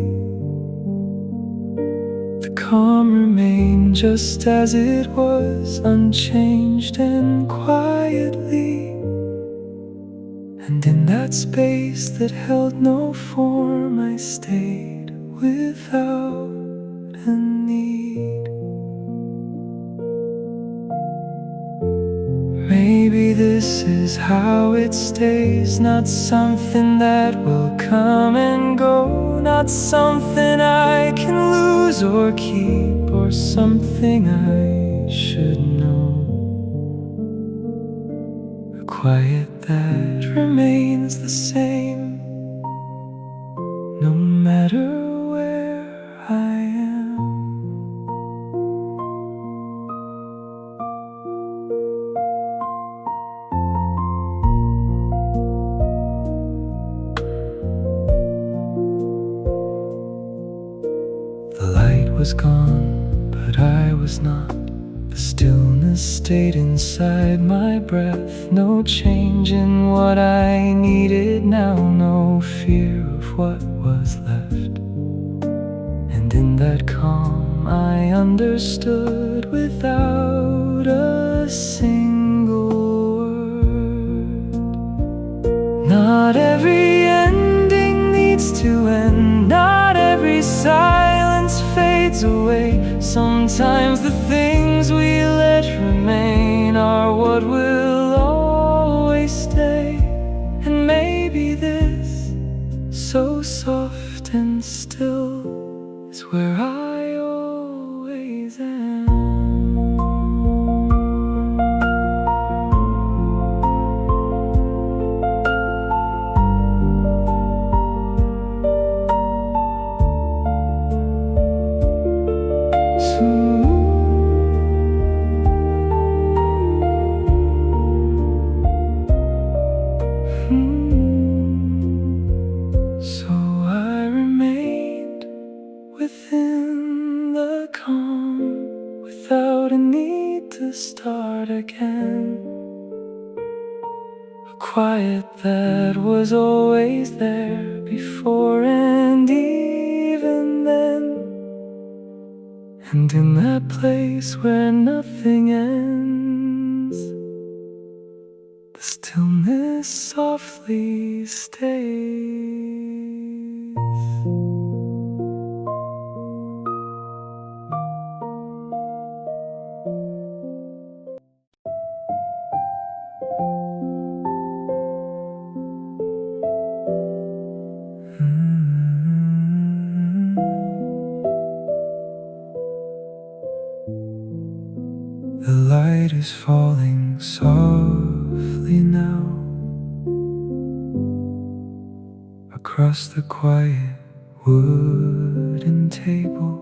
The calm remained just as it was, unchanged and quietly. And in that space that held no form, I stayed without a need. Maybe this is how it stays, not something that will come and go, not something I can lose or keep, or something I should know. A quiet that remains the same, no matter where I am. The light was gone, but I was not. The stillness stayed inside my breath. No change in what I needed now, no fear of what was left. And in that calm I understood without a single word. Not every ending needs to end, not every silence fades away. Sometimes the things we let remain are what will always stay. And maybe this, so soft and still, is where I always am. So I remained within the calm, without a need to start again. A quiet that was always there before and even then. And in that place where nothing ends, the stillness softly stays. The light is falling softly now across the quiet wooden table.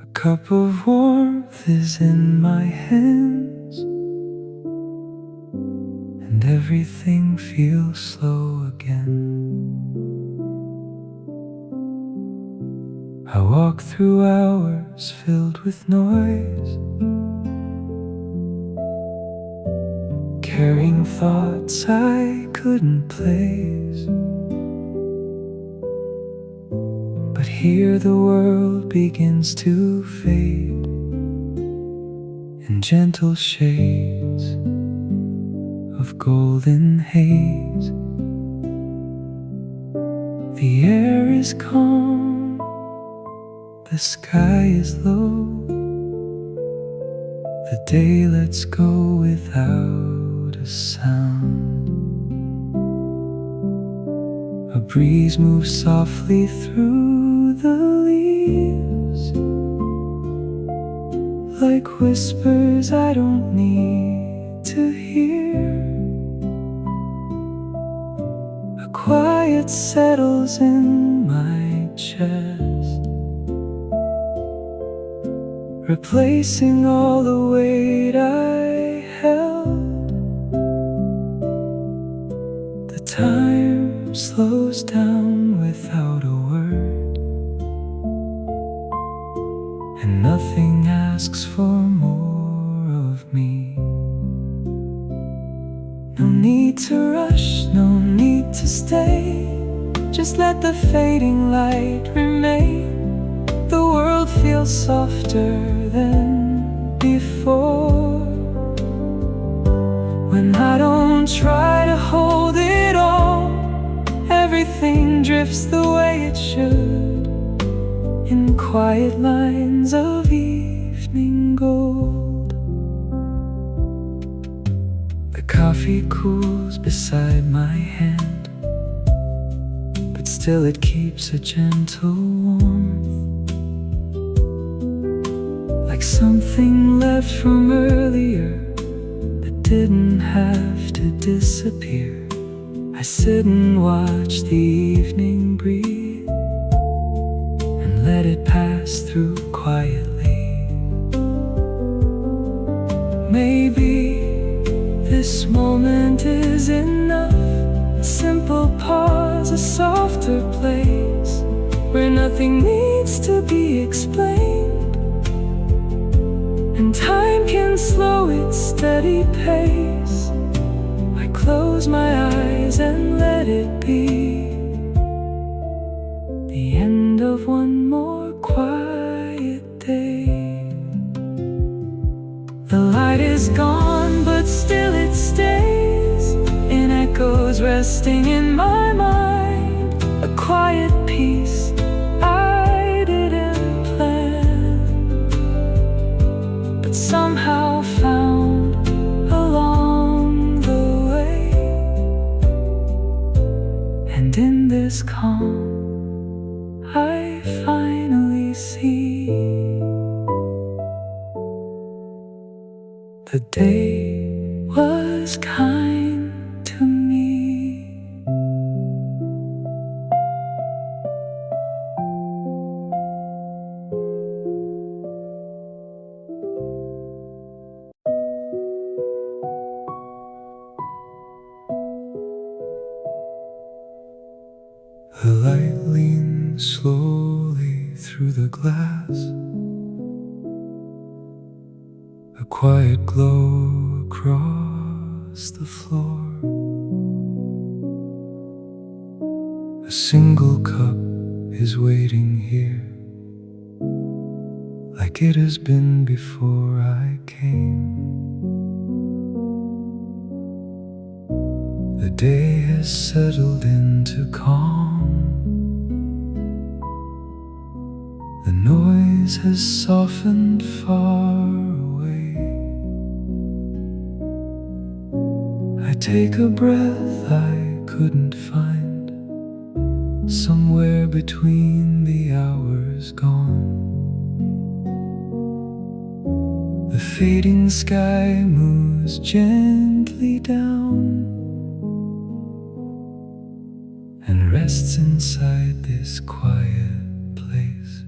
A cup of warmth is in my hands, and everything feels slow again. I walk through hours filled with noise, carrying thoughts I couldn't place. But here the world begins to fade in gentle shades of golden haze. The air is calm, the sky is low. The day lets go without a sound. A breeze moves softly through the leaves, like whispers I don't need to hear. A quiet settles in my chest, replacing all the weight I held. The time slows down without a word, and nothing asks for more of me. No need to rush, no need to stay. Just let the fading light remain. The world feels softer than before when I don't try to hold it all. Everything drifts the way it should, in quiet lines of evening gold. The coffee cools beside my hand, but still it keeps a gentle warmth, like something left from earlier that didn't have to disappear. I sit and watch the evening breathe and let it pass through quietly. Maybe this moment is enough, a simple pause, a softer place where nothing needs to be explained, and time can slow its steady pace. I close my eyes and let it be the end of one more quiet day. The light is gone, but still it stays in echoes resting in my mind. A quiet peace I didn't plan, but somehow found along the way. And in this calm I finally see the day was kind to me. The light leans slowly through the glass, a quiet glow across the floor. A single cup is waiting here, like it has been before I came. The day has settled into calm. The noise has softened far away. I take a breath I couldn't find, somewhere between the hours gone. The fading sky moves gently down and rests inside this quiet place.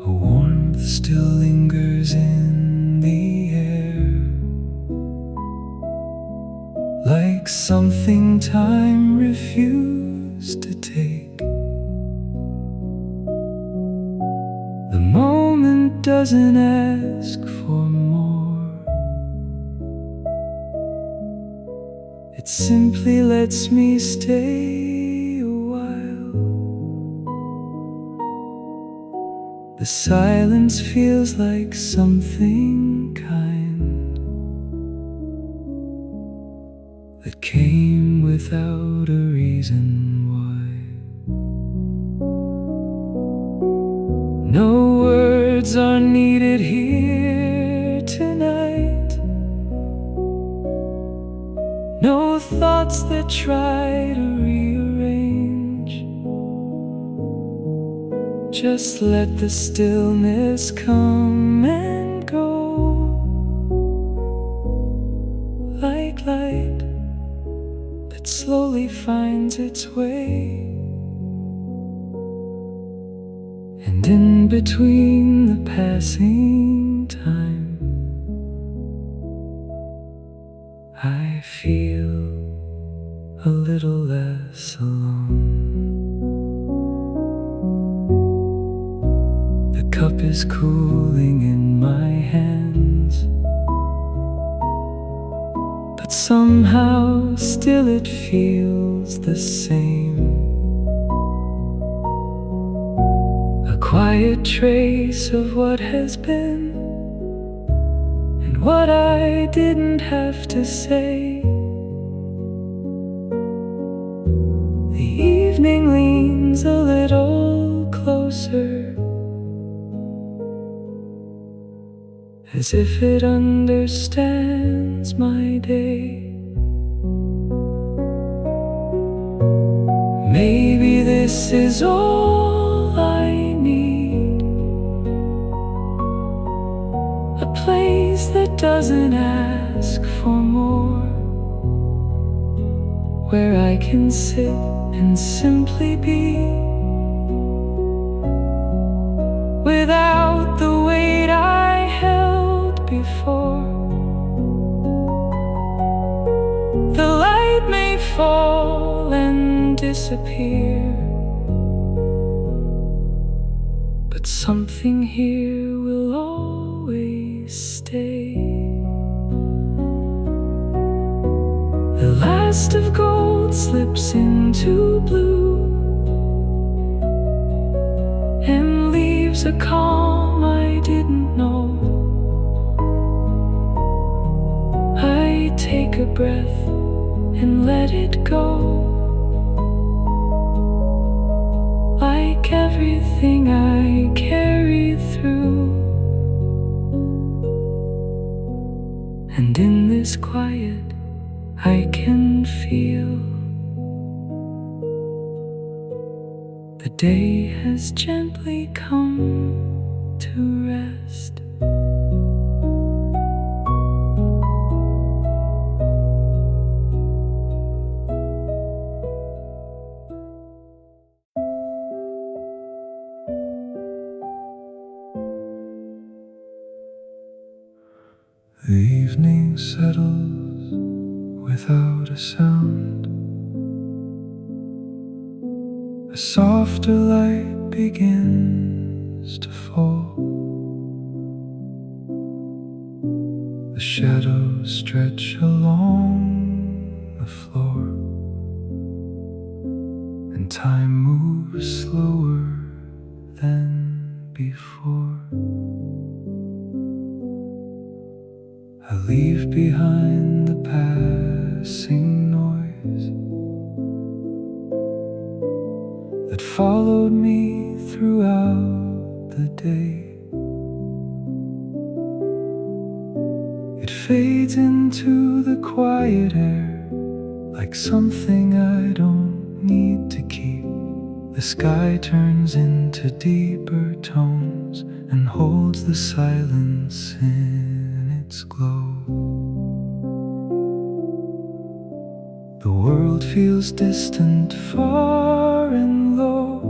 A warmth still lingers in the air, time refused to take. The moment doesn't ask for more. It simply lets me stay a while. The silence feels like something kind that came without a reason why. No words are needed here tonight. No thoughts that try to rearrange. Just let the stillness come and go, like light that slowly finds its way. And in between the passing time, I feel a little less alone. The cup is cooling in my hands, but somehow still it feels the same. A quiet trace of what has been, and what I didn't have to say. The evening leans a little closer, as if it understands my day. Maybe this is all I need, a place that doesn't ask for more, where I can sit and simply be, without the weight I held before. The light may fall and disappear, but something here will always stay. The last of gold slips into blue and leaves a calm I didn't know. I take a breath and let it go, like everything I carry through. And in this quiet I can feel the day has gently come to rest. The evening settles without a sound. A softer light begins to fall. The shadows stretch along the floor, and time moves slower than before. I leave behind the passing noise that followed me throughout the day. It fades into the quiet air, like something I don't need to keep. The sky turns into deeper tones and holds the silence in its glow. The world feels distant, far and low.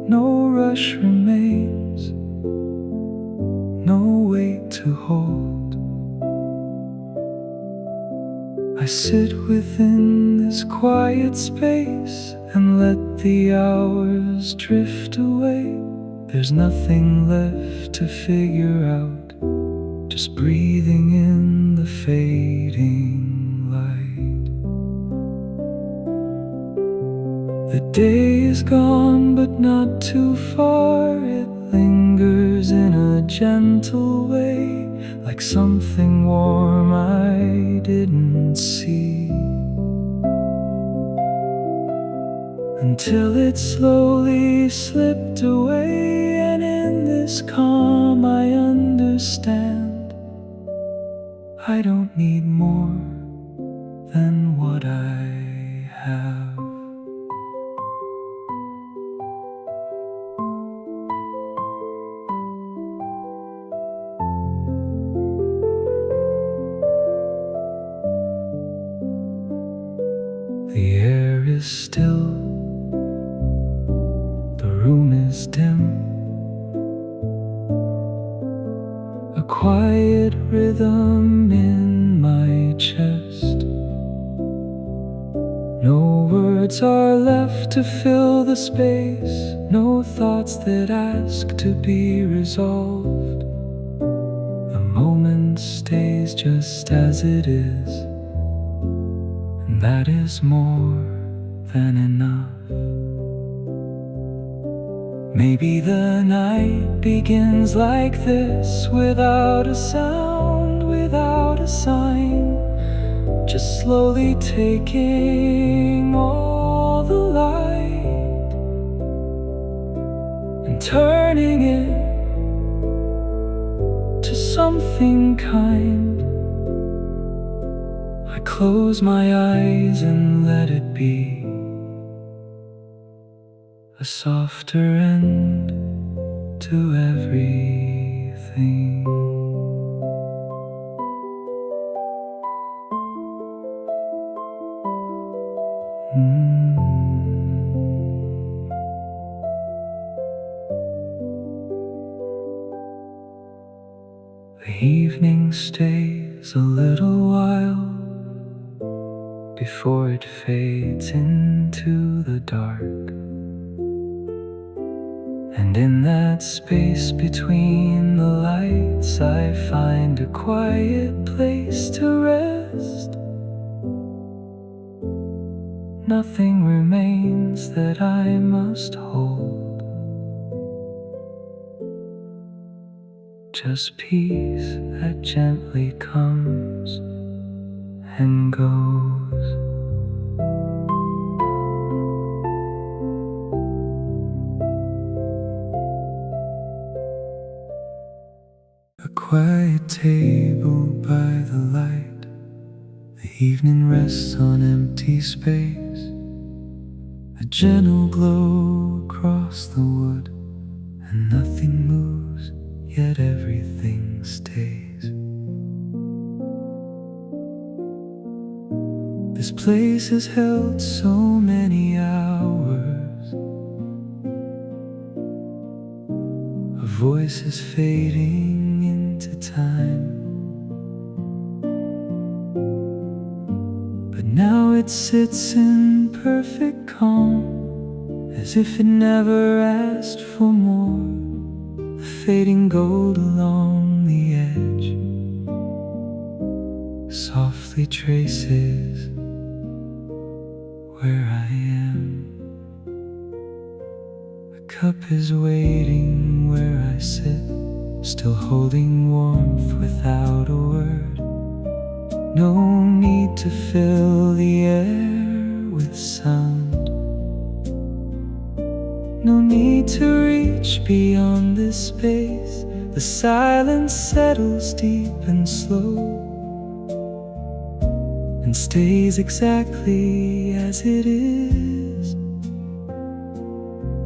No rush remains, no weight to hold. I sit within this quiet space and let the hours drift away. There's nothing left to figure out, just breathing in the fading light. The day is gone, but not too far. It lingers in a gentle way, like something warm I didn't see, until it slowly slipped away. And in this calm I understand, I don't need more than what I have. The air is still, the room is dim, a quiet rhythm in my chest. No words are left to fill the space, no thoughts that ask to be resolved. The moment stays just as it is, and that is more than enough. Maybe the night begins like this, without a sound, without a sign, just slowly taking all the light and turning it to something kind. I close my eyes and let it be a softer end to everything. The evening stays a little while before it fades into the dark. And in that space between the lights, I find a quiet place to rest. Nothing remains that I must hold, just peace that gently comes and goes. A quiet table by the light, the evening rests on empty space. A gentle glow across the wood, and nothing moves, yet everything stays. This place has held so many hours, a voice is fading into time, but now it sits in perfect calm, as if it never asked for more. The fading gold along the edge softly traces where I am. A cup is waiting where I sit, still holding warmth without a word. No need to fill the air with sound, no need to reach beyond this space. The silence settles deep and slow, and stays exactly as it is.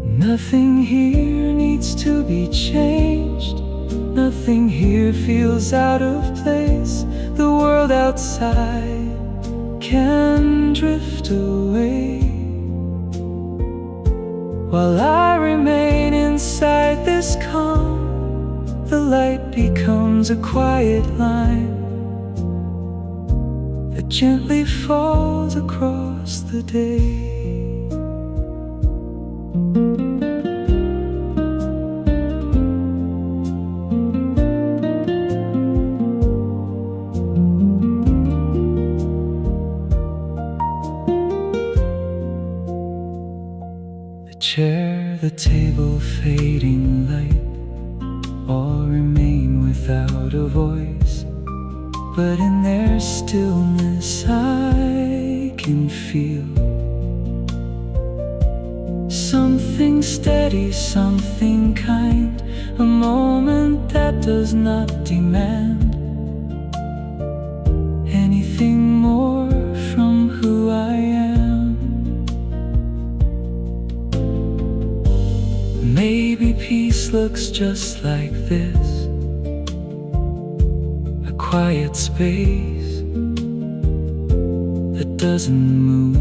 Nothing here needs to be changed, nothing here feels out of place. The world outside can drift away, while I remain inside this calm. The light becomes a quiet line that that gently falls across the day. The chair, the table, fading light all remain without a voice. But in their stillness I can feel something steady, something kind, a moment that does not demand anything more from who I am. Maybe peace looks just like this, a quiet space that doesn't move,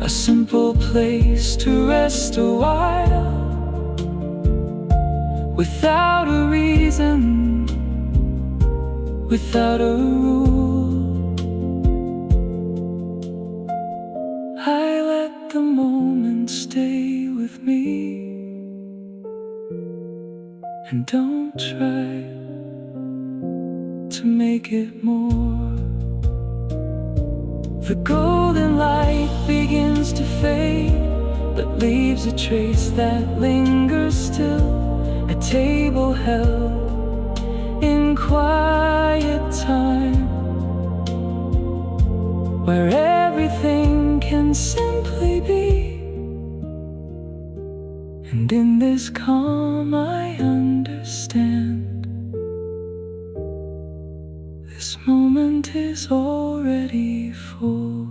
a simple place to rest a while, without a reason, without a rule. I let the moment stay with me, and don't try to make it more. The golden light begins to fade, but leaves a trace that lingers still. A table held in quiet time, where everything can simply be. And in this calm I understand, this moment is already full.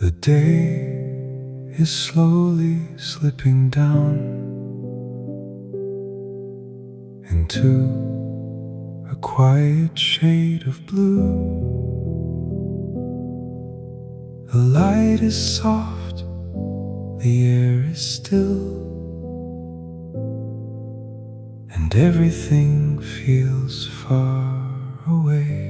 The day is slowly slipping down into a quiet shade of blue. The light is soft, the air is still, and everything feels far away.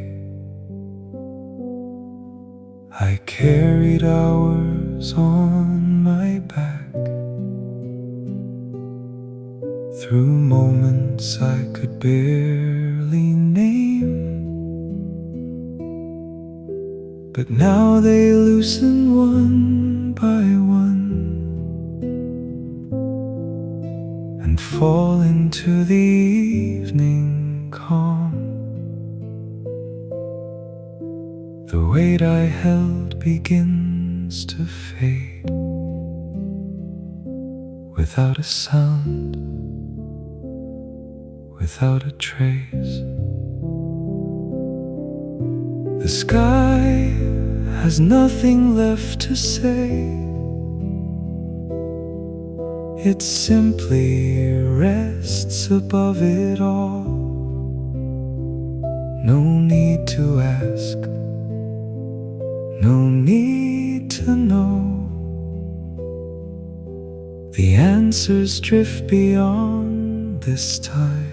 I carried hours on my back, through moments I could barely name, but now they loosen one by one and fall into the evening calm. The weight I held begins to fade, without a sound, without a trace. The sky has nothing left to say, it simply rests above it all. No need to ask, no need to know. The answers drift beyond this time.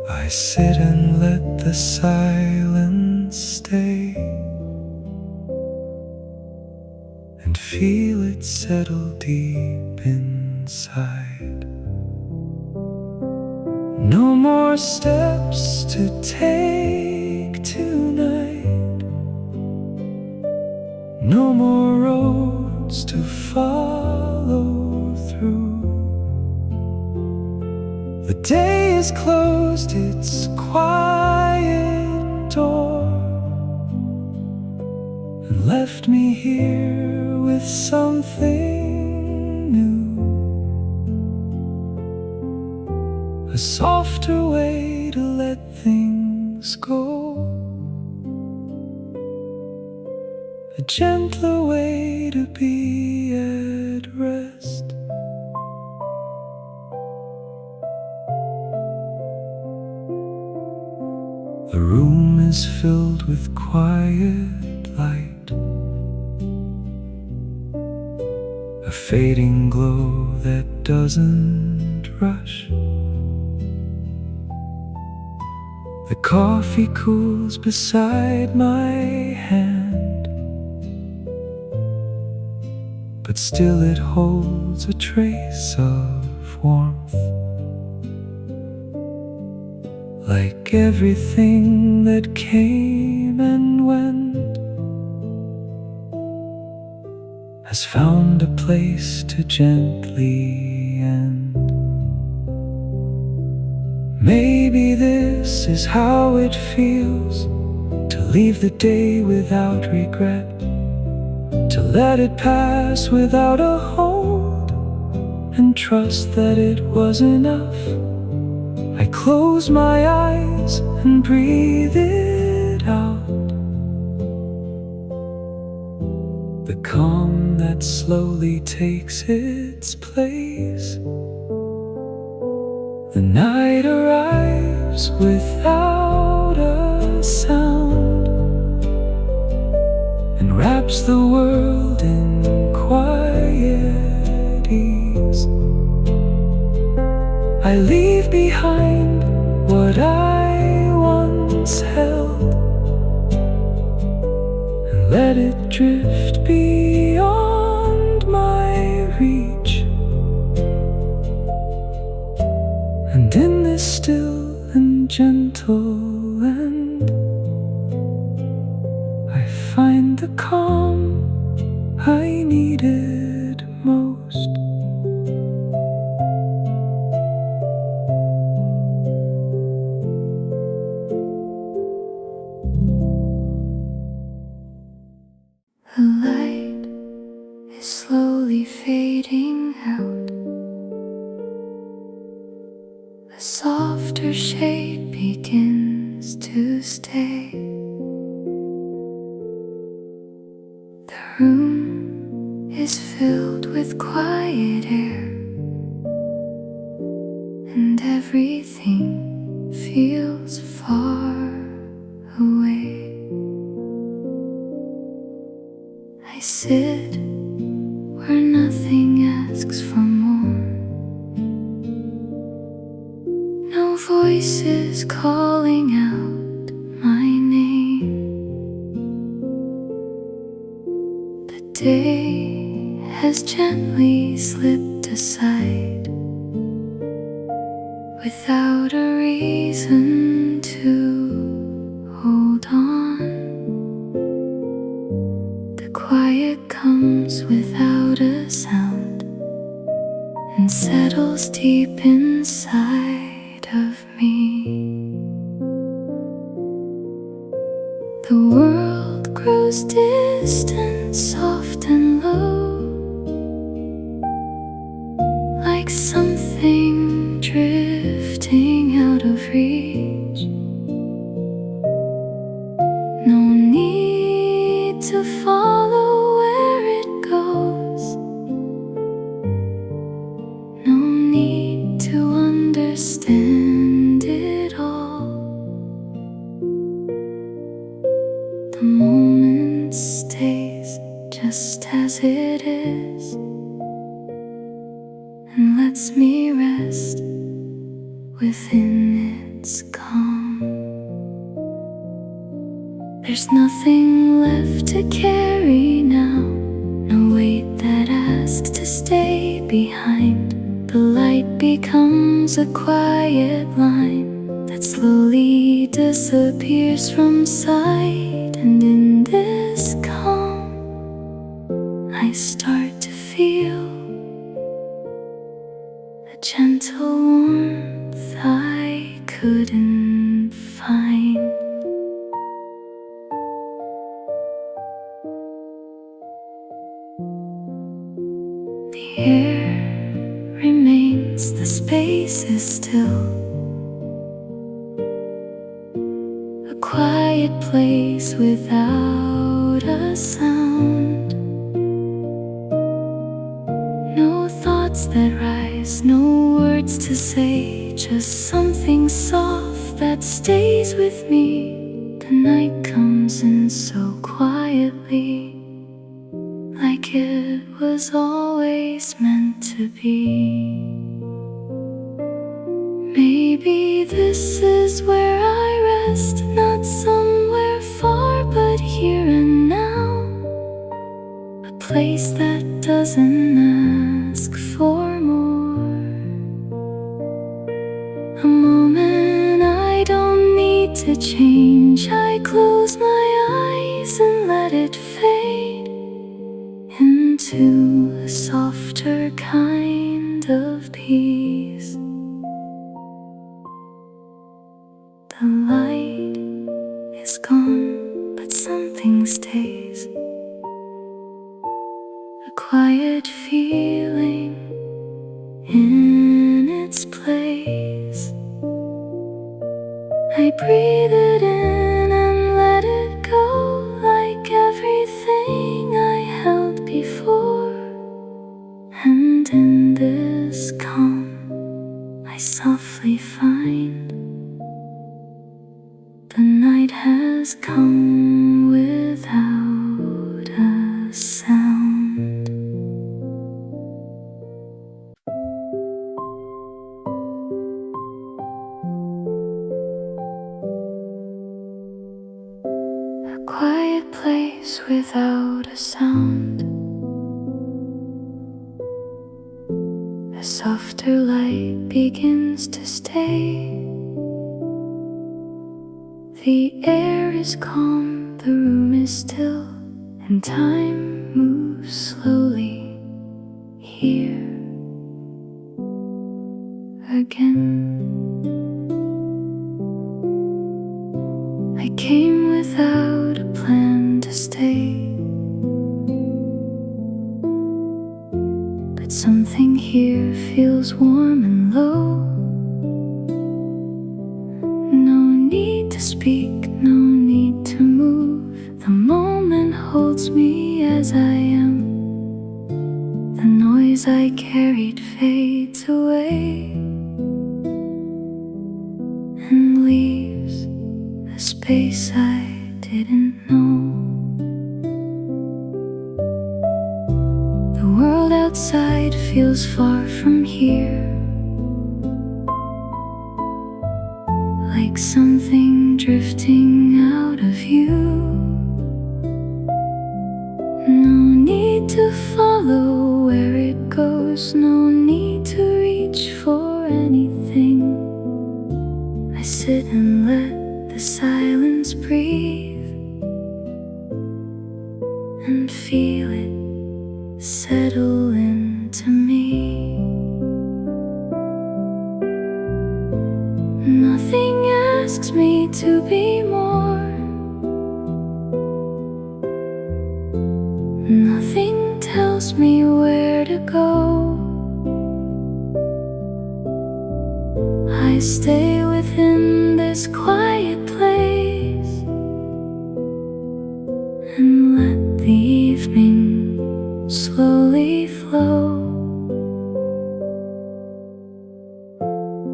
I sit and let the silence stay, and feel it settle deep inside. No more steps to take tonight, no more roads to follow through. The day is closed, its quiet door, and left me here with something new, a softer way to let things go, a gentler way to be at rest. The room is filled with quiet light, a fading glow that doesn't rush. The coffee cools beside my hand, but still it holds a trace of warmth. Like everything that came and went has found a place to gently end. Maybe this is how it feels to leave the day without regret, to let it pass without a hold, and trust that it was enough. I close my eyes and breathe it out, the calm that slowly takes its place. The night arrives without a sound and wraps the world in quiet ease. I leave behind what I once held and let it drift beyond my reach. And in this still and gentle end, I find the calm I needed most. The light is slowly fading out. A softer shade begins to stay. The room is filled with quiet air, and everything feels far away. I sit where nothing asks for more. No voices calling out my name. The day has gently slipped aside without a reason to hold on. The quiet comes without a sound and settles deep inside of me. The world grows distant, soft and low, like something drifting out of reach. No need to follow where it goes, no need to understand it all. The moment stays just as it is and lets me rest within its calm. There's nothing left to carry now, no weight that asks to stay behind. The light becomes a quiet line that slowly disappears from sight, and in this calm I start to feel a gentle warmth I couldn't find. The air remains, the space is still, a quiet place without a sound. No thoughts that rise, no words to say, just something soft that stays with me. The night comes in so quietly, like it was always meant to be. Maybe this is where I rest, not somewhere far, but here and now. A place that doesn't ask for more. A moment I don't need to change. I close my eyes and let it fade into a softer kind of peace. The light is gone, but something stays. A quiet feeling in its place. I breathe it in and let it go, like everything I held before. And in this calm, I softly find the night has come without a sound. A quiet place without a sound. A softer light begins to stay. The air is calm, the room is still, and time moves slowly here again. I came without a plan to stay, but something here feels warm and low. To speak, no need to move. The moment holds me as I am. The noise I carried fades away and leaves a space I didn't know. The world outside feels far from here, like something drifting out of you. No need to follow where it goes, no need to reach for anything. I sit and let the silence breathe and feel it settle into me. Nothing asks me to be more. Nothing tells me where to go. I stay within this quiet place and let the evening slowly flow.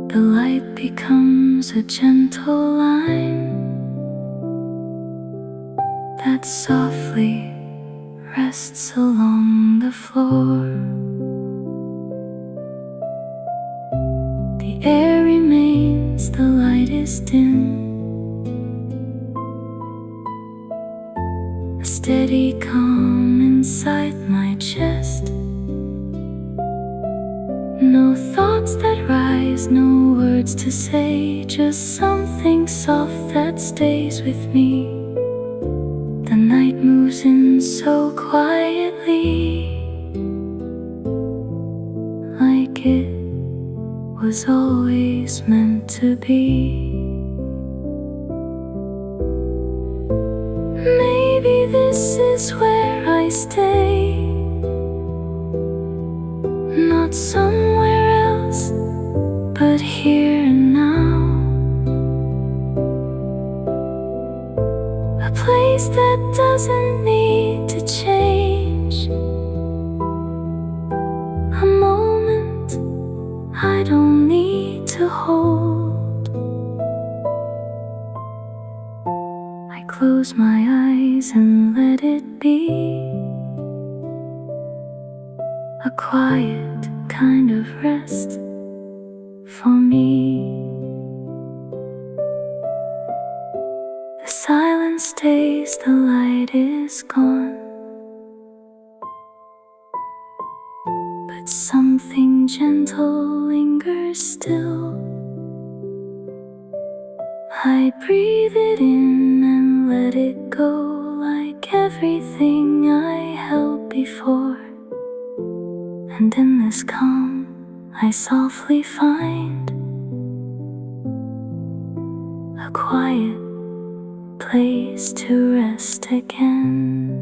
The light becomes a gentle line that softly rests along the floor. The air remains, the light is dim. A steady calm inside my chest. No thoughts that rise, no words to say, just something soft that stays with me. The night moves in so quietly, like it was always meant to be. Maybe this is where I stay, not somewhere else, but here and now. A place pace that doesn't need to change. A moment I don't need to hold. I close my eyes and let it be a quiet kind of rest for me. The silence stays, the light is gone, but something gentle lingers still. I breathe it in and let it go, like everything I held before. And in this calm, I softly find a quiet place to rest again.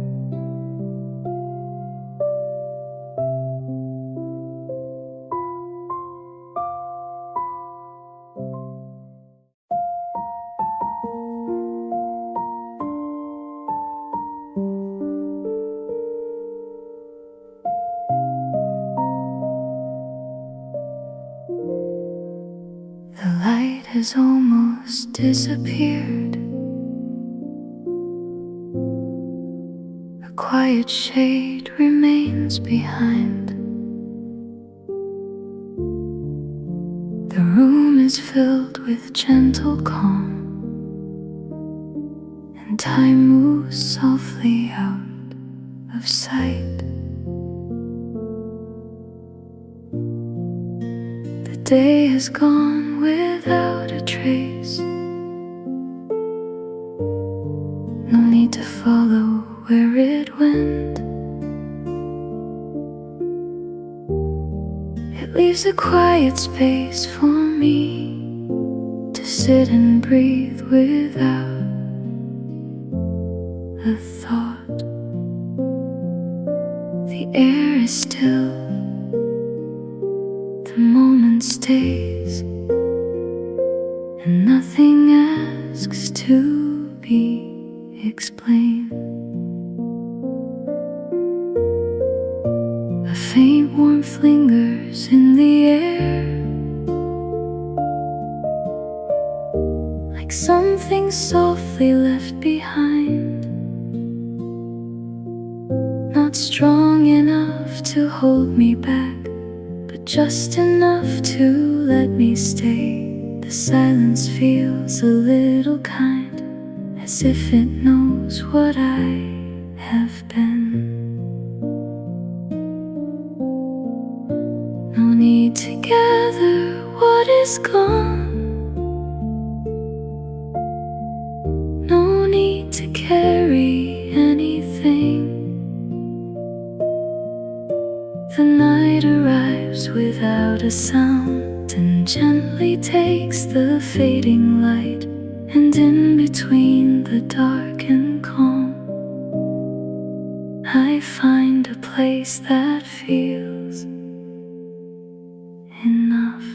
The light has almost disappeared. A quiet shade remains behind. The room is filled with gentle calm, and time moves softly out of sight. The day has gone without a trace. No need to follow where it went. It leaves a quiet space for me to sit and breathe without a thought. The air is still, the moment stays, and nothing asks to be explained. A faint warmth lingers in the air, like something softly left behind. Not strong enough to hold me back, but just enough to let me stay. The silence feels a little kind, as if it knows what I have been. No need to gather what is gone. No need to carry anything. The night arrives without a sound and gently takes the fading light, and in between the dark and calm, I find a place that feels enough.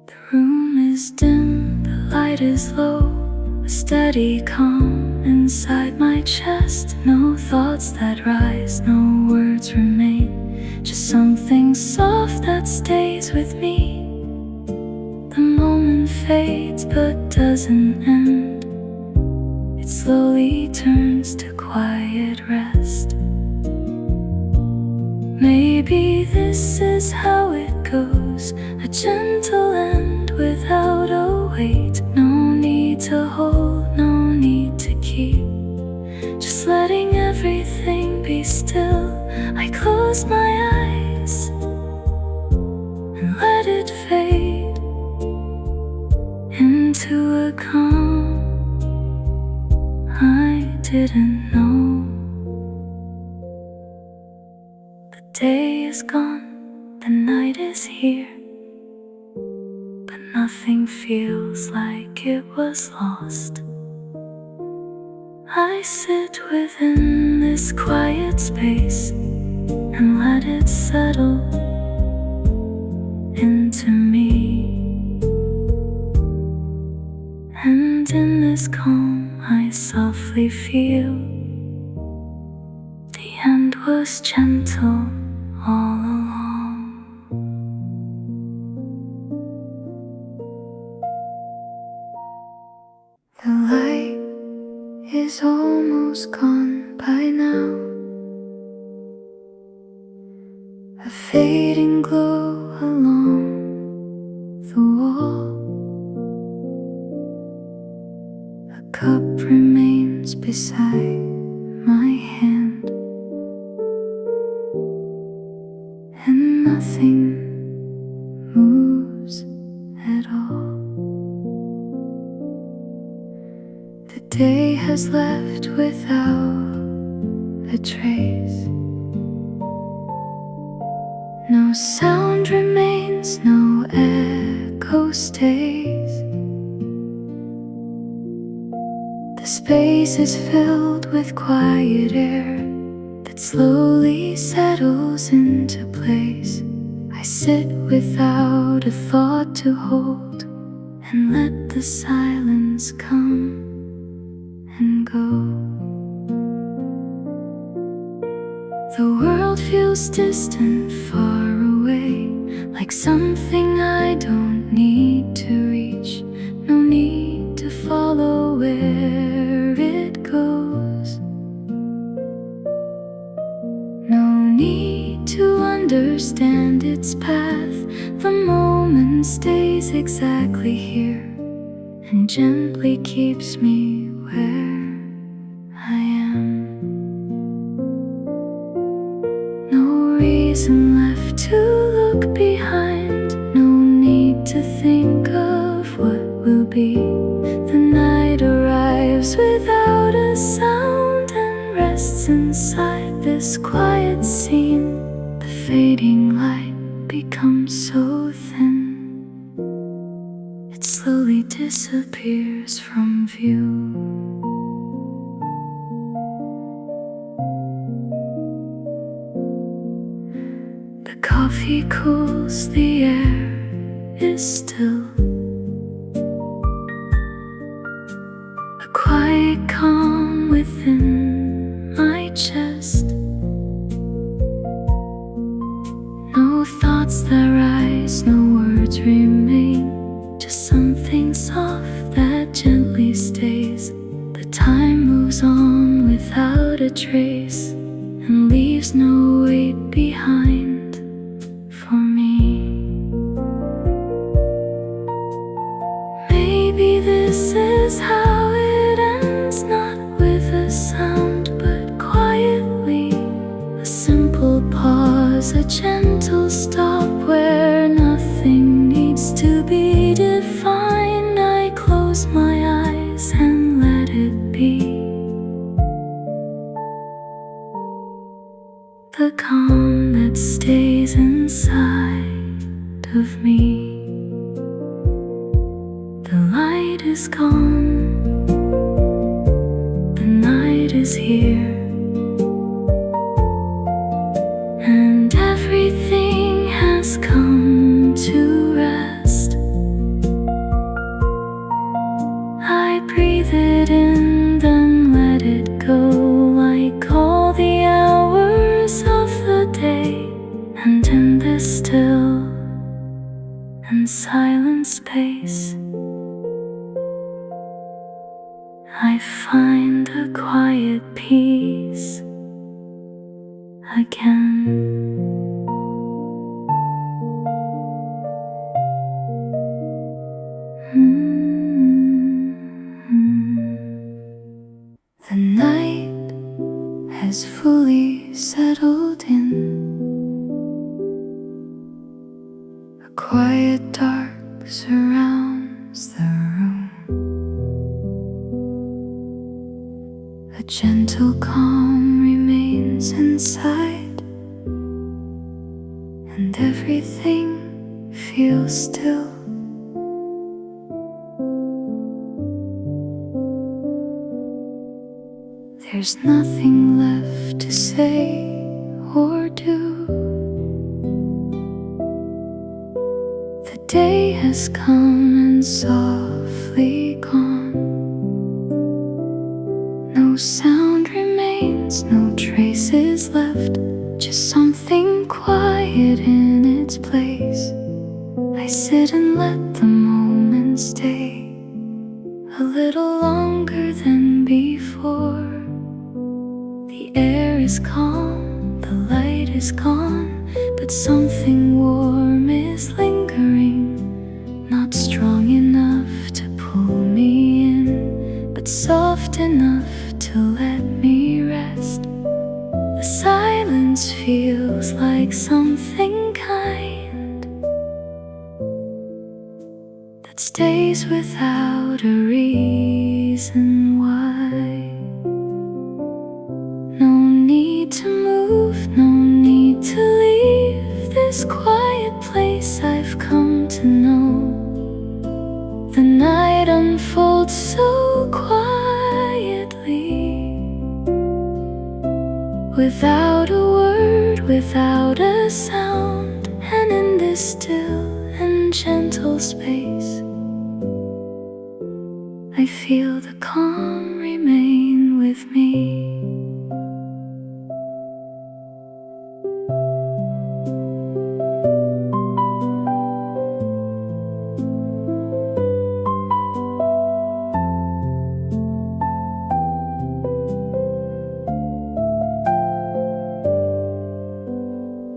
The room is dim, the light is low, a steady calm inside my chest. No thoughts that rise, no words remain, just something soft that stays with me. The moment fades but doesn't end. It slowly turns to quiet rest. Maybe this is how it goes, a gentle end without a weight. No need to hold, no need to keep, just letting everything be still. I close my eyes and let it fade into a calm I didn't know. The day is gone, the night is here, but nothing feels like it was lost. I sit within this quiet space and let it settle into me. is calm, I softly feel the end was gentle all along. The light is almost gone by now, a fading glow along the wall. A cup remains beside my hand, and nothing moves at all. The day has left without a trace. No sound remains, no echo stays. The space is filled with quiet air that slowly settles into place. I sit without a thought to hold and let the silence come and go. The world feels distant, far away, like something I don't need to reach. No need to follow where it goes. No need to understand its path. The moment stays exactly here and gently keeps me where I am. No reason left to look behind, no need to think of what will be. The night arrives without a sound and rests inside this quiet scene. The fading light becomes so thin, it slowly disappears from view. The coffee cools, the air is still. A quiet calm within my chest. No thoughts that rise, no words remain, just something soft that gently stays. The time moves on without a trace and leaves no weight behind for me. Maybe this is how it ends, not with a sound but quietly. A simple pause, a gentle stop where nothing needs to be defined. I close my eyes and let it be. The calm that stays inside of me. The light is gone, the night is here, and everything has come to rest. I breathe it in, then let it go, like all the hours of the day. And in this still and silent space, I find a quiet peace again. The night has fully settled in. A quiet dark surrounds the room. A gentle calm remains inside, and everything feels still. There's nothing left to say or do. The day has come and softly gone. sound remains, no traces left, just something quiet in its place. I sit and let the moment stay a little longer than before. The air is calm, the light is gone, but something warm is lingering, not strong enough to pull me in, but soft enough to let me rest. The silence feels like something kind that stays without a reason why. No need to move, no need to leave this quiet place I've come to know. The night unfolds so quietly, without a word, without a sound, and in this still and gentle space, I feel the calm remain with me.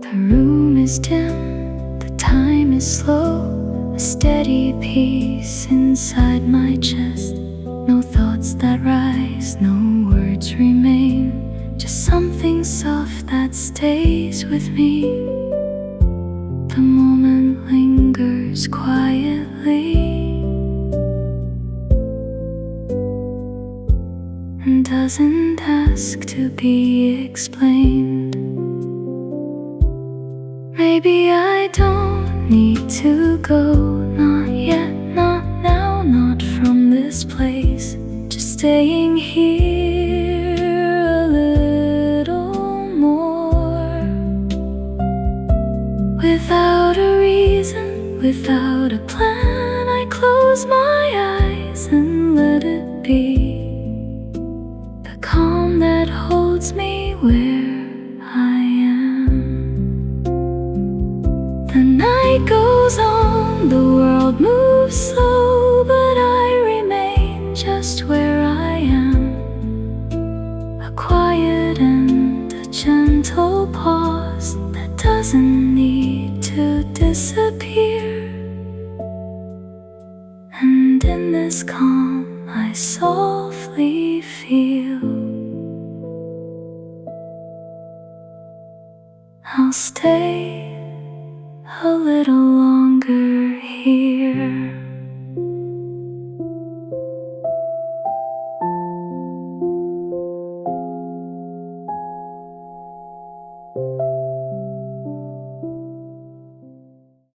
The room is dim, the time is slow, a steady peace inside my chest. No thoughts that rise, no words remain, just something soft that stays with me. The moment lingers quietly and doesn't ask to be explained. Maybe I don't need to go, not yet, not now, not from this place. Just staying here a little more, without a reason, without a plan. I close my eyes and let it be, the calm that holds me where I am. The night goes on, the world moves slow, but I remain just where I am. A quiet and a gentle pause that doesn't need to disappear. And in this calm I softly feel I'll stay